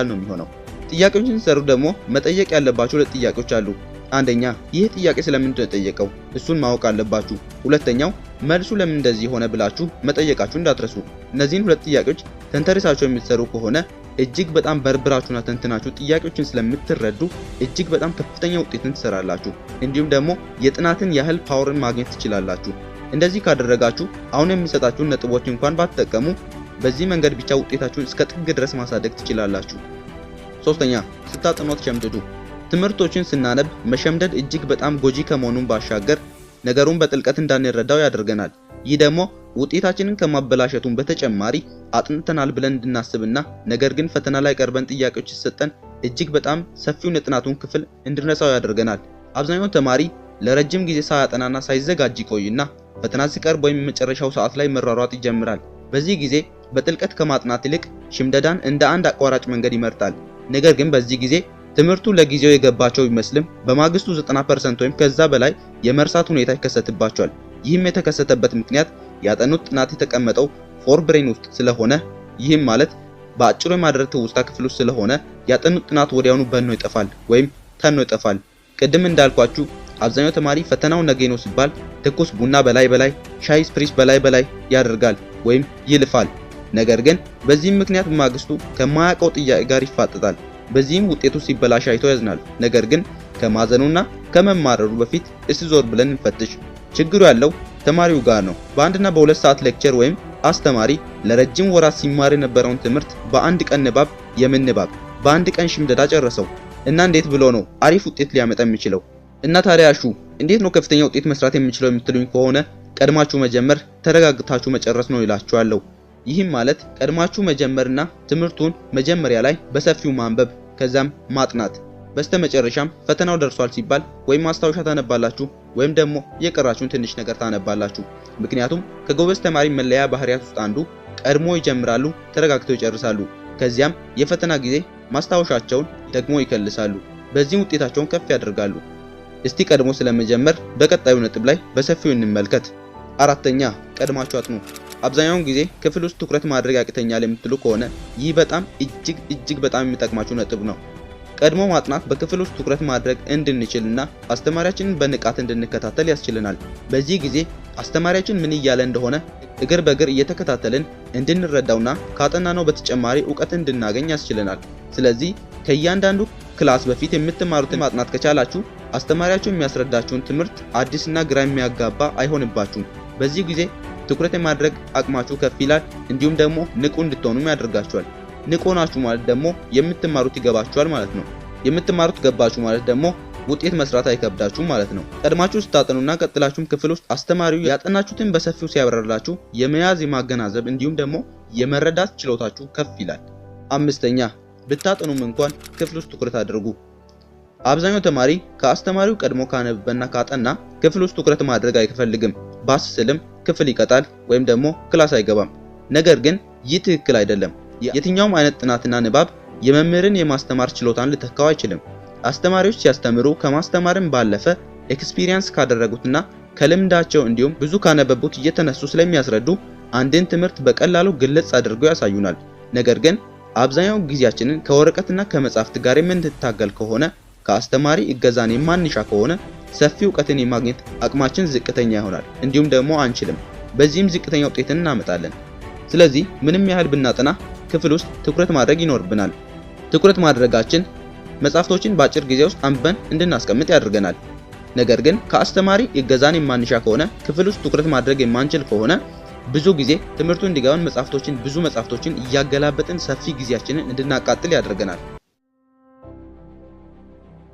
ነው የሚሆነው። ጥያቄዎችን ሲሰሩ ደግሞ መጠየቅ ያለባችሁ 2 ጥያቄዎች አሉ። አንደኛ፣ ይህ ጥያቄ ስለምንድን ነው የጠየቀው? እሱን ማወቅ አለባችሁ። ሁለተኛው፣ መልሱ ለምን እንደዚህ ሆነ ብላችሁ መጠየቃችሁ እንዳትረሱ። እነዚህን 2 ጥያቄዎች ተንተርሳችሁ የምትሰሩ ከሆነ እጅግ በጣም በርብራችሁና ተንትናችሁ ጥያቄዎችን ስለምትረዱ እጅግ በጣም ከፍተኛ ውጤትን ትሰራላችሁ። እንዲሁም ደግሞ የጥናትን ያህል ፓወርን ማግኘት ትችላላችሁ። እንደዚህ ካደረጋችሁ አሁን የሚሰጣችሁን ነጥቦች እንኳን ባትጠቀሙ በዚህ መንገድ ብቻ ውጤታችሁን እስከ ጥግ ድረስ ማሳደግ ትችላላችሁ። ሶስተኛ፣ ስታጠኑ አትሸምድዱ። ትምህርቶችን ስናነብ መሸምደድ እጅግ በጣም ጎጂ ከመሆኑም ባሻገር ነገሩን በጥልቀት እንዳንረዳው ያደርገናል። ይህ ደግሞ ውጤታችንን ከማበላሸቱን በተጨማሪ አጥንተናል ብለን እንድናስብና ነገር ግን ፈተና ላይ ቀርበን ጥያቄዎች ሲሰጠን እጅግ በጣም ሰፊውን የጥናቱን ክፍል እንድንረሳው ያደርገናል። አብዛኛው ተማሪ ለረጅም ጊዜ ሳያጠናና ሳይዘጋጅ ይቆይና ፈተና ሲቀርብ ወይም መጨረሻው ሰዓት ላይ መሯሯጥ ይጀምራል። በዚህ ጊዜ በጥልቀት ከማጥናት ይልቅ ሽምደዳን እንደ አንድ አቋራጭ መንገድ ይመርጣል። ነገር ግን በዚህ ጊዜ ትምህርቱ ለጊዜው የገባቸው ቢመስልም በማግስቱ 90% ወይም ከዛ በላይ የመርሳት ሁኔታ ይከሰትባቸዋል። ይህም የተከሰተበት ምክንያት ያጠኑት ጥናት የተቀመጠው ፎር ብሬን ውስጥ ስለሆነ፣ ይህም ማለት በአጭሩ የማህደረ ትውስታ ክፍል ውስጥ ስለሆነ ያጠኑት ጥናት ወዲያውኑ በኖ ይጠፋል ወይም ተኖ ይጠፋል። ቅድም እንዳልኳችሁ አብዛኛው ተማሪ ፈተናው ነገ ነው ሲባል ትኩስ ቡና በላይ ሻይ ስፕሪስ በላይ ያደርጋል ወይም ይልፋል። ነገር ግን በዚህም ምክንያት በማግስቱ ከማያውቀው ጥያቄ ጋር ይፋጠጣል። በዚህም ውጤቱ ሲበላሽ አይቶ ያዝናል። ነገር ግን ከማዘኑና ከመማረሩ በፊት እስቲ ዞር ብለን እንፈትሽ። ችግሩ ያለው ተማሪው ጋር ነው። በአንድና በ2 ሰዓት ሌክቸር ወይም አስተማሪ ለረጅም ወራት ሲማር የነበረውን ትምህርት በአንድ ቀን ንባብ የምንባብ በአንድ ቀን ሽምደዳ ጨረሰው እና እንዴት ብሎ ነው አሪፍ ውጤት ሊያመጣ የሚችለው? እና ታዲያ እንዴት ነው ከፍተኛ ውጤት መስራት የሚችለው የምትሉኝ ከሆነ ቀድማችሁ መጀመር፣ ተረጋግታችሁ መጨረስ ነው ይላችኋለሁ። ይህም ማለት ቀድማችሁ መጀመርና ትምህርቱን መጀመሪያ ላይ በሰፊው ማንበብ ከዛም ማጥናት፣ በስተመጨረሻም ፈተናው ደርሷል ሲባል ወይም ማስታወሻ ታነባላችሁ ወይም ደግሞ የቀራችሁን ትንሽ ነገር ታነባላችሁ። ምክንያቱም ከጎበዝ ተማሪ መለያ ባህሪያት ውስጥ አንዱ ቀድሞ ይጀምራሉ፣ ተረጋግተው ይጨርሳሉ። ከዚያም የፈተና ጊዜ ማስታወሻቸውን ደግሞ ይከልሳሉ። በዚህም ውጤታቸውን ከፍ ያደርጋሉ። እስቲ ቀድሞ ስለመጀመር በቀጣዩ ነጥብ ላይ በሰፊው እንመልከት። አራተኛ፣ ቀድማችሁ አጥኑ። አብዛኛውን ጊዜ ክፍል ውስጥ ትኩረት ማድረግ ያቅተኛል የምትሉ ከሆነ ይህ በጣም እጅግ በጣም የሚጠቅማችሁ ነጥብ ነው። ቀድሞ ማጥናት በክፍል ውስጥ ትኩረት ማድረግ እንድንችልና አስተማሪያችንን በንቃት እንድንከታተል ያስችለናል። በዚህ ጊዜ አስተማሪያችን ምን እያለ እንደሆነ እግር በእግር እየተከታተልን እንድንረዳውና ካጠናነው በተጨማሪ ዕውቀት እንድናገኝ ያስችለናል። ስለዚህ ከእያንዳንዱ ክላስ በፊት የምትማሩትን ማጥናት ከቻላችሁ አስተማሪያችሁ የሚያስረዳችሁን ትምህርት አዲስና ግራ የሚያጋባ አይሆንባችሁም። በዚህ ጊዜ ትኩረት የማድረግ አቅማችሁ ከፍ ይላል። እንዲሁም ደግሞ ንቁ እንድትሆኑም ያደርጋችኋል። ንቁ ናችሁ ማለት ደግሞ የምትማሩት ይገባችኋል ማለት ነው። የምትማሩት ገባችሁ ማለት ደግሞ ውጤት መስራት አይከብዳችሁም ማለት ነው። ቀድማችሁ ስታጠኑና ቀጥላችሁም ክፍል ውስጥ አስተማሪው ያጠናችሁትን በሰፊው ሲያብራራላችሁ የመያዝ የማገናዘብ እንዲሁም ደግሞ የመረዳት ችሎታችሁ ከፍ ይላል። አምስተኛ፣ ብታጠኑም እንኳን ክፍል ውስጥ ትኩረት አድርጉ። አብዛኛው ተማሪ ከአስተማሪው ቀድሞ ካነበበና ካጠና ክፍል ውስጥ ትኩረት ማድረግ አይፈልግም። ባስ ስልም ክፍል ይቀጣል ወይም ደግሞ ክላስ አይገባም። ነገር ግን ይህ ትክክል አይደለም። የትኛውም አይነት ጥናትና ንባብ የመምህርን የማስተማር ችሎታን ሊተካው አይችልም። አስተማሪዎች ሲያስተምሩ ከማስተማርም ባለፈ ኤክስፒሪየንስ ካደረጉትና ከልምዳቸው እንዲሁም ብዙ ካነበቡት እየተነሱ ስለሚያስረዱ አንድን ትምህርት በቀላሉ ግልጽ አድርገው ያሳዩናል። ነገር ግን አብዛኛው ጊዜያችንን ከወረቀትና ከመጻሕፍት ጋር የምንታገል ከሆነ ከአስተማሪ እገዛን የማንሻ ከሆነ ሰፊ እውቀትን የማግኘት አቅማችን ዝቅተኛ ይሆናል። እንዲሁም ደግሞ አንችልም። በዚህም ዝቅተኛ ውጤትን እናመጣለን። ስለዚህ ምንም ያህል ብናጠና ክፍል ውስጥ ትኩረት ማድረግ ይኖርብናል። ትኩረት ማድረጋችን መጻፍቶችን በአጭር ጊዜ ውስጥ አንብበን እንድናስቀምጥ ያደርገናል። ነገር ግን ከአስተማሪ እገዛን የማንሻ ከሆነ ክፍል ውስጥ ትኩረት ማድረግ የማንችል ከሆነ ብዙ ጊዜ ትምህርቱ እንዲገባን ብዙ መጻፍቶችን እያገላበጥን ሰፊ ጊዜያችንን እንድናቃጥል ያደርገናል።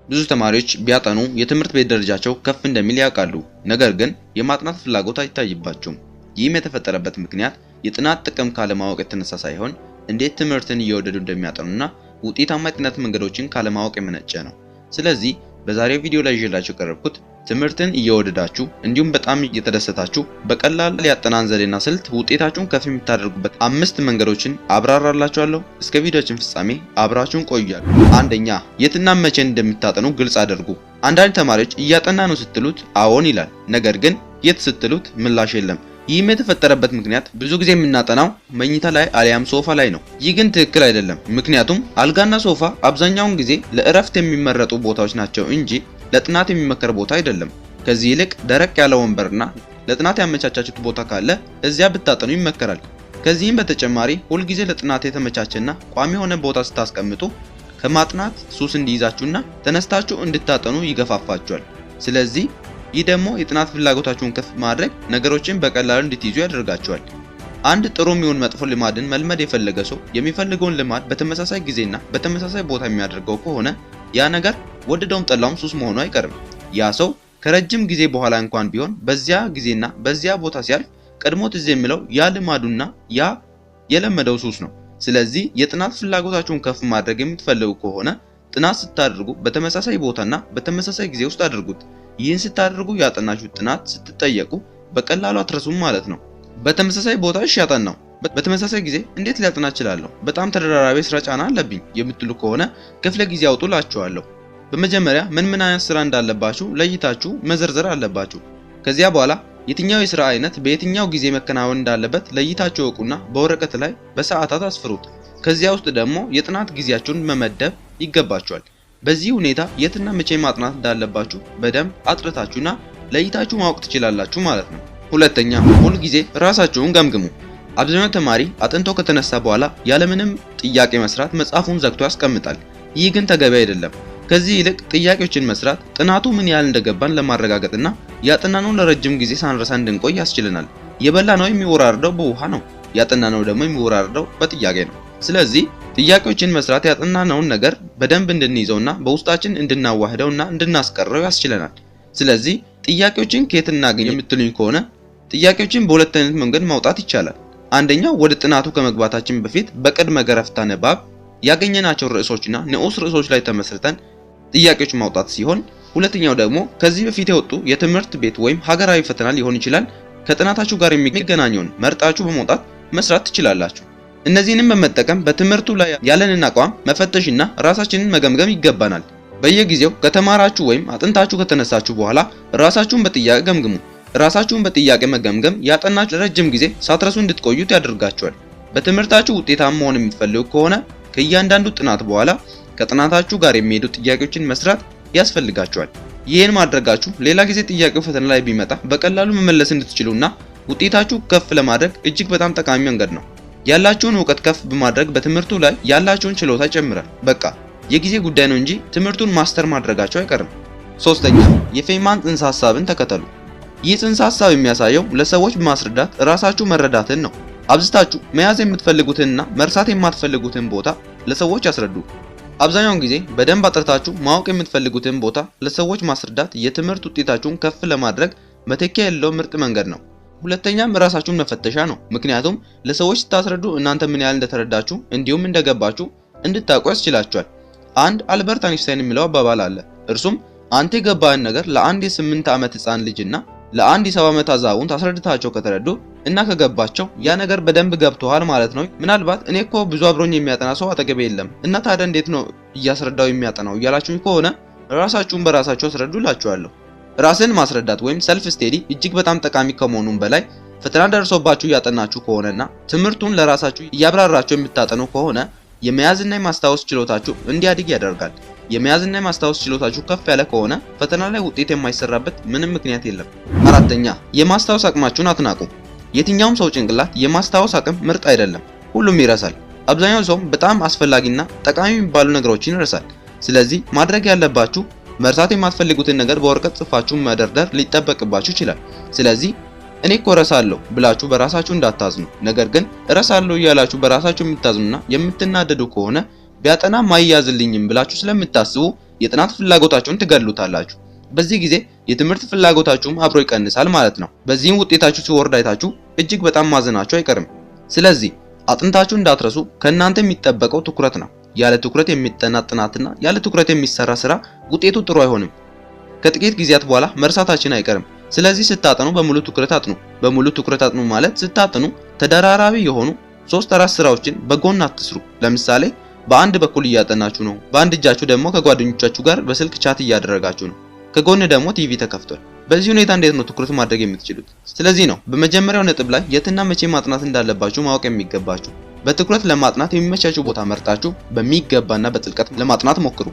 ብዙ ተማሪዎች ቢያጠኑ የትምህርት ቤት ደረጃቸው ከፍ እንደሚል ያውቃሉ። ነገር ግን የማጥናት ፍላጎት አይታይባቸውም። ይህም የተፈጠረበት ምክንያት የጥናት ጥቅም ካለማወቅ የተነሳ ሳይሆን እንዴት ትምህርትን እየወደዱ እንደሚያጠኑና ውጤታማ የጥናት መንገዶችን ካለማወቅ የመነጨ ነው። ስለዚህ በዛሬው ቪዲዮ ላይ ይዤላችሁ ቀረብኩት ትምህርትን እየወደዳችሁ እንዲሁም በጣም እየተደሰታችሁ በቀላል ያጠናን ዘዴና ስልት ውጤታችሁን ከፍ የምታደርጉበት 5 መንገዶችን አብራራላችኋለሁ። እስከ ቪዲዮችን ፍጻሜ አብራችሁን ቆያሉ። አንደኛ፣ የትና መቼ እንደምታጠኑ ግልጽ አድርጉ። አንዳንድ ተማሪዎች እያጠና ነው ስትሉት አዎን ይላል። ነገር ግን የት ስትሉት ምላሽ የለም። ይህም የተፈጠረበት ምክንያት ብዙ ጊዜ የምናጠናው መኝታ ላይ አሊያም ሶፋ ላይ ነው። ይህ ግን ትክክል አይደለም። ምክንያቱም አልጋና ሶፋ አብዛኛውን ጊዜ ለእረፍት የሚመረጡ ቦታዎች ናቸው እንጂ ለጥናት የሚመከር ቦታ አይደለም። ከዚህ ይልቅ ደረቅ ያለ ወንበርና ለጥናት ያመቻቻችሁት ቦታ ካለ እዚያ ብታጠኑ ይመከራል። ከዚህም በተጨማሪ ሁልጊዜ ለጥናት የተመቻቸና ቋሚ የሆነ ቦታ ስታስቀምጡ ከማጥናት ሱስ እንዲይዛችሁና ተነስታችሁ እንድታጠኑ ይገፋፋችኋል። ስለዚህ ይህ ደግሞ የጥናት ፍላጎታችሁን ከፍ ማድረግ ነገሮችን በቀላሉ እንድትይዙ ያደርጋችኋል። አንድ ጥሩ የሚሆን መጥፎ ልማድን መልመድ የፈለገ ሰው የሚፈልገውን ልማድ በተመሳሳይ ጊዜና በተመሳሳይ ቦታ የሚያደርገው ከሆነ ያ ነገር ወደደውም ጠላውም ሱስ መሆኑ አይቀርም። ያ ሰው ከረጅም ጊዜ በኋላ እንኳን ቢሆን በዚያ ጊዜና በዚያ ቦታ ሲያልፍ ቀድሞ ትዝ የሚለው ያ ልማዱና ያ የለመደው ሱስ ነው። ስለዚህ የጥናት ፍላጎታችሁን ከፍ ማድረግ የምትፈልጉ ከሆነ ጥናት ስታደርጉ በተመሳሳይ ቦታና በተመሳሳይ ጊዜ ውስጥ አድርጉት። ይህን ስታደርጉ ያጠናችሁት ጥናት ስትጠየቁ በቀላሉ አትረሱም ማለት ነው። በተመሳሳይ ቦታ እሺ ያጠናው በተመሳሳይ ጊዜ እንዴት ሊያጠና እችላለሁ? በጣም ተደራራቢ ስራ ጫና አለብኝ የምትሉ ከሆነ ክፍለ ጊዜ አውጡላችኋለሁ። በመጀመሪያ ምን አይነት ስራ እንዳለባችሁ ለይታችሁ መዘርዘር አለባችሁ። ከዚያ በኋላ የትኛው የስራ አይነት በየትኛው ጊዜ መከናወን እንዳለበት ለይታችሁ ወቁና በወረቀት ላይ በሰዓታት አስፍሩት። ከዚያ ውስጥ ደግሞ የጥናት ጊዜያችሁን መመደብ ይገባችኋል። በዚህ ሁኔታ የትና መቼ ማጥናት እንዳለባችሁ በደንብ አጥርታችሁና ለይታችሁ ማወቅ ትችላላችሁ ማለት ነው። ሁለተኛ፣ ሁል ጊዜ ራሳችሁን ገምግሙ። አብዛኛው ተማሪ አጥንቶ ከተነሳ በኋላ ያለምንም ጥያቄ መስራት መጽሐፉን ዘግቶ ያስቀምጣል። ይህ ግን ተገቢ አይደለም። ከዚህ ይልቅ ጥያቄዎችን መስራት ጥናቱ ምን ያህል እንደገባን ለማረጋገጥና ያጠናነው ለረጅም ጊዜ ሳንረሳ እንድንቆይ ያስችለናል። የበላነው የሚወራረደው በውሃ ነው፣ ያጠናነው ደግሞ የሚወራረደው በጥያቄ ነው። ስለዚህ ጥያቄዎችን መስራት ያጠናነውን ነገር በደንብ እንድንይዘውና በውስጣችን እንድናዋህደውና እንድናስቀረው ያስችለናል። ስለዚህ ጥያቄዎችን ከየት እናገኝ የምትሉኝ ከሆነ ጥያቄዎችን በሁለት አይነት መንገድ ማውጣት ይቻላል። አንደኛው ወደ ጥናቱ ከመግባታችን በፊት በቅድመ ገረፍታ ንባብ ያገኘናቸው ርዕሶችና ንዑስ ርዕሶች ላይ ተመስርተን ጥያቄዎች ማውጣት ሲሆን፣ ሁለተኛው ደግሞ ከዚህ በፊት የወጡ የትምህርት ቤት ወይም ሀገራዊ ፈተና ሊሆን ይችላል ከጥናታችሁ ጋር የሚገናኘውን መርጣችሁ በመውጣት መስራት ትችላላችሁ። እነዚህንም በመጠቀም በትምህርቱ ላይ ያለንን አቋም መፈተሽና ራሳችንን መገምገም ይገባናል። በየጊዜው ከተማራችሁ ወይም አጥንታችሁ ከተነሳችሁ በኋላ ራሳችሁን በጥያቄ ገምግሙ። ራሳችሁን በጥያቄ መገምገም ያጠናችሁ ለረጅም ጊዜ ሳትረሱ እንድትቆዩት ያደርጋችኋል። በትምህርታችሁ ውጤታማ መሆን የምትፈልጉ ከሆነ ከእያንዳንዱ ጥናት በኋላ ከጥናታችሁ ጋር የሚሄዱ ጥያቄዎችን መስራት ያስፈልጋችኋል። ይህን ማድረጋችሁ ሌላ ጊዜ ጥያቄው ፈተና ላይ ቢመጣ በቀላሉ መመለስ እንድትችሉና ውጤታችሁ ከፍ ለማድረግ እጅግ በጣም ጠቃሚ መንገድ ነው። ያላችሁን እውቀት ከፍ በማድረግ በትምህርቱ ላይ ያላችሁን ችሎታ ይጨምራል። በቃ የጊዜ ጉዳይ ነው እንጂ ትምህርቱን ማስተር ማድረጋችሁ አይቀርም። ሶስተኛ፣ የፌይንማን ጽንሰ ሐሳብን ተከተሉ። ይህ ጽንሰ ሐሳብ የሚያሳየው ለሰዎች በማስረዳት ራሳችሁ መረዳትን ነው። አብዝታችሁ መያዝ የምትፈልጉትንና መርሳት የማትፈልጉትን ቦታ ለሰዎች ያስረዱ። አብዛኛውን ጊዜ በደንብ አጥርታችሁ ማወቅ የምትፈልጉትን ቦታ ለሰዎች ማስረዳት የትምህርት ውጤታችሁን ከፍ ለማድረግ መተኪያ የሌለው ምርጥ መንገድ ነው። ሁለተኛም ራሳችሁን መፈተሻ ነው። ምክንያቱም ለሰዎች ስታስረዱ እናንተ ምን ያህል እንደተረዳችሁ እንዲሁም እንደገባችሁ እንድታውቁ ያስችላችኋል። አንድ አልበርት አይንስታይን የሚለው አባባል አለ። እርሱም አንተ የገባህን ነገር ለአንድ የ8 ዓመት ህፃን ልጅና ለአንድ የ7 ዓመት አዛውንት አስረድታቸው ከተረዱ እና ከገባቸው ያ ነገር በደንብ ገብቶሃል ማለት ነው። ምናልባት እኔ እኮ ብዙ አብሮኝ የሚያጠና ሰው አጠገቤ የለም እና ታዲያ እንዴት ነው እያስረዳው የሚያጠናው እያላችሁኝ ከሆነ ራሳችሁን በራሳችሁ አስረዱላችኋለሁ። ራስን ማስረዳት ወይም ሰልፍ ስቴዲ እጅግ በጣም ጠቃሚ ከመሆኑም በላይ ፈተና ደርሶባችሁ እያጠናችሁ ከሆነና ትምህርቱን ለራሳችሁ እያብራራችሁ የምታጠኑ ከሆነ የመያዝና የማስታወስ ችሎታችሁ እንዲያድግ ያደርጋል። የመያዝና የማስታወስ ችሎታችሁ ከፍ ያለ ከሆነ ፈተና ላይ ውጤት የማይሰራበት ምንም ምክንያት የለም። አራተኛ የማስታወስ አቅማችሁን አትናቁ። የትኛውም ሰው ጭንቅላት የማስታወስ አቅም ምርጥ አይደለም። ሁሉም ይረሳል። አብዛኛው ሰው በጣም አስፈላጊና ጠቃሚ የሚባሉ ነገሮችን ይረሳል። ስለዚህ ማድረግ ያለባችሁ መርሳት የማትፈልጉትን ነገር በወረቀት ጽፋችሁ መደርደር ሊጠበቅባችሁ ይችላል። ስለዚህ እኔ እኮ እረሳለሁ ብላችሁ በራሳችሁ እንዳታዝኑ። ነገር ግን እረሳለሁ እያላችሁ በራሳችሁ የምታዝኑና የምትናደዱ ከሆነ ቢያጠና ማይያዝልኝም ብላችሁ ስለምታስቡ የጥናት ፍላጎታችሁን ትገድሉታላችሁ። በዚህ ጊዜ የትምህርት ፍላጎታችሁም አብሮ ይቀንሳል ማለት ነው። በዚህም ውጤታችሁ ሲወርድ አይታችሁ እጅግ በጣም ማዘናችሁ አይቀርም። ስለዚህ አጥንታችሁ እንዳትረሱ ከእናንተ የሚጠበቀው ትኩረት ነው። ያለ ትኩረት የሚጠና ጥናትና ያለ ትኩረት የሚሰራ ስራ ውጤቱ ጥሩ አይሆንም። ከጥቂት ጊዜያት በኋላ መርሳታችን አይቀርም። ስለዚህ ስታጠኑ በሙሉ ትኩረት አጥኑ። በሙሉ ትኩረት አጥኑ ማለት ስታጠኑ ተደራራቢ የሆኑ 3-4 ስራዎችን በጎን አትስሩ። ለምሳሌ በአንድ በኩል እያጠናችሁ ነው፣ በአንድ እጃችሁ ደግሞ ከጓደኞቻችሁ ጋር በስልክ ቻት እያደረጋችሁ ነው፣ ከጎን ደግሞ ቲቪ ተከፍቷል። በዚህ ሁኔታ እንዴት ነው ትኩረት ማድረግ የምትችሉት? ስለዚህ ነው በመጀመሪያው ነጥብ ላይ የትና መቼ ማጥናት እንዳለባችሁ ማወቅ የሚገባችሁ። በትኩረት ለማጥናት የሚመቻችሁ ቦታ መርጣችሁ በሚገባና በጥልቀት ለማጥናት ሞክሩ።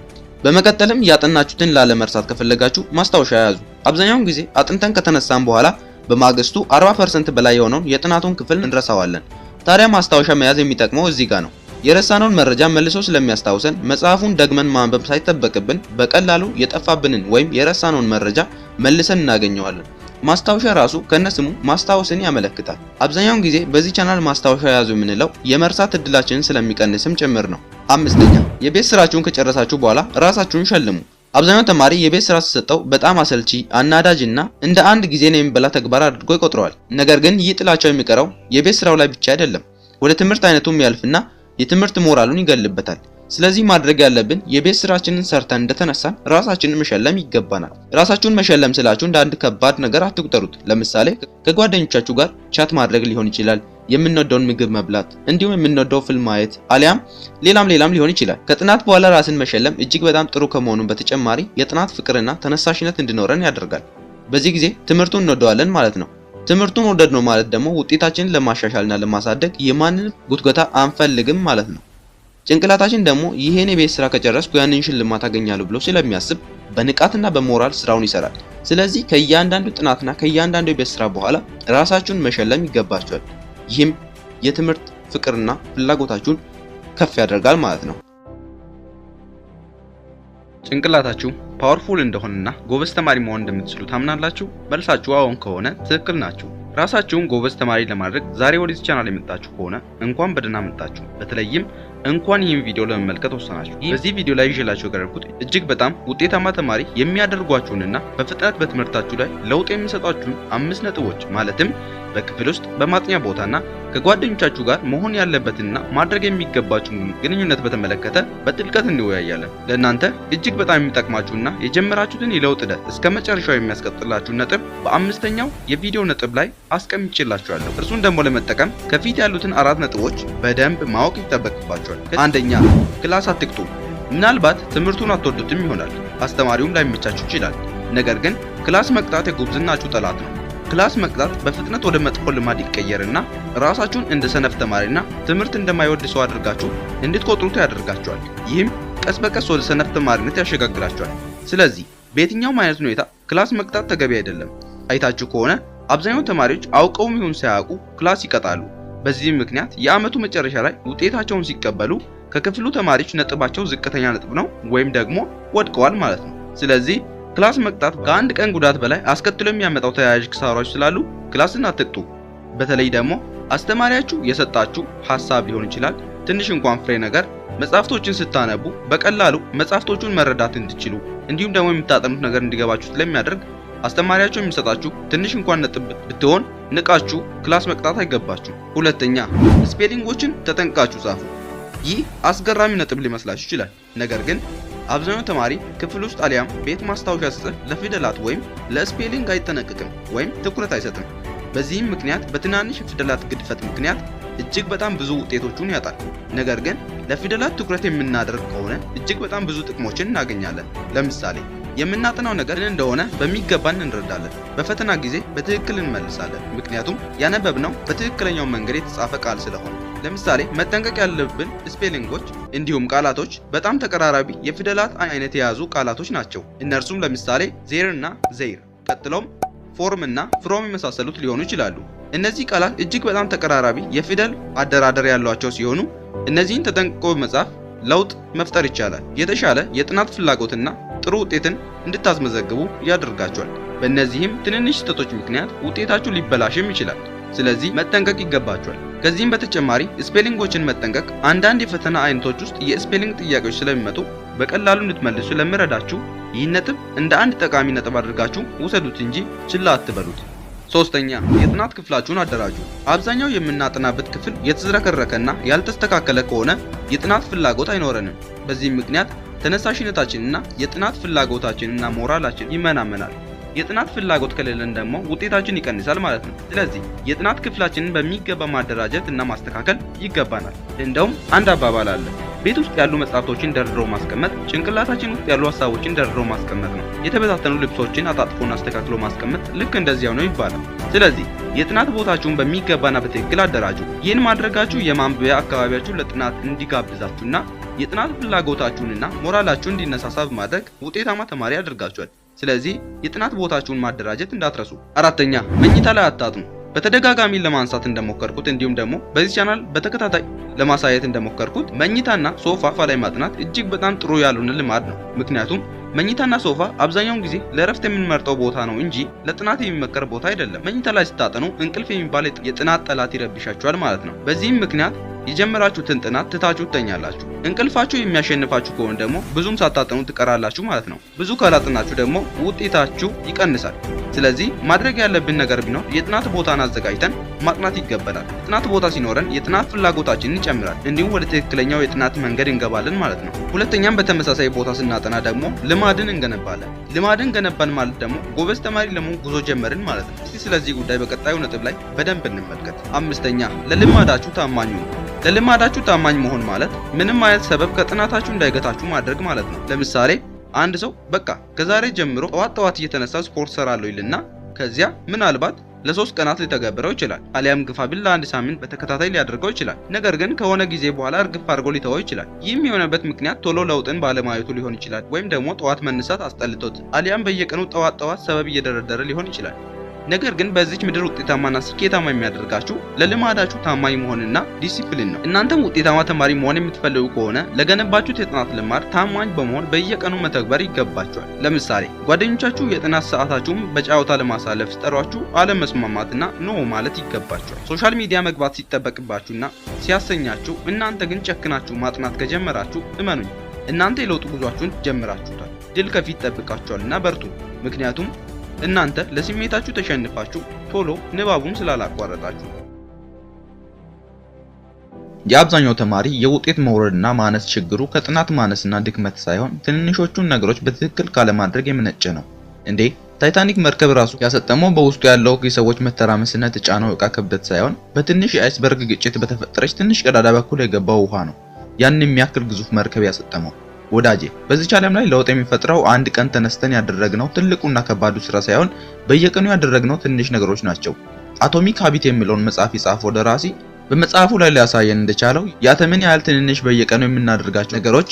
በመቀጠልም ያጠናችሁትን ላለመርሳት ከፈለጋችሁ ማስታወሻ ያዙ። አብዛኛውን ጊዜ አጥንተን ከተነሳን በኋላ በማግስቱ 40% በላይ የሆነውን የጥናቱን ክፍል እንረሳዋለን። ታዲያ ማስታወሻ መያዝ የሚጠቅመው እዚህ ጋር ነው። የረሳነውን መረጃ መልሶ ስለሚያስታውሰን መጽሐፉን ደግመን ማንበብ ሳይጠበቅብን በቀላሉ የጠፋብንን ወይም የረሳነውን መረጃ መልሰን እናገኘዋለን። ማስታወሻ ራሱ ከነስሙ ማስታወስን ያመለክታል። አብዛኛውን ጊዜ በዚህ ቻናል ማስታወሻ ያዙ የምንለው የመርሳት እድላችንን ስለሚቀንስም ጭምር ነው። አምስተኛ የቤት ስራችሁን ከጨረሳችሁ በኋላ ራሳችሁን ሸልሙ። አብዛኛው ተማሪ የቤት ስራ ሲሰጠው በጣም አሰልቺ፣ አናዳጅና እንደ አንድ ጊዜን የሚበላ ተግባር አድርጎ ይቆጥረዋል። ነገር ግን ይህ ጥላቻው የሚቀረው የቤት ስራው ላይ ብቻ አይደለም፣ ወደ ትምህርት አይነቱም ያልፍና የትምህርት ሞራሉን ይገልበታል። ስለዚህ ማድረግ ያለብን የቤት ስራችንን ሰርተን እንደተነሳን ራሳችንን መሸለም ይገባናል። ራሳችሁን መሸለም ስላችሁ እንደ አንድ ከባድ ነገር አትቁጠሩት። ለምሳሌ ከጓደኞቻችሁ ጋር ቻት ማድረግ ሊሆን ይችላል፣ የምንወደውን ምግብ መብላት፣ እንዲሁም የምንወደው ፊልም ማየት፣ አሊያም ሌላም ሊሆን ይችላል። ከጥናት በኋላ ራስን መሸለም እጅግ በጣም ጥሩ ከመሆኑ በተጨማሪ የጥናት ፍቅርና ተነሳሽነት እንዲኖረን ያደርጋል። በዚህ ጊዜ ትምህርቱን እንወደዋለን ማለት ነው። ትምህርቱን ወደድ ነው ማለት ደግሞ ውጤታችንን ለማሻሻልና ለማሳደግ የማንንም ጉትጎታ አንፈልግም ማለት ነው። ጭንቅላታችን ደግሞ ይሄን የቤት ስራ ከጨረስኩ ያንን ሽልማት አገኛለሁ ብሎ ስለሚያስብ በንቃትና በሞራል ስራውን ይሰራል። ስለዚህ ከእያንዳንዱ ጥናትና ከእያንዳንዱ የቤት ስራ በኋላ ራሳችሁን መሸለም ይገባችኋል። ይህም የትምህርት ፍቅርና ፍላጎታችሁን ከፍ ያደርጋል ማለት ነው። ጭንቅላታችሁ ፓወርፉል እንደሆነና ጎበዝ ተማሪ መሆን እንደምትችሉ ታምናላችሁ? መልሳችሁ አዎን ከሆነ ትክክል ናችሁ። ራሳችሁን ጎበዝ ተማሪ ለማድረግ ዛሬ ወደዚህ ቻናል የመጣችሁ ከሆነ እንኳን በደህና መጣችሁ። በተለይም እንኳን ይህን ቪዲዮ ለመመልከት ወሰናችሁ። በዚህ ቪዲዮ ላይ ይዤላችሁ የቀረብኩት እጅግ በጣም ውጤታማ ተማሪ የሚያደርጓችሁንና በፍጥነት በትምህርታችሁ ላይ ለውጥ የሚሰጧችሁን 5 ነጥቦች ማለትም በክፍል ውስጥ በማጥኛ ቦታና ከጓደኞቻችሁ ጋር መሆን ያለበትና ማድረግ የሚገባችሁን ግንኙነት በተመለከተ በጥልቀት እንወያያለን። ለእናንተ እጅግ በጣም የሚጠቅማችሁና የጀመራችሁትን የለውጥ ሂደት እስከ መጨረሻው የሚያስቀጥላችሁ ነጥብ በ5ኛው የቪዲዮ ነጥብ ላይ አስቀምጬላችኋለሁ። እርሱን ደግሞ ለመጠቀም ከፊት ያሉትን 4 ነጥቦች በደንብ ማወቅ ይጠበቅባችኋል። አንደኛ፣ ክላስ አትቅጡ። ምናልባት ትምህርቱን አትወዱትም ይሆናል፣ አስተማሪውም ላይመቻችሁ ይችላል። ነገር ግን ክላስ መቅጣት የጉብዝናችሁ ጠላት ነው። ክላስ መቅጣት በፍጥነት ወደ መጥፎ ልማድ ይቀየርና ራሳችሁን እንደ ሰነፍ ተማሪና ትምህርት እንደማይወድ ሰው አድርጋችሁ እንድትቆጥሩት ያደርጋችኋል። ይህም ቀስ በቀስ ወደ ሰነፍ ተማሪነት ያሸጋግራችኋል። ስለዚህ በየትኛውም አይነት ሁኔታ ክላስ መቅጣት ተገቢ አይደለም። አይታችሁ ከሆነ አብዛኛው ተማሪዎች አውቀውም ይሁን ሳያውቁ ክላስ ይቀጣሉ። በዚህም ምክንያት የዓመቱ መጨረሻ ላይ ውጤታቸውን ሲቀበሉ ከክፍሉ ተማሪዎች ነጥባቸው ዝቅተኛ ነጥብ ነው ወይም ደግሞ ወድቀዋል ማለት ነው። ስለዚህ ክላስ መቅጣት ከአንድ ቀን ጉዳት በላይ አስከትሎ የሚያመጣው ተያያዥ ኪሳራዎች ስላሉ ክላስን አትቅጡ። በተለይ ደግሞ አስተማሪያችሁ የሰጣችሁ ሐሳብ ሊሆን ይችላል፣ ትንሽ እንኳን ፍሬ ነገር መጻፍቶችን ስታነቡ በቀላሉ መጻፍቶቹን መረዳት እንድትችሉ እንዲሁም ደግሞ የምታጠኑት ነገር እንዲገባችሁ ስለሚያደርግ አስተማሪያችሁ የሚሰጣችሁ ትንሽ እንኳን ነጥብ ብትሆን ንቃችሁ ክላስ መቅጣት አይገባችሁ። ሁለተኛ፣ ስፔሊንጎችን ተጠንቅቃችሁ ጻፉ። ይህ አስገራሚ ነጥብ ሊመስላችሁ ይችላል፣ ነገር ግን አብዛኛው ተማሪ ክፍል ውስጥ አሊያም ቤት ማስታወሻ ሲጽፍ ለፊደላት ወይም ለስፔሊንግ አይጠነቅቅም ወይም ትኩረት አይሰጥም። በዚህም ምክንያት በትናንሽ ፊደላት ግድፈት ምክንያት እጅግ በጣም ብዙ ውጤቶቹን ያጣል። ነገር ግን ለፊደላት ትኩረት የምናደርግ ከሆነ እጅግ በጣም ብዙ ጥቅሞችን እናገኛለን። ለምሳሌ የምናጠናው ነገር ምን እንደሆነ በሚገባን እንረዳለን። በፈተና ጊዜ በትክክል እንመልሳለን፣ ምክንያቱም ያነበብነው በትክክለኛው መንገድ የተጻፈ ቃል ስለሆነ። ለምሳሌ መጠንቀቅ ያለብን ስፔሊንጎች እንዲሁም ቃላቶች በጣም ተቀራራቢ የፊደላት አይነት የያዙ ቃላቶች ናቸው። እነርሱም ለምሳሌ ዜር እና ዘይር፣ ቀጥሎም ፎርም እና ፍሮም የመሳሰሉት ሊሆኑ ይችላሉ። እነዚህ ቃላት እጅግ በጣም ተቀራራቢ የፊደል አደራደር ያሏቸው ሲሆኑ እነዚህን ተጠንቅቆ በመጻፍ ለውጥ መፍጠር ይቻላል። የተሻለ የጥናት ፍላጎትና ጥሩ ውጤትን እንድታስመዘግቡ ያደርጋቸዋል። በእነዚህም ትንንሽ ስህተቶች ምክንያት ውጤታችሁ ሊበላሽም ይችላል። ስለዚህ መጠንቀቅ ይገባቸዋል። ከዚህም በተጨማሪ ስፔሊንጎችን መጠንቀቅ አንዳንድ የፈተና አይነቶች ውስጥ የስፔሊንግ ጥያቄዎች ስለሚመጡ በቀላሉ እንድትመልሱ ለሚረዳችሁ ይህን ነጥብ እንደ አንድ ጠቃሚ ነጥብ አድርጋችሁ ውሰዱት እንጂ ችላ አትበሉት። ሶስተኛ፣ የጥናት ክፍላችሁን አደራጁ። አብዛኛው የምናጠናበት ክፍል የተዝረከረከና ያልተስተካከለ ከሆነ የጥናት ፍላጎት አይኖረንም። በዚህም ምክንያት ተነሳሽነታችንና የጥናት ፍላጎታችንና ሞራላችን ይመናመናል። የጥናት ፍላጎት ከሌለን ደግሞ ውጤታችን ይቀንሳል ማለት ነው። ስለዚህ የጥናት ክፍላችንን በሚገባ ማደራጀት እና ማስተካከል ይገባናል። እንደውም አንድ አባባል አለ፣ ቤት ውስጥ ያሉ መጽሐፍቶችን ደርድሮ ማስቀመጥ ጭንቅላታችን ውስጥ ያሉ ሀሳቦችን ደርድሮ ማስቀመጥ ነው። የተበታተኑ ልብሶችን አጣጥፎና አስተካክሎ ማስቀመጥ ልክ እንደዚያው ነው ይባላል። ስለዚህ የጥናት ቦታችሁን በሚገባና በትክክል አደራጁ። ይህን ማድረጋችሁ የማንበቢያ አካባቢያችሁ ለጥናት እንዲጋብዛችሁና የጥናት ፍላጎታችሁንና ሞራላችሁን እንዲነሳሳ በማድረግ ውጤታማ ተማሪ ያደርጋችኋል። ስለዚህ የጥናት ቦታችሁን ማደራጀት እንዳትረሱ። አራተኛ፣ መኝታ ላይ አታጥኑ። በተደጋጋሚ ለማንሳት እንደሞከርኩት እንዲሁም ደግሞ በዚህ ቻናል በተከታታይ ለማሳየት እንደሞከርኩት መኝታና ሶፋ ላይ ማጥናት እጅግ በጣም ጥሩ ያልሆነ ልማድ ነው። ምክንያቱም መኝታና ሶፋ አብዛኛውን ጊዜ ለእረፍት የምንመርጠው ቦታ ነው እንጂ ለጥናት የሚመከር ቦታ አይደለም። መኝታ ላይ ስታጠኑ እንቅልፍ የሚባል የጥናት ጠላት ይረብሻችኋል ማለት ነው። በዚህም ምክንያት የጀመራችሁትን ጥናት ትታችሁ ትተኛላችሁ። እንቅልፋችሁ የሚያሸንፋችሁ ከሆነ ደግሞ ብዙም ሳታጠኑ ትቀራላችሁ ማለት ነው። ብዙ ካላጠናችሁ ደግሞ ውጤታችሁ ይቀንሳል። ስለዚህ ማድረግ ያለብን ነገር ቢኖር የጥናት ቦታን አዘጋጅተን ማጥናት ይገባናል። የጥናት ቦታ ሲኖረን የጥናት ፍላጎታችንን ይጨምራል፣ እንዲሁም ወደ ትክክለኛው የጥናት መንገድ እንገባለን ማለት ነው። ሁለተኛም በተመሳሳይ ቦታ ስናጠና ደግሞ ልማድን እንገነባለን። ልማድን ገነባን ማለት ደግሞ ጎበዝ ተማሪ ለመሆን ጉዞ ጀመርን ማለት ነው። እስቲ ስለዚህ ጉዳይ በቀጣዩ ነጥብ ላይ በደንብ እንመልከት። አምስተኛ፣ ለልማዳችሁ ታማኙ ነው። ለልማዳችሁ ታማኝ መሆን ማለት ምንም አይነት ሰበብ ከጥናታችሁ እንዳይገታችሁ ማድረግ ማለት ነው። ለምሳሌ አንድ ሰው በቃ ከዛሬ ጀምሮ ጠዋት እየተነሳ ስፖርት ሰራለሁ ይልና ከዚያ ምናልባት ለ3 ቀናት ሊተገብረው ይችላል። አሊያም ግፋ ቢል ለ1 ሳምንት በተከታታይ ሊያደርገው ይችላል። ነገር ግን ከሆነ ጊዜ በኋላ እርግፍ አድርጎ ሊተወው ይችላል። ይህም የሆነበት ምክንያት ቶሎ ለውጥን ባለማየቱ ሊሆን ይችላል። ወይም ደግሞ ጠዋት መነሳት አስጠልቶት፣ አሊያም በየቀኑ ጠዋት ሰበብ እየደረደረ ሊሆን ይችላል። ነገር ግን በዚች ምድር ውጤታማና ስኬታማ የሚያደርጋችሁ ለልማዳችሁ ታማኝ መሆንና ዲሲፕሊን ነው። እናንተም ውጤታማ ተማሪ መሆን የምትፈልጉ ከሆነ ለገነባችሁት የጥናት ልማድ ታማኝ በመሆን በየቀኑ መተግበር ይገባችኋል። ለምሳሌ ጓደኞቻችሁ የጥናት ሰዓታችሁን በጨዋታ ለማሳለፍ ሲጠሯችሁ አለመስማማትና ኖ ማለት ይገባችኋል። ሶሻል ሚዲያ መግባት ሲጠበቅባችሁና ሲያሰኛችሁ እናንተ ግን ጨክናችሁ ማጥናት ከጀመራችሁ እመኑኝ እናንተ የለውጥ ጉዟችሁን ጀምራችሁታል። ድል ከፊት ጠብቃችኋልና በርቱ። ምክንያቱም እናንተ ለስሜታችሁ ተሸንፋችሁ ቶሎ ንባቡን ስላላቋረጣችሁ። የአብዛኛው ተማሪ የውጤት መውረድና ማነስ ችግሩ ከጥናት ማነስና ድክመት ሳይሆን ትንንሾቹን ነገሮች በትክክል ካለማድረግ የመነጨ ነው። እንዴ ታይታኒክ መርከብ ራሱ ያሰጠመው በውስጡ ያለው የሰዎች መተራመስና የተጫነው ዕቃ ክብደት ሳይሆን በትንሽ የአይስበርግ ግጭት በተፈጠረች ትንሽ ቀዳዳ በኩል የገባው ውሃ ነው ያን የሚያክል ግዙፍ መርከብ ያሰጠመው። ወዳጄ በዚህ ዓለም ላይ ለውጥ የሚፈጥረው አንድ ቀን ተነስተን ያደረግነው ትልቁና ከባዱ ስራ ሳይሆን በየቀኑ ያደረግነው ትንሽ ነገሮች ናቸው። አቶሚክ ሃቢት የሚለውን መጽሐፍ የጻፈው ደራሲ በመጽሐፉ ላይ ሊያሳየን እንደቻለው የአተምን ያህል ትንንሽ በየቀኑ የምናደርጋቸው ነገሮች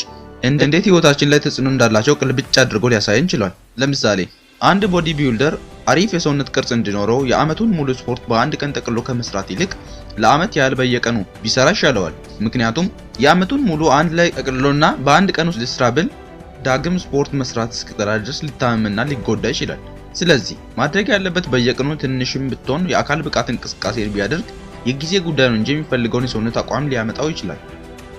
እንዴት ህይወታችን ላይ ተጽዕኖ እንዳላቸው ቅልብጭ አድርጎ ሊያሳየን ችሏል። ለምሳሌ አንድ ቦዲ ቢልደር አሪፍ የሰውነት ቅርጽ እንዲኖረው የአመቱን ሙሉ ስፖርት በአንድ ቀን ጠቅልሎ ከመስራት ይልቅ ለአመት ያህል በየቀኑ ቢሰራ ይሻለዋል። ምክንያቱም የአመቱን ሙሉ አንድ ላይ ጠቅልሎና በአንድ ቀን ውስጥ ልስራ ብል ዳግም ስፖርት መስራት እስኪጠላ ድረስ ሊታመምና ሊጎዳ ይችላል። ስለዚህ ማድረግ ያለበት በየቀኑ ትንሽም ብትሆን የአካል ብቃት እንቅስቃሴ ቢያደርግ የጊዜ ጉዳይ ነው እንጂ የሚፈልገውን የሰውነት አቋም ሊያመጣው ይችላል።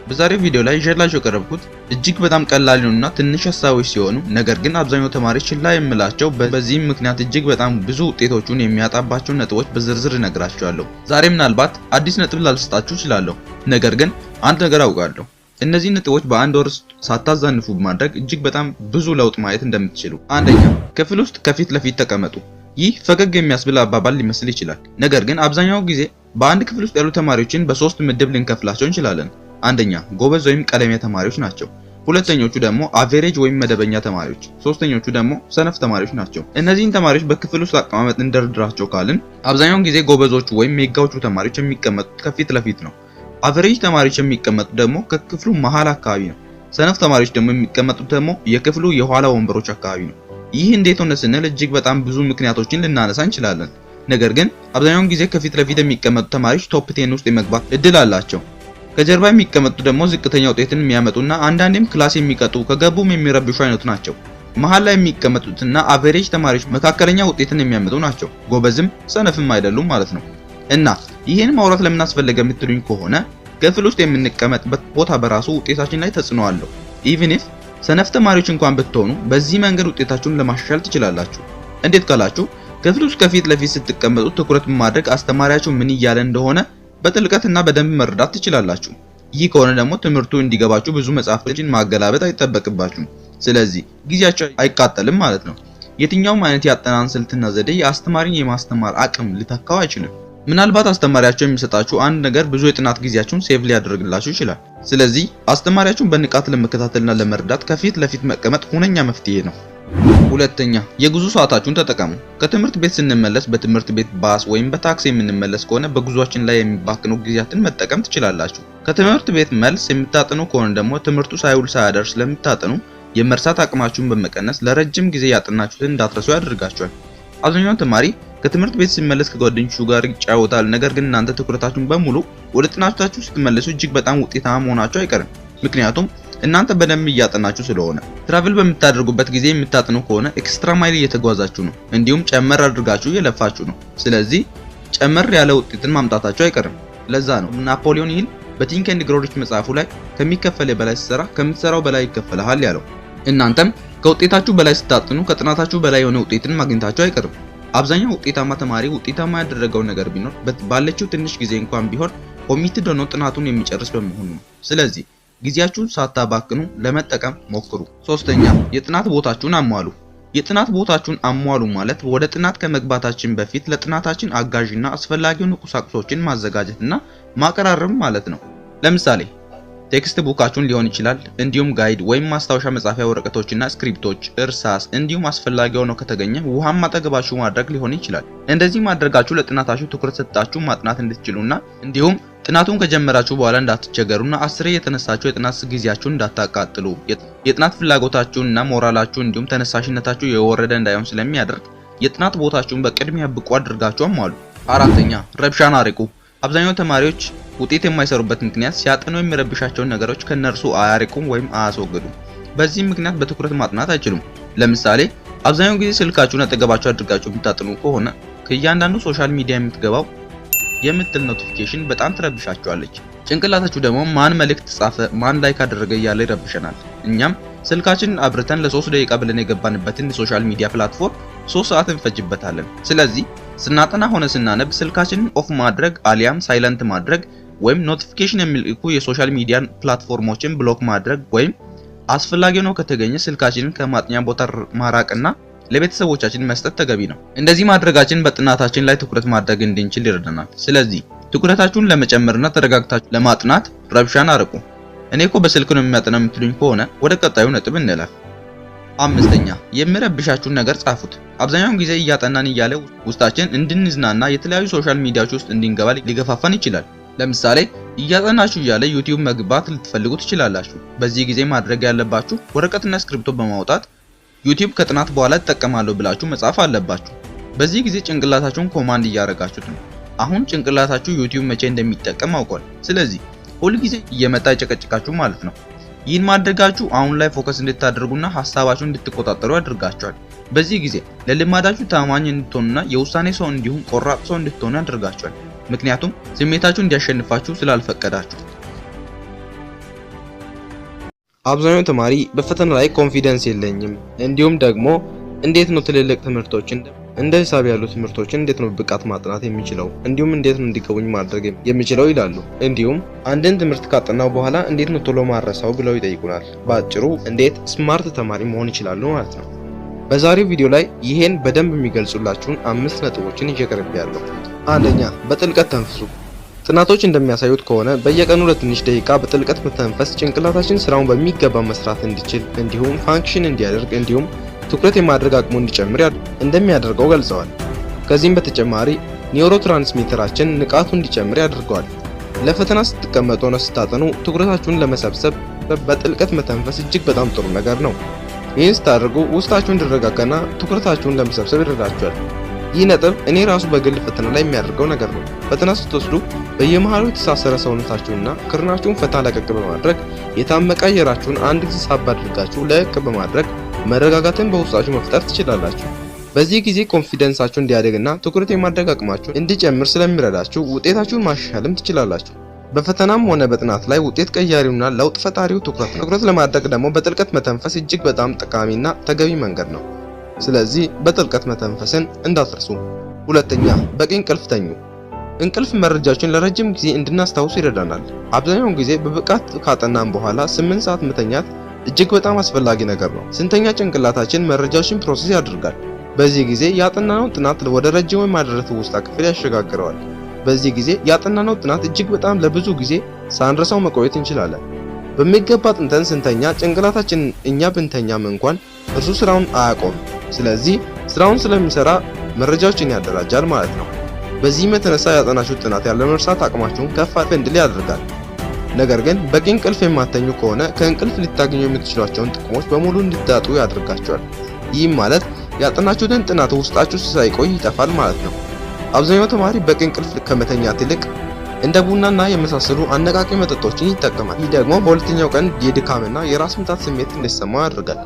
በዛሬው ቪዲዮ ላይ ይዤላችሁ የቀረብኩት እጅግ በጣም ቀላል እና ትንሽ ሀሳቦች ሲሆኑ ነገር ግን አብዛኛው ተማሪ ችላ የምላቸው በዚህም ምክንያት እጅግ በጣም ብዙ ውጤቶቹን የሚያጣባቸው ነጥቦች በዝርዝር እነግራችኋለሁ። ዛሬ ምናልባት አዲስ ነጥብ ላልሰጣችሁ እችላለሁ፣ ነገር ግን አንድ ነገር አውቃለሁ። እነዚህ ነጥቦች በአንድ ወር ውስጥ ሳታዛንፉ በማድረግ እጅግ በጣም ብዙ ለውጥ ማየት እንደምትችሉ። አንደኛ፣ ክፍል ውስጥ ከፊት ለፊት ተቀመጡ። ይህ ፈገግ የሚያስብል አባባል ሊመስል ይችላል፣ ነገር ግን አብዛኛው ጊዜ በአንድ ክፍል ውስጥ ያሉ ተማሪዎችን በሶስት ምድብ ልንከፍላቸው እንችላለን። አንደኛ፣ ጎበዝ ወይም ቀለሜ ተማሪዎች ናቸው። ሁለተኞቹ ደግሞ አቬሬጅ ወይም መደበኛ ተማሪዎች፣ ሶስተኞቹ ደግሞ ሰነፍ ተማሪዎች ናቸው። እነዚህን ተማሪዎች በክፍል ውስጥ አቀማመጥ እንደርድራቸው ካልን አብዛኛውን ጊዜ ጎበዞቹ ወይም ሜጋዎቹ ተማሪዎች የሚቀመጡት ከፊት ለፊት ነው። አቬሬጅ ተማሪዎች የሚቀመጡት ደግሞ ከክፍሉ መሃል አካባቢ ነው። ሰነፍ ተማሪዎች ደግሞ የሚቀመጡት ደግሞ የክፍሉ የኋላ ወንበሮች አካባቢ ነው። ይህ እንዴት ሆነ ስንል እጅግ በጣም ብዙ ምክንያቶችን ልናነሳ እንችላለን። ነገር ግን አብዛኛውን ጊዜ ከፊት ለፊት የሚቀመጡ ተማሪዎች ቶፕ 10 ውስጥ የመግባት እድል አላቸው። ከጀርባ የሚቀመጡት ደግሞ ዝቅተኛ ውጤትን የሚያመጡና አንዳንዴም ክላስ የሚቀጡ ከገቡም የሚረብሹ አይነቱ ናቸው። መሃል ላይ የሚቀመጡትና አቬሬጅ ተማሪዎች መካከለኛ ውጤትን የሚያመጡ ናቸው። ጎበዝም ሰነፍም አይደሉም ማለት ነው። እና ይሄን ማውራት ለምን አስፈለገ የምትሉኝ ከሆነ ክፍል ውስጥ የምንቀመጥበት ቦታ በራሱ ውጤታችን ላይ ተጽዕኖ አለው። ኢቭን ኢፍ ሰነፍ ተማሪዎች እንኳን ብትሆኑ በዚህ መንገድ ውጤታችሁን ለማሻሻል ትችላላችሁ። እንዴት ካላችሁ ክፍል ውስጥ ከፊት ለፊት ስትቀመጡ ትኩረት በማድረግ አስተማሪያችሁ ምን እያለ እንደሆነ በጥልቀትና በደንብ መረዳት ትችላላችሁ። ይህ ከሆነ ደግሞ ትምህርቱ እንዲገባችሁ ብዙ መጽሐፍቶችን ማገላበጥ አይጠበቅባችሁም። ስለዚህ ጊዜያችሁ አይቃጠልም ማለት ነው። የትኛውም አይነት የአጠናን ስልትና ዘዴ የአስተማሪን የማስተማር አቅም ሊተካው አይችልም። ምናልባት አስተማሪያችሁ የሚሰጣችሁ አንድ ነገር ብዙ የጥናት ጊዜያችሁን ሴቭ ሊያደርግላችሁ ይችላል። ስለዚህ አስተማሪያችሁን በንቃት ለመከታተልና ለመረዳት ከፊት ለፊት መቀመጥ ሁነኛ መፍትሄ ነው። ሁለተኛ፣ የጉዞ ሰዓታችሁን ተጠቀሙ። ከትምህርት ቤት ስንመለስ በትምህርት ቤት ባስ ወይም በታክሲ የምንመለስ ከሆነ በጉዟችን ላይ የሚባክኑ ጊዜያትን መጠቀም ትችላላችሁ። ከትምህርት ቤት መልስ የምታጠኑ ከሆነ ደግሞ ትምህርቱ ሳይውል ሳያደር ስለምታጠኑ የመርሳት አቅማችሁን በመቀነስ ለረጅም ጊዜ ያጠናችሁትን እንዳትረሱ ያደርጋችኋል። አብዛኛው ተማሪ ከትምህርት ቤት ሲመለስ ከጓደኞቹ ጋር ይጫወታል። ነገር ግን እናንተ ትኩረታችሁን በሙሉ ወደ ጥናታችሁ ስትመለሱ እጅግ በጣም ውጤታማ መሆናችሁ አይቀርም። ምክንያቱም እናንተ በደንብ እያጠናችሁ ስለሆነ። ትራቭል በምታደርጉበት ጊዜ የምታጠኑ ከሆነ ኤክስትራ ማይል እየተጓዛችሁ ነው፣ እንዲሁም ጨመር አድርጋችሁ እየለፋችሁ ነው። ስለዚህ ጨመር ያለ ውጤትን ማምጣታችሁ አይቀርም። ለዛ ነው ናፖሊዮን ሂል በቲንክ ኤንድ ግሮው ሪች መጽሐፉ ላይ ከሚከፈል በላይ ስትሰራ ከምትሰራው በላይ ይከፈልሃል ያለው። እናንተም ከውጤታችሁ በላይ ስታጥኑ ከጥናታችሁ በላይ የሆነ ውጤትን ማግኘታችሁ አይቀርም። አብዛኛው ውጤታማ ተማሪ ውጤታማ ያደረገው ነገር ቢኖር ባለችው ትንሽ ጊዜ እንኳን ቢሆን ኮሚትድ ሆኖ ጥናቱን የሚጨርስ በመሆኑ ነው። ስለዚህ ጊዜያችሁን ሳታባክኑ ለመጠቀም ሞክሩ። ሶስተኛ፣ የጥናት ቦታችሁን አሟሉ። የጥናት ቦታችሁን አሟሉ ማለት ወደ ጥናት ከመግባታችን በፊት ለጥናታችን አጋዥና አስፈላጊውን ቁሳቁሶችን ማዘጋጀትና ማቀራረብ ማለት ነው። ለምሳሌ ቴክስት ቡካችሁን ሊሆን ይችላል፣ እንዲሁም ጋይድ ወይም ማስታወሻ መጻፊያ ወረቀቶችና ስክሪፕቶች፣ እርሳስ እንዲሁም አስፈላጊ ሆኖ ከተገኘ ውሃም አጠገባችሁ ማድረግ ሊሆን ይችላል። እንደዚህ ማድረጋችሁ ለጥናታችሁ ትኩረት ሰጣችሁ ማጥናት እንድትችሉና እንዲሁም ጥናቱን ከጀመራችሁ በኋላ እንዳትቸገሩና አስሬ የተነሳችሁ የጥናት ጊዜያችሁን እንዳታቃጥሉ የጥናት ፍላጎታችሁንና ሞራላችሁ እንዲሁም ተነሳሽነታችሁ የወረደ እንዳይሆን ስለሚያደርግ የጥናት ቦታችሁን በቅድሚያ ብቁ አድርጋችሁ አሟሉ። አራተኛ፣ ረብሻን አርቁ። አብዛኛው ተማሪዎች ውጤት የማይሰሩበት ምክንያት ሲያጠኑ የሚረብሻቸውን ነገሮች ከነርሱ አያርቁም ወይም አያስወግዱም። በዚህም ምክንያት በትኩረት ማጥናት አይችሉም። ለምሳሌ አብዛኛው ጊዜ ስልካችሁን አጠገባችሁ አድርጋችሁ የምታጠኑ ከሆነ ከእያንዳንዱ ሶሻል ሚዲያ የምትገባው የምትል ኖቲፊኬሽን በጣም ትረብሻችኋለች። ጭንቅላታችሁ ደግሞ ማን መልእክት ጻፈ፣ ማን ላይክ አደረገ እያለ ይረብሸናል። እኛም ስልካችንን አብርተን ለ3 ደቂቃ ብለን የገባንበትን የሶሻል ሚዲያ ፕላትፎርም 3 ሰዓት እንፈጅበታለን። ስለዚህ ስናጠና ሆነ ስናነብ ስልካችንን ኦፍ ማድረግ አሊያም ሳይለንት ማድረግ ወይም ኖቲፊኬሽን የሚልኩ የሶሻል ሚዲያ ፕላትፎርሞችን ብሎክ ማድረግ ወይም አስፈላጊ ነው ከተገኘ ስልካችንን ከማጥኛ ቦታ ማራቅና ለቤተሰቦቻችን መስጠት ተገቢ ነው። እንደዚህ ማድረጋችን በጥናታችን ላይ ትኩረት ማድረግ እንድንችል ይረዳናል። ስለዚህ ትኩረታችሁን ለመጨመርና ተረጋግታችሁ ለማጥናት ረብሻን አርቁ። እኔ እኮ በስልክ ነው የሚያጠናው የምትሉኝ ከሆነ ወደ ቀጣዩ ነጥብ እንለፍ። አምስተኛ፣ የሚረብሻችሁን ነገር ጻፉት። አብዛኛውን ጊዜ እያጠናን እያለ ውስጣችን እንድንዝናና የተለያዩ ሶሻል ሚዲያዎች ውስጥ እንድንገባ ሊገፋፋን ይችላል። ለምሳሌ እያጠናችሁ እያለ ዩቲዩብ መግባት ልትፈልጉ ትችላላችሁ። በዚህ ጊዜ ማድረግ ያለባችሁ ወረቀትና ስክሪፕቶ በማውጣት ዩቲዩብ ከጥናት በኋላ ተጠቀማለሁ ብላችሁ መጻፍ አለባችሁ። በዚህ ጊዜ ጭንቅላታችሁን ኮማንድ እያደረጋችሁት ነው። አሁን ጭንቅላታችሁ ዩቲዩብ መቼ እንደሚጠቀም አውቋል። ስለዚህ ሁል ጊዜ እየመጣ ይጨቀጭቃችሁ ማለት ነው። ይህን ማድረጋችሁ አሁን ላይ ፎከስ እንድታደርጉና ሐሳባችሁን እንድትቆጣጠሩ ያደርጋችኋል። በዚህ ጊዜ ለልማዳችሁ ታማኝ እንድትሆኑና የውሳኔ ሰው እንዲሁም ቆራጥ ሰው እንድትሆኑ ያደርጋችኋል። ምክንያቱም ስሜታችሁ እንዲያሸንፋችሁ ስላልፈቀዳችሁ። አብዛኛው ተማሪ በፈተና ላይ ኮንፊደንስ የለኝም፣ እንዲሁም ደግሞ እንዴት ነው ትልልቅ ትምህርቶችን እንደ ሂሳብ ያሉ ትምህርቶችን እንዴት ነው ብቃት ማጥናት የሚችለው፣ እንዲሁም እንዴት ነው እንዲገቡኝ ማድረግ የሚችለው ይላሉ። እንዲሁም አንድን ትምህርት ካጠናው በኋላ እንዴት ነው ቶሎ ማረሳው ብለው ይጠይቁናል። በአጭሩ እንዴት ስማርት ተማሪ መሆን ይችላሉ ማለት ነው። በዛሬው ቪዲዮ ላይ ይሄን በደንብ የሚገልጹላችሁን 5 ነጥቦችን ይዤ ቀርቤያለሁ። አንደኛ፣ በጥልቀት ተንፍሱ። ጥናቶች እንደሚያሳዩት ከሆነ በየቀኑ ለትንሽ ደቂቃ በጥልቀት መተንፈስ ጭንቅላታችን ስራውን በሚገባ መስራት እንዲችል እንዲሁም ፋንክሽን እንዲያደርግ እንዲሁም ትኩረት የማድረግ አቅሙ እንዲጨምር እንደሚያደርገው ገልጸዋል። ከዚህም በተጨማሪ ኒውሮትራንስሚተራችን ንቃቱ እንዲጨምር ያደርገዋል። ለፈተና ስትቀመጡ ነው ስታጠኑ ትኩረታችሁን ለመሰብሰብ በጥልቀት መተንፈስ እጅግ በጣም ጥሩ ነገር ነው። ይህን ስታደርጉ ውስጣችሁ እንዲረጋጋና ትኩረታችሁን ለመሰብሰብ ይረዳችኋል። ይህ ነጥብ እኔ ራሱ በግል ፈተና ላይ የሚያደርገው ነገር ነው። ፈተና ስትወስዱ በየመሃሉ የተሳሰረ ሰውነታችሁንና ክርናችሁን ፈታ ለቀቅ በማድረግ የታመቀ አየራችሁን አንድ ጊዜ ሳብ አድርጋችሁ ለቀቅ በማድረግ መረጋጋትን በውስጣችሁ መፍጠር ትችላላችሁ። በዚህ ጊዜ ኮንፊደንሳችሁ እንዲያድግና ትኩረት የማድረግ አቅማችሁ እንዲጨምር ስለሚረዳችሁ ውጤታችሁን ማሻሻልም ትችላላችሁ። በፈተናም ሆነ በጥናት ላይ ውጤት ቀያሪውና ለውጥ ፈጣሪው ትኩረት ለማድረግ ደግሞ በጥልቀት መተንፈስ እጅግ በጣም ጠቃሚና ተገቢ መንገድ ነው። ስለዚህ በጥልቀት መተንፈስን እንዳትረሱ። ሁለተኛ፣ በቂ እንቅልፍ ተኙ። እንቅልፍ መረጃዎችን ለረጅም ጊዜ እንድናስታውስ ይረዳናል። አብዛኛውን ጊዜ በብቃት ካጠናን በኋላ 8 ሰዓት መተኛት እጅግ በጣም አስፈላጊ ነገር ነው። ስንተኛ ጭንቅላታችን መረጃዎችን ፕሮሰስ ያደርጋል። በዚህ ጊዜ ያጠናነው ጥናት ወደ ረጅም የማድረግ ውስጥ ክፍል ያሸጋግረዋል። በዚህ ጊዜ ያጠናነው ጥናት እጅግ በጣም ለብዙ ጊዜ ሳንረሳው መቆየት እንችላለን። በሚገባ ጥንተን ስንተኛ ጭንቅላታችን እኛ ብንተኛም እንኳን እርሱ ስራውን አያቆምም። ስለዚህ ስራውን ስለሚሰራ መረጃዎችን ያደራጃል ማለት ነው። በዚህም የተነሳ ያጠናችሁት ጥናት ያለመርሳት አቅማችሁን ከፍ እንዲል ያደርጋል። ነገር ግን በቂ እንቅልፍ የማተኙ ከሆነ ከእንቅልፍ ልታገኙ የምትችሏቸውን ጥቅሞች በሙሉ እንድታጡ ያደርጋቸዋል። ይህም ማለት ያጠናችሁትን ጥናት ውስጣችሁ ሳይቆይ ይጠፋል ማለት ነው። አብዛኛው ተማሪ በቂ እንቅልፍ ከመተኛት ይልቅ እንደ ቡናና የመሳሰሉ አነቃቂ መጠጦችን ይጠቀማል። ይህ ደግሞ በሁለተኛው ቀን የድካምና የራስ ምታት ስሜት እንዲሰማው ያደርጋል።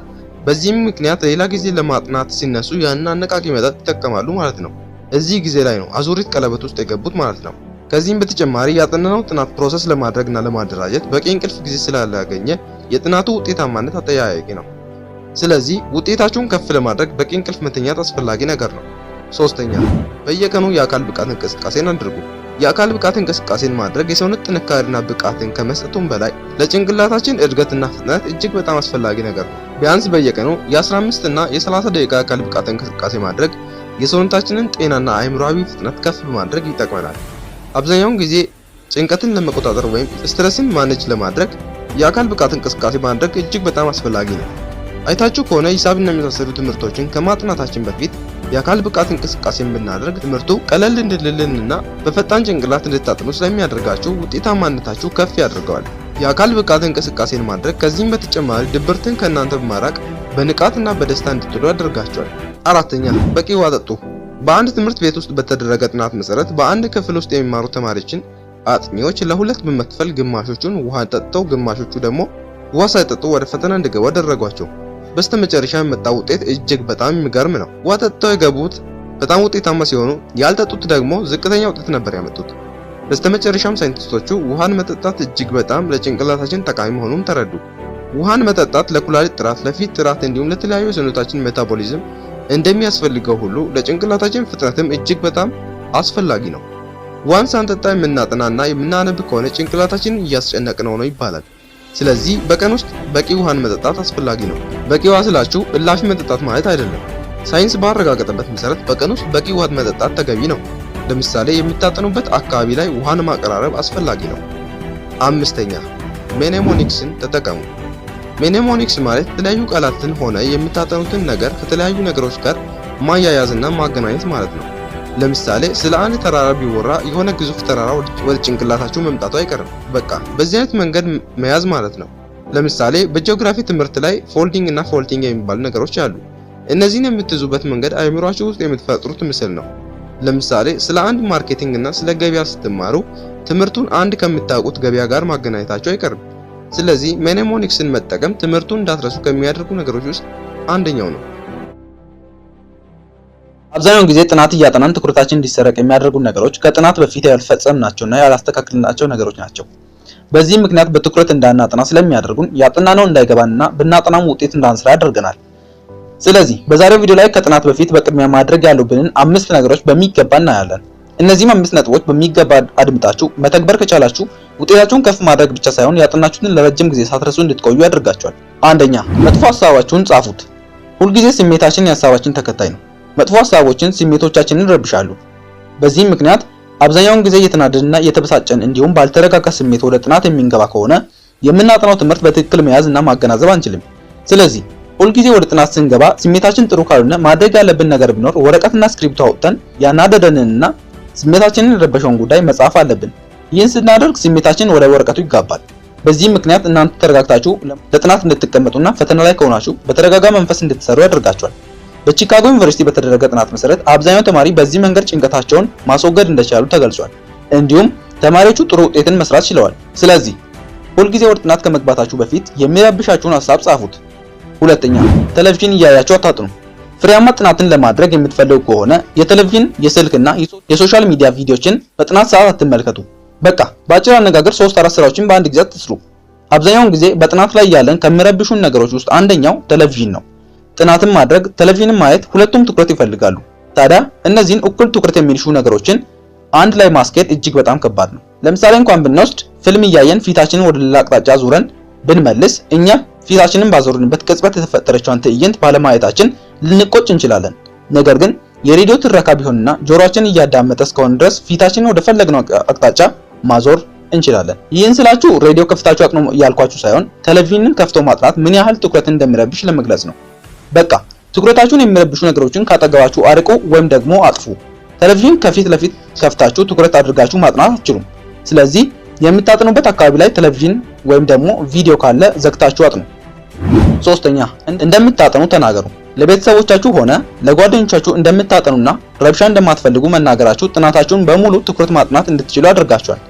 በዚህም ምክንያት ሌላ ጊዜ ለማጥናት ሲነሱ ያንን አነቃቂ መጠጥ ይጠቀማሉ ማለት ነው። እዚህ ጊዜ ላይ ነው አዙሪት ቀለበት ውስጥ የገቡት ማለት ነው። ከዚህም በተጨማሪ ያጠናነው ጥናት ፕሮሰስ ለማድረግና ለማደራጀት በቂ እንቅልፍ ጊዜ ስላላገኘ የጥናቱ ውጤታማነት አጠያያቂ ነው። ስለዚህ ውጤታችሁን ከፍ ለማድረግ በቂ እንቅልፍ መተኛት አስፈላጊ ነገር ነው። ሶስተኛ፣ በየቀኑ የአካል ብቃት እንቅስቃሴን አድርጉ። የአካል ብቃት እንቅስቃሴን ማድረግ የሰውነት ጥንካሬና ብቃትን ከመስጠቱም በላይ ለጭንቅላታችን እድገትና ፍጥነት እጅግ በጣም አስፈላጊ ነገር ነው። ቢያንስ በየቀኑ የ15 እና የ30 ደቂቃ የአካል ብቃት እንቅስቃሴ ማድረግ የሰውነታችንን ጤናና አእምሮአዊ ፍጥነት ከፍ በማድረግ ይጠቅመናል። አብዛኛውን ጊዜ ጭንቀትን ለመቆጣጠር ወይም ስትረስን ማኔጅ ለማድረግ የአካል ብቃት እንቅስቃሴ ማድረግ እጅግ በጣም አስፈላጊ ነው። አይታችሁ ከሆነ ሂሳብና የመሳሰሉ ትምህርቶችን ከማጥናታችን በፊት የአካል ብቃት እንቅስቃሴን ብናደርግ ትምህርቱ ቀለል እንድልልንና በፈጣን ጭንቅላት እንድታጥኑ ስለሚያደርጋችሁ ውጤታማነታችሁ ከፍ ያደርገዋል። የአካል ብቃት እንቅስቃሴን ማድረግ ከዚህም በተጨማሪ ድብርትን ከእናንተ በማራቅ በንቃትና በደስታ እንድትሉ ያደርጋቸዋል። አራተኛ፣ በቂ ውሃ ጠጡ። በአንድ ትምህርት ቤት ውስጥ በተደረገ ጥናት መሰረት በአንድ ክፍል ውስጥ የሚማሩ ተማሪዎችን አጥኚዎች ለሁለት በመክፈል ግማሾቹን ውሃ ጠጥተው ግማሾቹ ደግሞ ውሃ ሳይጠጡ ወደ ፈተና እንዲገቡ አደረጓቸው። በስተመጨረሻ የመጣው ውጤት እጅግ በጣም የሚገርም ነው። ውሃ ጠጥተው የገቡት በጣም ውጤታማ ሲሆኑ ያልጠጡት ደግሞ ዝቅተኛ ውጤት ነበር ያመጡት። በስተመጨረሻም ሳይንቲስቶቹ ውሃን መጠጣት እጅግ በጣም ለጭንቅላታችን ጠቃሚ መሆኑን ተረዱ። ውሃን መጠጣት ለኩላሊት ጥራት፣ ለፊት ጥራት እንዲሁም ለተለያዩ የሰውነታችን ሜታቦሊዝም እንደሚያስፈልገው ሁሉ ለጭንቅላታችን ፍጥነትም እጅግ በጣም አስፈላጊ ነው። ውሃን ሳንጠጣ የምናጠናና የምናነብ ከሆነ ጭንቅላታችንን እያስጨነቅነው ነው ይባላል። ስለዚህ በቀን ውስጥ በቂ ውሃን መጠጣት አስፈላጊ ነው። በቂ ውሃ ስላችሁ እላፊ መጠጣት ማለት አይደለም። ሳይንስ ባረጋገጠበት መሰረት በቀን ውስጥ በቂ ውሃ መጠጣት ተገቢ ነው። ለምሳሌ የምታጠኑበት አካባቢ ላይ ውሃን ማቀራረብ አስፈላጊ ነው። አምስተኛ፣ ሜኔሞኒክስን ተጠቀሙ። ሜኔሞኒክስ ማለት የተለያዩ ቃላትን ሆነ የምታጠኑትን ነገር ከተለያዩ ነገሮች ጋር ማያያዝና ማገናኘት ማለት ነው። ለምሳሌ ስለ አንድ ተራራ ቢወራ የሆነ ግዙፍ ተራራ ወደ ጭንቅላታችሁ መምጣቱ አይቀርም። በቃ በዚህ አይነት መንገድ መያዝ ማለት ነው። ለምሳሌ በጂኦግራፊ ትምህርት ላይ ፎልዲንግ እና ፎልቲንግ የሚባሉ ነገሮች አሉ። እነዚህን የምትይዙበት መንገድ አእምሯችሁ ውስጥ የምትፈጥሩት ምስል ነው። ለምሳሌ ስለ አንድ ማርኬቲንግ እና ስለ ገበያ ስትማሩ ትምህርቱን አንድ ከምታውቁት ገበያ ጋር ማገናኘታችሁ አይቀርም። ስለዚህ ሜኔሞኒክስን መጠቀም ትምህርቱን እንዳትረሱ ከሚያደርጉ ነገሮች ውስጥ አንደኛው ነው። አብዛኛውን ጊዜ ጥናት እያጠናን ትኩረታችን እንዲሰረቅ የሚያደርጉ ነገሮች ከጥናት በፊት ያልፈጸምናቸውና ያላስተካከልናቸው ነገሮች ናቸው። በዚህ ምክንያት በትኩረት እንዳናጠና ስለሚያደርጉን ያጠናነው እንዳይገባንና ብናጠናም ውጤት እንዳንሰራ ያደርገናል። ስለዚህ በዛሬው ቪዲዮ ላይ ከጥናት በፊት በቅድሚያ ማድረግ ያሉብንን 5 ነገሮች በሚገባ እናያለን። እነዚህም 5 ነጥቦች በሚገባ አድምጣችሁ መተግበር ከቻላችሁ ውጤታችሁን ከፍ ማድረግ ብቻ ሳይሆን ያጠናችሁትን ለረጅም ጊዜ ሳትረሱ እንድትቆዩ ያደርጋችኋል። አንደኛ፣ መጥፎ ሐሳባችሁን ጻፉት። ሁልጊዜ ስሜታችን የሐሳባችን ተከታይ ነው። መጥፎ ሐሳቦችን ስሜቶቻችንን ይረብሻሉ። በዚህም ምክንያት አብዛኛውን ጊዜ እየተናደድንና እየተበሳጨን እንዲሁም ባልተረጋጋ ስሜት ወደ ጥናት የምንገባ ከሆነ የምናጠናው ትምህርት በትክክል መያዝ እና ማገናዘብ አንችልም። ስለዚህ ሁልጊዜ ወደ ጥናት ስንገባ ስሜታችን ጥሩ ካልሆነ ማድረግ ያለብን ነገር ቢኖር ወረቀትና ስክሪፕቶ አውጥተን ያናደደንንና ስሜታችንን የረበሸውን ጉዳይ መጻፍ አለብን። ይህን ስናደርግ ስሜታችን ወደ ወረቀቱ ይጋባል። በዚህም ምክንያት እናንተ ተረጋግታችሁ ለጥናት እንድትቀመጡና ፈተና ላይ ከሆናችሁ በተረጋጋ መንፈስ እንድትሰሩ ያደርጋችኋል። በቺካጎ ዩኒቨርሲቲ በተደረገ ጥናት መሰረት አብዛኛው ተማሪ በዚህ መንገድ ጭንቀታቸውን ማስወገድ እንደቻሉ ተገልጿል። እንዲሁም ተማሪዎቹ ጥሩ ውጤትን መስራት ችለዋል። ስለዚህ ሁልጊዜ ወደ ጥናት ከመግባታችሁ በፊት የሚረብሻችሁን ሐሳብ ጻፉት። ሁለተኛ፣ ቴሌቪዥን እያያችሁ አታጥኑ። ፍሬያማ ጥናትን ለማድረግ የምትፈልጉ ከሆነ የቴሌቪዥን፣ የስልክና የሶሻል ሚዲያ ቪዲዮችን በጥናት ሰዓት አትመልከቱ። በቃ በአጭር አነጋገር 3-4 ስራዎችን በአንድ ጊዜ አትስሩ። አብዛኛውን ጊዜ በጥናት ላይ ያለን ከሚረብሹን ነገሮች ውስጥ አንደኛው ቴሌቪዥን ነው። ጥናትን ማድረግ፣ ቴሌቪዥንን ማየት ሁለቱም ትኩረት ይፈልጋሉ። ታዲያ እነዚህን እኩል ትኩረት የሚሹ ነገሮችን አንድ ላይ ማስኬድ እጅግ በጣም ከባድ ነው። ለምሳሌ እንኳን ብንወስድ ፊልም እያየን ፊታችንን ወደ ሌላ አቅጣጫ ዙረን ብንመልስ እኛ ፊታችንን ባዞርንበት ቅጽበት የተፈጠረችውን ትዕይንት ባለማየታችን ልንቆጭ እንችላለን። ነገር ግን የሬዲዮ ትረካ ቢሆንና ጆሮአችን እያዳመጠ እስከሆነ ድረስ ፊታችንን ወደ ፈለግነው አቅጣጫ ማዞር እንችላለን። ይህን ስላችሁ ሬዲዮ ከፍታችሁ አጥኑ እያልኳችሁ ሳይሆን ቴሌቪዥንን ከፍቶ ማጥናት ምን ያህል ትኩረት እንደሚረብሽ ለመግለጽ ነው። በቃ ትኩረታችሁን የሚረብሹ ነገሮችን ካጠገባችሁ አርቁ ወይም ደግሞ አጥፉ። ቴሌቪዥን ከፊት ለፊት ከፍታችሁ ትኩረት አድርጋችሁ ማጥናት አትችሉም። ስለዚህ የምታጥኑበት አካባቢ ላይ ቴሌቪዥን ወይም ደግሞ ቪዲዮ ካለ ዘግታችሁ አጥኑ። ሶስተኛ፣ እንደምታጠኑ ተናገሩ። ለቤተሰቦቻችሁ ሆነ ለጓደኞቻችሁ እንደምታጠኑና ረብሻ እንደማትፈልጉ መናገራችሁ ጥናታችሁን በሙሉ ትኩረት ማጥናት እንድትችሉ ያደርጋችኋል።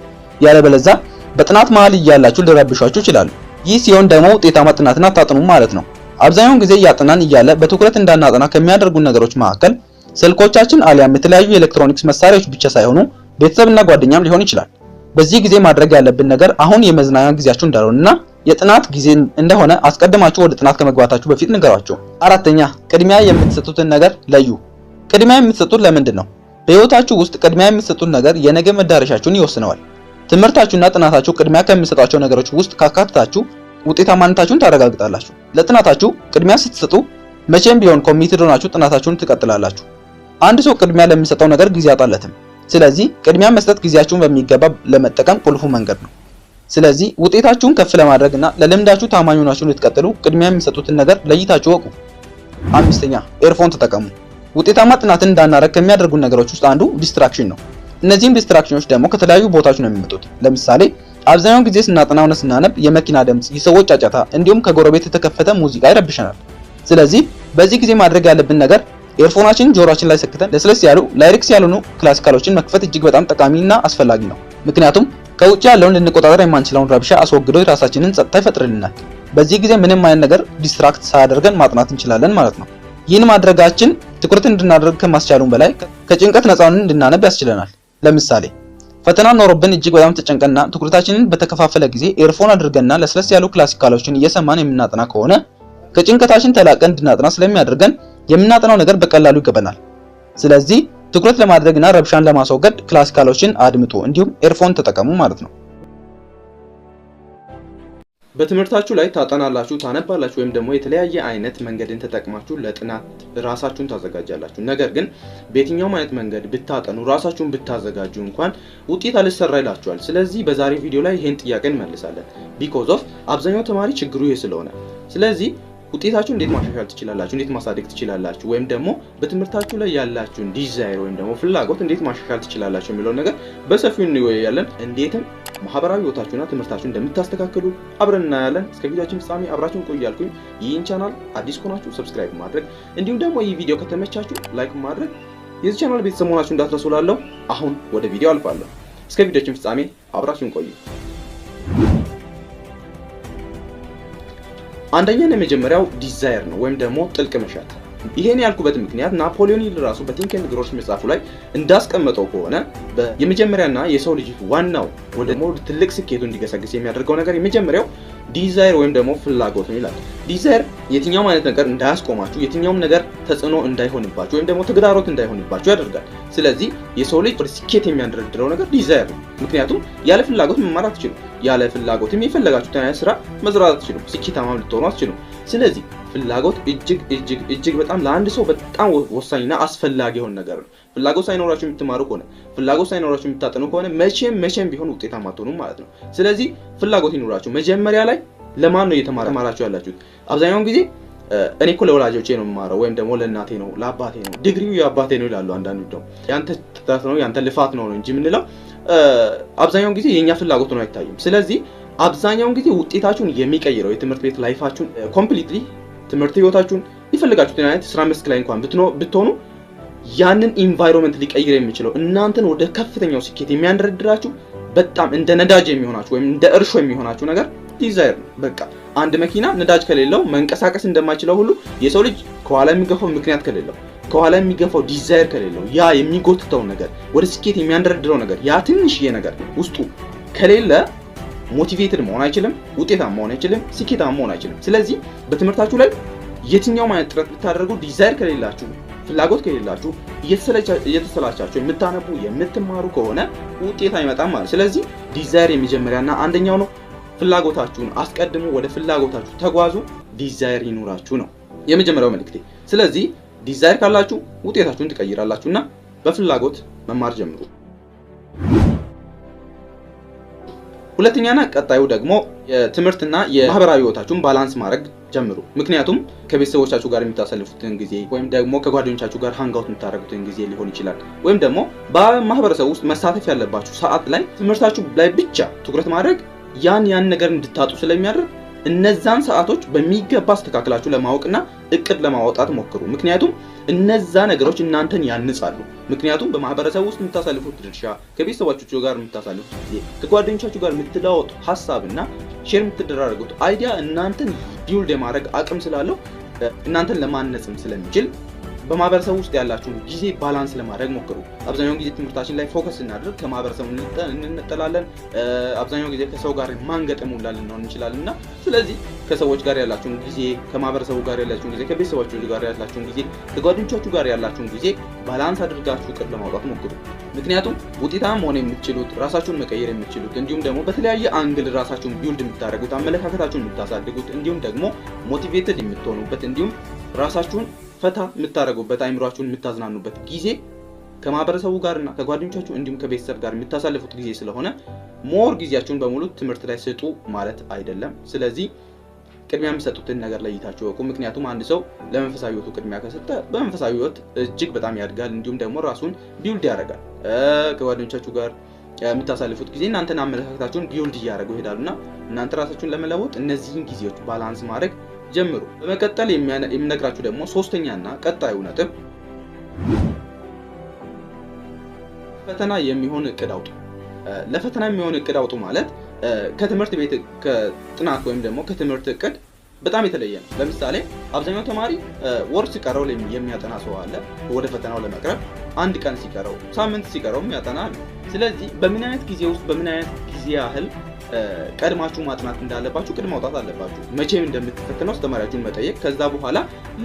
ያለበለዚያ በጥናት መሃል እያላችሁ ሊረብሿችሁ ይችላሉ። ይህ ሲሆን ደግሞ ውጤታማ ጥናትን አታጥኑም ማለት ነው። አብዛኛውን ጊዜ እያጠናን እያለ በትኩረት እንዳናጠና ከሚያደርጉን ነገሮች መካከል ስልኮቻችን አሊያም የተለያዩ የኤሌክትሮኒክስ መሳሪያዎች ብቻ ሳይሆኑ ቤተሰብና ጓደኛም ሊሆን ይችላል። በዚህ ጊዜ ማድረግ ያለብን ነገር አሁን የመዝናኛ ጊዜያችሁ እንዳልሆነና የጥናት ጊዜ እንደሆነ አስቀድማችሁ ወደ ጥናት ከመግባታችሁ በፊት ንገሯቸው። አራተኛ፣ ቅድሚያ የምትሰጡትን ነገር ለዩ። ቅድሚያ የምትሰጡት ለምንድን ነው? በህይወታችሁ ውስጥ ቅድሚያ የምትሰጡት ነገር የነገ መዳረሻችሁን ይወስነዋል። ትምህርታችሁና ጥናታችሁ ቅድሚያ ከሚሰጧቸው ነገሮች ውስጥ ካካተታችሁ ውጤታማነታችሁን ታረጋግጣላችሁ። ለጥናታችሁ ቅድሚያ ስትሰጡ መቼም ቢሆን ኮሚትድ ሆናችሁ ጥናታችሁን ትቀጥላላችሁ። አንድ ሰው ቅድሚያ ለሚሰጠው ነገር ጊዜ ያጣለትም። ስለዚህ ቅድሚያ መስጠት ጊዜያችሁን በሚገባ ለመጠቀም ቁልፉ መንገድ ነው። ስለዚህ ውጤታችሁን ከፍ ለማድረግና ለልምዳችሁ ታማኝ ሆናችሁ እንድትቀጥሉ ቅድሚያ የሚሰጡትን ነገር ለይታችሁ ወቁ። አምስተኛ፣ ኤርፎን ተጠቀሙ። ውጤታማ ጥናትን እንዳናረግ ከሚያደርጉ ነገሮች ውስጥ አንዱ ዲስትራክሽን ነው። እነዚህም ዲስትራክሽኖች ደግሞ ከተለያዩ ቦታዎች ነው የሚመጡት። ለምሳሌ አብዛኛውን ጊዜ ስናጠናውና ስናነብ የመኪና ድምጽ፣ የሰዎች ጫጫታ እንዲሁም ከጎረቤት የተከፈተ ሙዚቃ ይረብሸናል። ስለዚህ በዚህ ጊዜ ማድረግ ያለብን ነገር ኤርፎናችንን ጆሮአችን ላይ ሰክተን ለስለስ ያሉ ላይሪክስ ያልሆኑ ክላሲካሎችን መክፈት እጅግ በጣም ጠቃሚና አስፈላጊ ነው። ምክንያቱም ከውጭ ያለውን ልንቆጣጠር የማንችለውን ረብሻ አስወግዶ የራሳችንን ጸጥታ ይፈጥርልናል። በዚህ ጊዜ ምንም አይነት ነገር ዲስትራክት ሳያደርገን ማጥናት እንችላለን ማለት ነው። ይህን ማድረጋችን ትኩረት እንድናደርግ ከማስቻሉን በላይ ከጭንቀት ነፃ ሆነን እንድናነብ ያስችለናል። ለምሳሌ ፈተና ኖሮብን እጅግ በጣም ተጨንቀንና ትኩረታችንን በተከፋፈለ ጊዜ ኤርፎን አድርገንና ለስለስ ያሉ ክላሲካሎችን እየሰማን የምናጠና ከሆነ ከጭንቀታችን ተላቀን እንድናጠና ስለሚያደርገን የምናጠናው ነገር በቀላሉ ይገባናል። ስለዚህ ትኩረት ለማድረግና ረብሻን ለማስወገድ ክላሲካሎችን አድምጡ እንዲሁም ኤርፎን ተጠቀሙ ማለት ነው። በትምህርታችሁ ላይ ታጠናላችሁ፣ ታነባላችሁ ወይም ደግሞ የተለያየ አይነት መንገድን ተጠቅማችሁ ለጥናት ራሳችሁን ታዘጋጃላችሁ። ነገር ግን በየትኛውም አይነት መንገድ ብታጠኑ ራሳችሁን ብታዘጋጁ እንኳን ውጤት አልሰራ ይላችኋል። ስለዚህ በዛሬ ቪዲዮ ላይ ይሄን ጥያቄ እንመልሳለን። ቢኮዝ ኦፍ አብዛኛው ተማሪ ችግሩ ይሄ ስለሆነ ስለዚህ ውጤታችሁ እንዴት ማሻሻል ትችላላችሁ፣ እንዴት ማሳደግ ትችላላችሁ፣ ወይም ደግሞ በትምህርታችሁ ላይ ያላችሁን ዲዛይር ወይም ደግሞ ፍላጎት እንዴት ማሻሻል ትችላላችሁ የሚለው ነገር በሰፊው እንወያያለን። እንዴትም ማህበራዊ ህይወታችሁና ትምህርታችሁን እንደምታስተካክሉ አብረን እናያለን። እስከ ቪዲዮአችን ፍጻሜ አብራችሁን ቆዩ እያልኩኝ ይህን ቻናል አዲስ ከሆናችሁ ሰብስክራይብ ማድረግ እንዲሁም ደግሞ ይህ ቪዲዮ ከተመቻችሁ ላይክ ማድረግ የዚህ ቻናል ቤተሰብ መሆናችሁ እንዳትረሱ እላለሁ። አሁን ወደ ቪዲዮ አልፋለሁ። እስከ ቪዲዮአችን ፍጻሜ አብራችሁን ቆዩ። አንደኛው የመጀመሪያው ዲዛይር ነው ወይም ደግሞ ጥልቅ መሻት። ይሄን ያልኩበት ምክንያት ናፖሊዮን ሂል ራሱ በቲንክ ኤንድ ግሮው መጽሐፉ ላይ እንዳስቀመጠው ከሆነ የመጀመሪያና የሰው ልጅ ዋናው ወደ ትልቅ ስኬቱ እንዲገሰግስ የሚያደርገው ነገር የመጀመሪያው ዲዛይር ወይም ደግሞ ፍላጎት ነው ይላል። ዲዛይር የትኛውም አይነት ነገር እንዳያስቆማችሁ፣ የትኛውም ነገር ተጽዕኖ እንዳይሆንባችሁ ወይም ደግሞ ተግዳሮት እንዳይሆንባችሁ ያደርጋል። ስለዚህ የሰው ልጅ ወደ ስኬት የሚያደርድረው ነገር ዲዛይር ነው። ምክንያቱም ያለ ፍላጎት መማር አትችሉም። ያለ ፍላጎትም የፈለጋችሁትን አይነት ስራ መስራት አትችሉም። ስኬታማ ልትሆኑ አትችሉም። ስለዚህ ፍላጎት እጅግ በጣም ለአንድ ሰው በጣም ወሳኝና አስፈላጊ የሆነ ነገር ነው። ፍላጎት ሳይኖራችሁ የምትማሩ ከሆነ ፍላጎት ሳይኖራችሁ የምታጠኑ ከሆነ መቼም ቢሆን ውጤታማ አትሆኑም ማለት ነው። ስለዚህ ፍላጎት ይኖራችሁ። መጀመሪያ ላይ ለማን ነው እየተማራችሁ ያላችሁት? አብዛኛውን ጊዜ እኔ እኮ ለወላጆቼ ነው የምማረው ወይም ደግሞ ለእናቴ ነው ለአባቴ ነው፣ ዲግሪው የአባቴ ነው ይላሉ አንዳንዱ ደግሞ ያንተ ጥረት ነው ያንተ ልፋት ነው እንጂ የምንለው አብዛኛውን ጊዜ የኛ ፍላጎት ነው አይታይም። ስለዚህ አብዛኛውን ጊዜ ውጤታችሁን የሚቀይረው የትምህርት ቤት ላይፋችሁን ኮምፕሊትሊ ትምህርት ህይወታችሁን ይፈልጋችሁትን አይነት ስራ መስክ ላይ እንኳን ብትሆኑ ያንን ኢንቫይሮንመንት ሊቀይር የሚችለው እናንተን ወደ ከፍተኛው ስኬት የሚያንደረድራችሁ በጣም እንደ ነዳጅ የሚሆናችሁ ወይም እንደ እርሾ የሚሆናችሁ ነገር ዲዛይር ነው። በቃ አንድ መኪና ነዳጅ ከሌለው መንቀሳቀስ እንደማይችለው ሁሉ የሰው ልጅ ከኋላ የሚገፋው ምክንያት ከሌለው ከኋላ የሚገፋው ዲዛይር ከሌለው ያ የሚጎትተው ነገር ወደ ስኬት የሚያንደረድረው ነገር ያ ትንሽዬ ነገር ውስጡ ከሌለ ሞቲቬትድ መሆን አይችልም፣ ውጤታማ መሆን አይችልም፣ ስኬታማ መሆን አይችልም። ስለዚህ በትምህርታችሁ ላይ የትኛውም አይነት ጥረት ብታደርጉ ዲዛይር ከሌላችሁ ፍላጎት ከሌላችሁ እየተሰላቻችሁ የምታነቡ የምትማሩ ከሆነ ውጤት አይመጣም ማለት። ስለዚህ ዲዛይር የመጀመሪያና አንደኛው ነው። ፍላጎታችሁን አስቀድሙ፣ ወደ ፍላጎታችሁ ተጓዙ፣ ዲዛይር ይኑራችሁ ነው የመጀመሪያው መልእክቴ። ስለዚህ ዲዛይር ካላችሁ ውጤታችሁን ትቀይራላችሁና በፍላጎት መማር ጀምሩ። ሁለተኛና ቀጣዩ ደግሞ የትምህርትና የማህበራዊ ህይወታችሁን ባላንስ ማድረግ ጀምሩ። ምክንያቱም ከቤተሰቦቻችሁ ጋር የምታሳልፉትን ጊዜ ወይም ደግሞ ከጓደኞቻችሁ ጋር ሃንጋውት የምታደርጉትን ጊዜ ሊሆን ይችላል። ወይም ደግሞ በማህበረሰቡ ውስጥ መሳተፍ ያለባችሁ ሰዓት ላይ ትምህርታችሁ ላይ ብቻ ትኩረት ማድረግ ያን ነገር እንድታጡ ስለሚያደርግ እነዛን ሰዓቶች በሚገባ አስተካክላችሁ ለማወቅና እቅድ ለማውጣት ሞክሩ። ምክንያቱም እነዛ ነገሮች እናንተን ያንጻሉ። ምክንያቱም በማህበረሰቡ ውስጥ የምታሳልፉት ድርሻ፣ ከቤተሰቦቻችሁ ጋር የምታሳልፉት ጊዜ፣ ከጓደኞቻችሁ ጋር የምትለዋወጡት ሀሳብና ሼር የምትደራረጉት አይዲያ እናንተን ቢውልድ የማድረግ አቅም ስላለው እናንተን ለማነጽም ስለሚችል በማህበረሰቡ ውስጥ ያላችሁን ጊዜ ባላንስ ለማድረግ ሞክሩ። አብዛኛውን ጊዜ ትምህርታችን ላይ ፎከስ እናድርግ፣ ከማህበረሰቡ እንነጠላለን። አብዛኛው ጊዜ ከሰው ጋር ማንገጥም ሁላ ልንሆን እንችላለንና ስለዚህ ከሰዎች ጋር ያላችሁን ጊዜ፣ ከማህበረሰቡ ጋር ያላችሁን ጊዜ፣ ከቤተሰቦቻችሁ ጋር ያላችሁን ጊዜ፣ ከጓደኞቻችሁ ጋር ያላችሁን ጊዜ ባላንስ አድርጋችሁ እቅድ ለማውጣት ሞክሩ። ምክንያቱም ውጤታማ መሆን የምትችሉት ራሳችሁን መቀየር የምትችሉት እንዲሁም ደግሞ በተለያየ አንግል ራሳችሁን ቢውልድ የምታደርጉት አመለካከታችሁን የምታሳድጉት እንዲሁም ደግሞ ሞቲቬትድ የምትሆኑበት እንዲሁም ራሳችሁን ፈታ የምታደርጉበት አይምሯችሁን የምታዝናኑበት ጊዜ ከማህበረሰቡ ጋርና ከጓደኞቻችሁ እንዲሁም ከቤተሰብ ጋር የምታሳልፉት ጊዜ ስለሆነ ሞር ጊዜያችሁን በሙሉ ትምህርት ላይ ስጡ ማለት አይደለም። ስለዚህ ቅድሚያ የምትሰጡትን ነገር ለይታችሁ ወቁ። ምክንያቱም አንድ ሰው ለመንፈሳዊ ህይወቱ ቅድሚያ ከሰጠ በመንፈሳዊ ህይወት እጅግ በጣም ያድጋል፣ እንዲሁም ደግሞ ራሱን ቢውልድ ያደርጋል። ከጓደኞቻችሁ ጋር የምታሳልፉት ጊዜ እናንተን አመለካከታችሁን ቢውልድ እያደረጉ ይሄዳሉና እናንተ ራሳችሁን ለመለወጥ እነዚህን ጊዜዎች ባላንስ ማድረግ ጀምሩ። በመቀጠል የምነግራችሁ ደግሞ ሶስተኛና ቀጣዩ ነጥብ ፈተና የሚሆን እቅድ አውጡ። ለፈተና የሚሆን እቅድ አውጡ ማለት ከትምህርት ቤት ከጥናት ወይም ደግሞ ከትምህርት እቅድ በጣም የተለየ ነው። ለምሳሌ አብዛኛው ተማሪ ወር ሲቀረው የሚያጠና ሰው አለ። ወደ ፈተናው ለመቅረብ አንድ ቀን ሲቀረው፣ ሳምንት ሲቀረው የሚያጠና አለ። ስለዚህ በምን አይነት ጊዜ ውስጥ በምን አይነት ጊዜ ያህል ቀድማችሁ ማጥናት እንዳለባችሁ ቅድ ማውጣት አለባችሁ። መቼም እንደምትፈተኑ አስተማሪያችሁን መጠየቅ፣ ከዛ በኋላ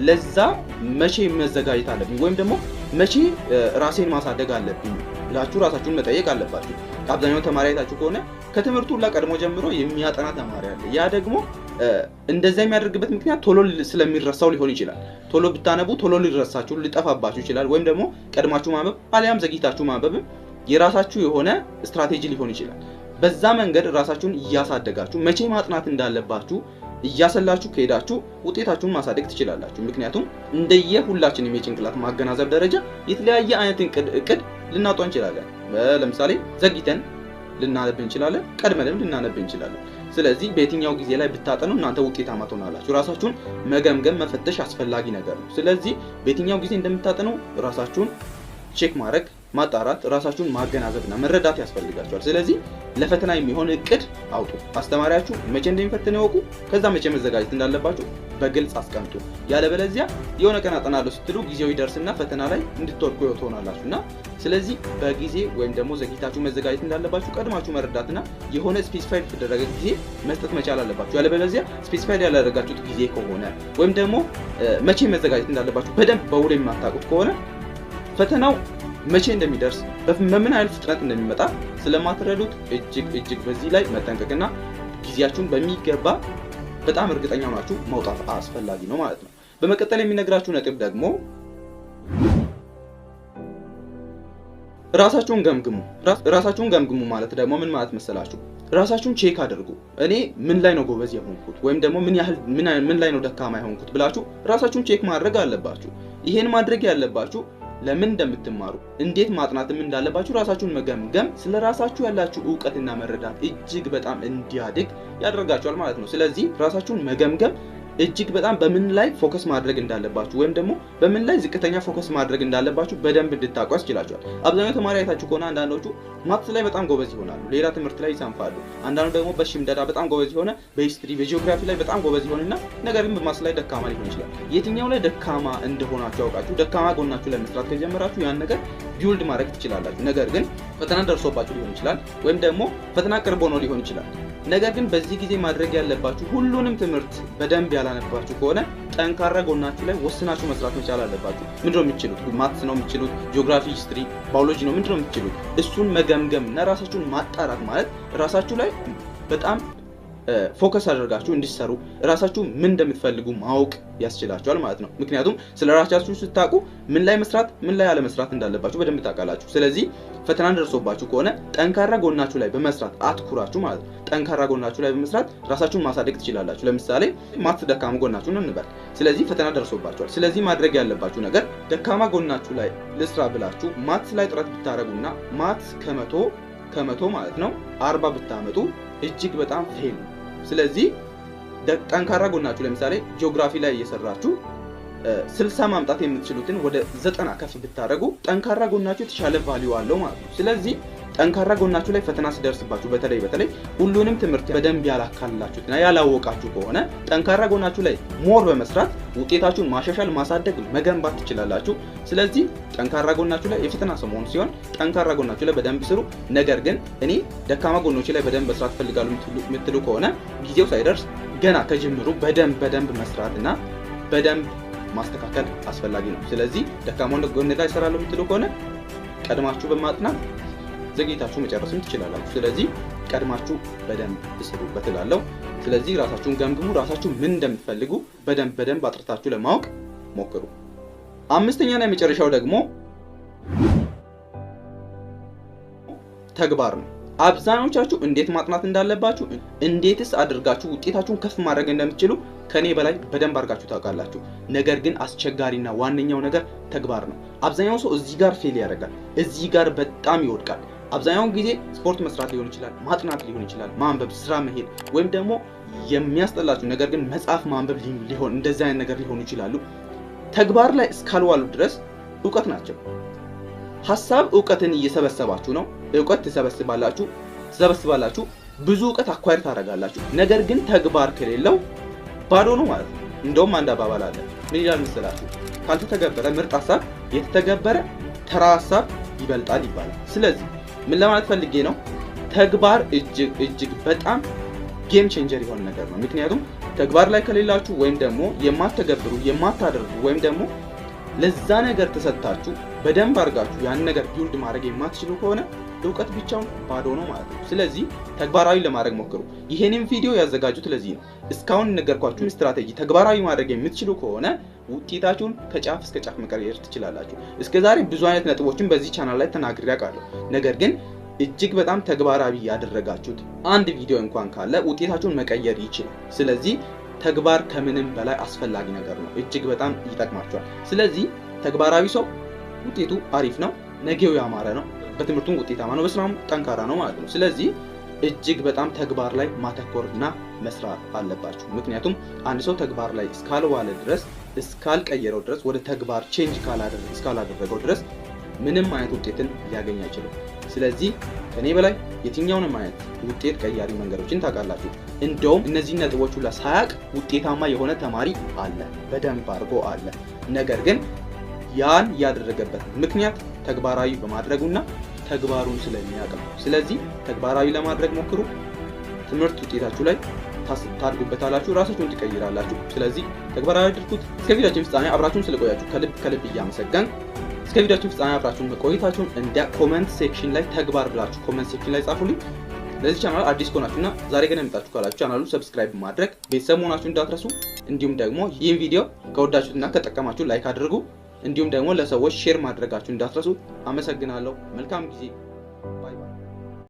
ለዛ መቼ መዘጋጀት አለብኝ ወይም ደግሞ መቼ ራሴን ማሳደግ አለብኝ ብላችሁ ራሳችሁን መጠየቅ አለባችሁ። አብዛኛው ተማሪ አይታችሁ ከሆነ ከትምህርቱ ሁላ ቀድሞ ጀምሮ የሚያጠና ተማሪ አለ። ያ ደግሞ እንደዛ የሚያደርግበት ምክንያት ቶሎ ስለሚረሳው ሊሆን ይችላል። ቶሎ ብታነቡ ቶሎ ሊረሳችሁ ሊጠፋባችሁ ይችላል። ወይም ደግሞ ቀድማችሁ ማንበብ አሊያም ዘግይታችሁ ማንበብ የራሳችሁ የሆነ ስትራቴጂ ሊሆን ይችላል። በዛ መንገድ ራሳችሁን እያሳደጋችሁ መቼ ማጥናት እንዳለባችሁ እያሰላችሁ ከሄዳችሁ ውጤታችሁን ማሳደግ ትችላላችሁ። ምክንያቱም እንደየ ሁላችንም የጭንቅላት ማገናዘብ ደረጃ የተለያየ አይነት እቅድ ልናጧ እንችላለን። ለምሳሌ ዘግይተን ልናነብ እንችላለን፣ ቀድመንም ልናነብ እንችላለን። ስለዚህ በየትኛው ጊዜ ላይ ብታጠኑ እናንተ ውጤታማ ትሆናላችሁ። ራሳችሁን መገምገም መፈተሽ አስፈላጊ ነገር ነው። ስለዚህ በየትኛው ጊዜ እንደምታጠኑ ራሳችሁን ቼክ ማድረግ ማጣራት፣ ራሳችሁን ማገናዘብና መረዳት ያስፈልጋችኋል። ስለዚህ ለፈተና የሚሆን እቅድ አውጡ። አስተማሪያችሁ መቼ እንደሚፈትን ይወቁ። ከዛ መቼ መዘጋጀት እንዳለባችሁ በግልጽ አስቀምጡ። ያለበለዚያ የሆነ ቀን አጠናለሁ ስትሉ ጊዜው ይደርስና ፈተና ላይ እንድትወድቁ ትሆናላችሁና ስለዚህ በጊዜ ወይም ደግሞ ዘግይታችሁ መዘጋጀት እንዳለባችሁ ቀድማችሁ መረዳትና የሆነ ስፔሲፋይድ የተደረገ ጊዜ መስጠት መቻል አለባችሁ። ያለበለዚያ ስፔሲፋይድ ያላደረጋችሁት ጊዜ ከሆነ ወይም ደግሞ መቼ መዘጋጀት እንዳለባችሁ በደንብ በውል የማታውቁት ከሆነ ፈተናው መቼ እንደሚደርስ በምን አይነት ፍጥነት እንደሚመጣ ስለማትረዱት እጅግ በዚህ ላይ መጠንቀቅና ጊዜያችሁን በሚገባ በጣም እርግጠኛ ሆናችሁ መውጣት አስፈላጊ ነው ማለት ነው። በመቀጠል የሚነግራችሁ ነጥብ ደግሞ ራሳችሁን ገምግሙ። ራሳችሁን ገምግሙ ማለት ደግሞ ምን ማለት መሰላችሁ? ራሳችሁን ቼክ አድርጉ። እኔ ምን ላይ ነው ጎበዝ የሆንኩት ወይም ደግሞ ምን ላይ ነው ደካማ የሆንኩት ብላችሁ ራሳችሁን ቼክ ማድረግ አለባችሁ። ይሄን ማድረግ ያለባችሁ ለምን እንደምትማሩ እንዴት ማጥናትም እንዳለባችሁ ራሳችሁን መገምገም ስለ ራሳችሁ ያላችሁ ዕውቀትና መረዳት እጅግ በጣም እንዲያድግ ያደርጋችኋል ማለት ነው። ስለዚህ ራሳችሁን መገምገም እጅግ በጣም በምን ላይ ፎከስ ማድረግ እንዳለባችሁ ወይም ደግሞ በምን ላይ ዝቅተኛ ፎከስ ማድረግ እንዳለባችሁ በደንብ እንድታውቁ ያስችላችኋል። አብዛኛው ተማሪ አይታችሁ ከሆነ አንዳንዶቹ ማትስ ላይ በጣም ጎበዝ ይሆናሉ፣ ሌላ ትምህርት ላይ ይሰንፋሉ። አንዳንዱ ደግሞ በሽምደዳ በጣም ጎበዝ የሆነ በሂስትሪ በጂኦግራፊ ላይ በጣም ጎበዝ ይሆንና ነገር ግን በማትስ ላይ ደካማ ሊሆን ይችላል። የትኛው ላይ ደካማ እንደሆናችሁ አውቃችሁ ደካማ ጎናችሁ ላይ መስራት ከጀመራችሁ ያን ነገር ቢውልድ ማድረግ ትችላላችሁ። ነገር ግን ፈተና ደርሶባችሁ ሊሆን ይችላል ወይም ደግሞ ፈተና ቅርብ ሆኖ ሊሆን ይችላል። ነገር ግን በዚህ ጊዜ ማድረግ ያለባችሁ ሁሉንም ትምህርት በደንብ ያላነባችሁ ከሆነ ጠንካራ ጎናችሁ ላይ ወስናችሁ መስራት መቻል አለባችሁ። ምንድነው የምትችሉት? ማትስ ነው የምትችሉት? ጂኦግራፊ፣ ሂስትሪ፣ ባዮሎጂ ነው ምንድነው የምትችሉት? እሱን መገምገም እና ራሳችሁን ማጣራት ማለት ራሳችሁ ላይ በጣም ፎከስ አድርጋችሁ እንዲሰሩ ራሳችሁ ምን እንደምትፈልጉ ማወቅ ያስችላችኋል ማለት ነው። ምክንያቱም ስለ ራሳችሁ ስታውቁ ምን ላይ መስራት ምን ላይ ያለ መስራት እንዳለባችሁ በደንብ ታውቃላችሁ። ስለዚህ ፈተና ደርሶባችሁ ከሆነ ጠንካራ ጎናችሁ ላይ በመስራት አትኩራችሁ ማለት ነው። ጠንካራ ጎናችሁ ላይ በመስራት ራሳችሁን ማሳደግ ትችላላችሁ። ለምሳሌ ማትስ ደካማ ጎናችሁ ነው እንበል። ስለዚህ ፈተና ደርሶባችኋል። ስለዚህ ማድረግ ያለባችሁ ነገር ደካማ ጎናችሁ ላይ ልስራ ብላችሁ ማትስ ላይ ጥረት ብታረጉና ማትስ ከመቶ ማለት ነው 40 ብታመጡ እጅግ በጣም ፌል ነው። ስለዚህ ጠንካራ ጎናችሁ ለምሳሌ ጂኦግራፊ ላይ እየሰራችሁ 60 ማምጣት የምትችሉትን ወደ 90 ከፍ ብታደርጉ ጠንካራ ጎናችሁ የተሻለ ቫልዩ አለው ማለት ነው። ስለዚህ ጠንካራ ጎናችሁ ላይ ፈተና ሲደርስባችሁ በተለይ ሁሉንም ትምህርት በደንብ ያላካላችሁትና ያላወቃችሁ ከሆነ ጠንካራ ጎናችሁ ላይ ሞር በመስራት ውጤታችሁን ማሻሻል፣ ማሳደግ፣ መገንባት ትችላላችሁ። ስለዚህ ጠንካራ ጎናችሁ ላይ የፈተና ሰሞን ሲሆን ጠንካራ ጎናችሁ ላይ በደንብ ስሩ። ነገር ግን እኔ ደካማ ጎኖች ላይ በደንብ መስራት ፈልጋለሁ የምትሉ ከሆነ ጊዜው ሳይደርስ ገና ከጅምሩ በደንብ መስራትና በደንብ ማስተካከል አስፈላጊ ነው። ስለዚህ ደካማ ጎን ላይ እሰራለሁ የምትሉ ከሆነ ቀድማችሁ በማጥናት ዘግይታችሁ መጨረስም ትችላላችሁ። ስለዚህ ቀድማችሁ በደንብ ትስሩበት እላለሁ። ስለዚህ ራሳችሁን ገምግሙ። ራሳችሁ ምን እንደምትፈልጉ በደንብ አጥርታችሁ ለማወቅ ሞክሩ። አምስተኛና የመጨረሻው ደግሞ ተግባር ነው። አብዛኞቻችሁ እንዴት ማጥናት እንዳለባችሁ እንዴትስ አድርጋችሁ ውጤታችሁን ከፍ ማድረግ እንደምትችሉ ከኔ በላይ በደንብ አድርጋችሁ ታውቃላችሁ። ነገር ግን አስቸጋሪና ዋነኛው ነገር ተግባር ነው። አብዛኛው ሰው እዚህ ጋር ፌል ያደርጋል፣ እዚህ ጋር በጣም ይወድቃል። አብዛኛውን ጊዜ ስፖርት መስራት ሊሆን ይችላል፣ ማጥናት ሊሆን ይችላል፣ ማንበብ፣ ስራ መሄድ ወይም ደግሞ የሚያስጠላችሁ ነገር ግን መጽሐፍ ማንበብ ሊሆን እንደዚህ አይነት ነገር ሊሆኑ ይችላሉ። ተግባር ላይ እስካልዋሉ ድረስ ዕውቀት ናቸው። ሐሳብ ዕውቀትን እየሰበሰባችሁ ነው። ዕውቀት ትሰበስባላችሁ፣ ብዙ ዕውቀት አኳይር ታደርጋላችሁ። ነገር ግን ተግባር ከሌለው ባዶ ነው ማለት ነው። እንደውም አንድ አባባል አለ። ምን ይላል መሰላችሁ? ካልተተገበረ ምርጥ ሐሳብ የተተገበረ ተራ ሐሳብ ይበልጣል ይባላል። ስለዚህ ምን ለማለት ፈልጌ ነው? ተግባር እጅግ በጣም ጌም ቼንጀር የሆነ ነገር ነው። ምክንያቱም ተግባር ላይ ከሌላችሁ ወይም ደግሞ የማትተገብሩ የማታደርጉ ወይም ደግሞ ለዛ ነገር ተሰጣችሁ በደንብ አድርጋችሁ ያን ነገር ቢውልድ ማድረግ የማትችሉ ከሆነ ዕውቀት ብቻውን ባዶ ነው ማለት ነው። ስለዚህ ተግባራዊ ለማድረግ ሞክሩ። ይሄንን ቪዲዮ ያዘጋጁት ለዚህ ነው። እስካሁን ነገርኳችሁን ስትራቴጂ ተግባራዊ ማድረግ የምትችሉ ከሆነ ውጤታችሁን ከጫፍ እስከ ጫፍ መቀየር ትችላላችሁ። እስከዛሬ ብዙ አይነት ነጥቦችን በዚህ ቻናል ላይ ተናግሬ አውቃለሁ። ነገር ግን እጅግ በጣም ተግባራዊ ያደረጋችሁት አንድ ቪዲዮ እንኳን ካለ ውጤታችሁን መቀየር ይችላል። ስለዚህ ተግባር ከምንም በላይ አስፈላጊ ነገር ነው። እጅግ በጣም ይጠቅማችኋል። ስለዚህ ተግባራዊ ሰው ውጤቱ አሪፍ ነው፣ ነገው ያማረ ነው፣ በትምህርቱም ውጤታማ ነው፣ በስራም ጠንካራ ነው ማለት ነው። ስለዚህ እጅግ በጣም ተግባር ላይ ማተኮርና መስራት አለባችሁ። ምክንያቱም አንድ ሰው ተግባር ላይ እስካልዋለ ድረስ እስካልቀየረው ድረስ ወደ ተግባር ቼንጅ እስካላደረገው ድረስ ምንም አይነት ውጤትን ሊያገኝ አይችልም። ስለዚህ ከኔ በላይ የትኛውንም አይነት ውጤት ቀያሪ መንገዶችን ታውቃላችሁ። እንደውም እነዚህ ነጥቦች ሁላ ሳያቅ ውጤታማ የሆነ ተማሪ አለ፣ በደንብ አድርጎ አለ። ነገር ግን ያን ያደረገበት ምክንያት ተግባራዊ በማድረጉና ተግባሩን ስለሚያውቅ ነው። ስለዚህ ተግባራዊ ለማድረግ ሞክሩ። ትምህርት ውጤታችሁ ላይ ታድጉበታላችሁ፣ ራሳችሁን ትቀይራላችሁ። ስለዚህ ተግባራዊ አድርጉት። እስከ ቪዲዮአችን ፍጻሜ አብራችሁን ስለቆያችሁ ከልብ እያመሰገን እስከ ቪዲዮአችን ፍጻሜ አብራችሁን መቆየታችሁን እንደ ኮሜንት ሴክሽን ላይ ተግባር ብላችሁ ኮሜንት ሴክሽን ላይ ጻፉልኝ። ለዚህ ቻናል አዲስ ከሆናችሁና ዛሬ ገና መጣችሁ ካላችሁ ቻናሉን ሰብስክራይብ ማድረግ ቤተሰብ መሆናችሁን እንዳትረሱ። እንዲሁም ደግሞ ይህን ቪዲዮ ከወዳችሁትና ከጠቀማችሁ ላይክ አድርጉ። እንዲሁም ደግሞ ለሰዎች ሼር ማድረጋችሁን እንዳትረሱ። አመሰግናለሁ። መልካም ጊዜ። ባይ ባይ።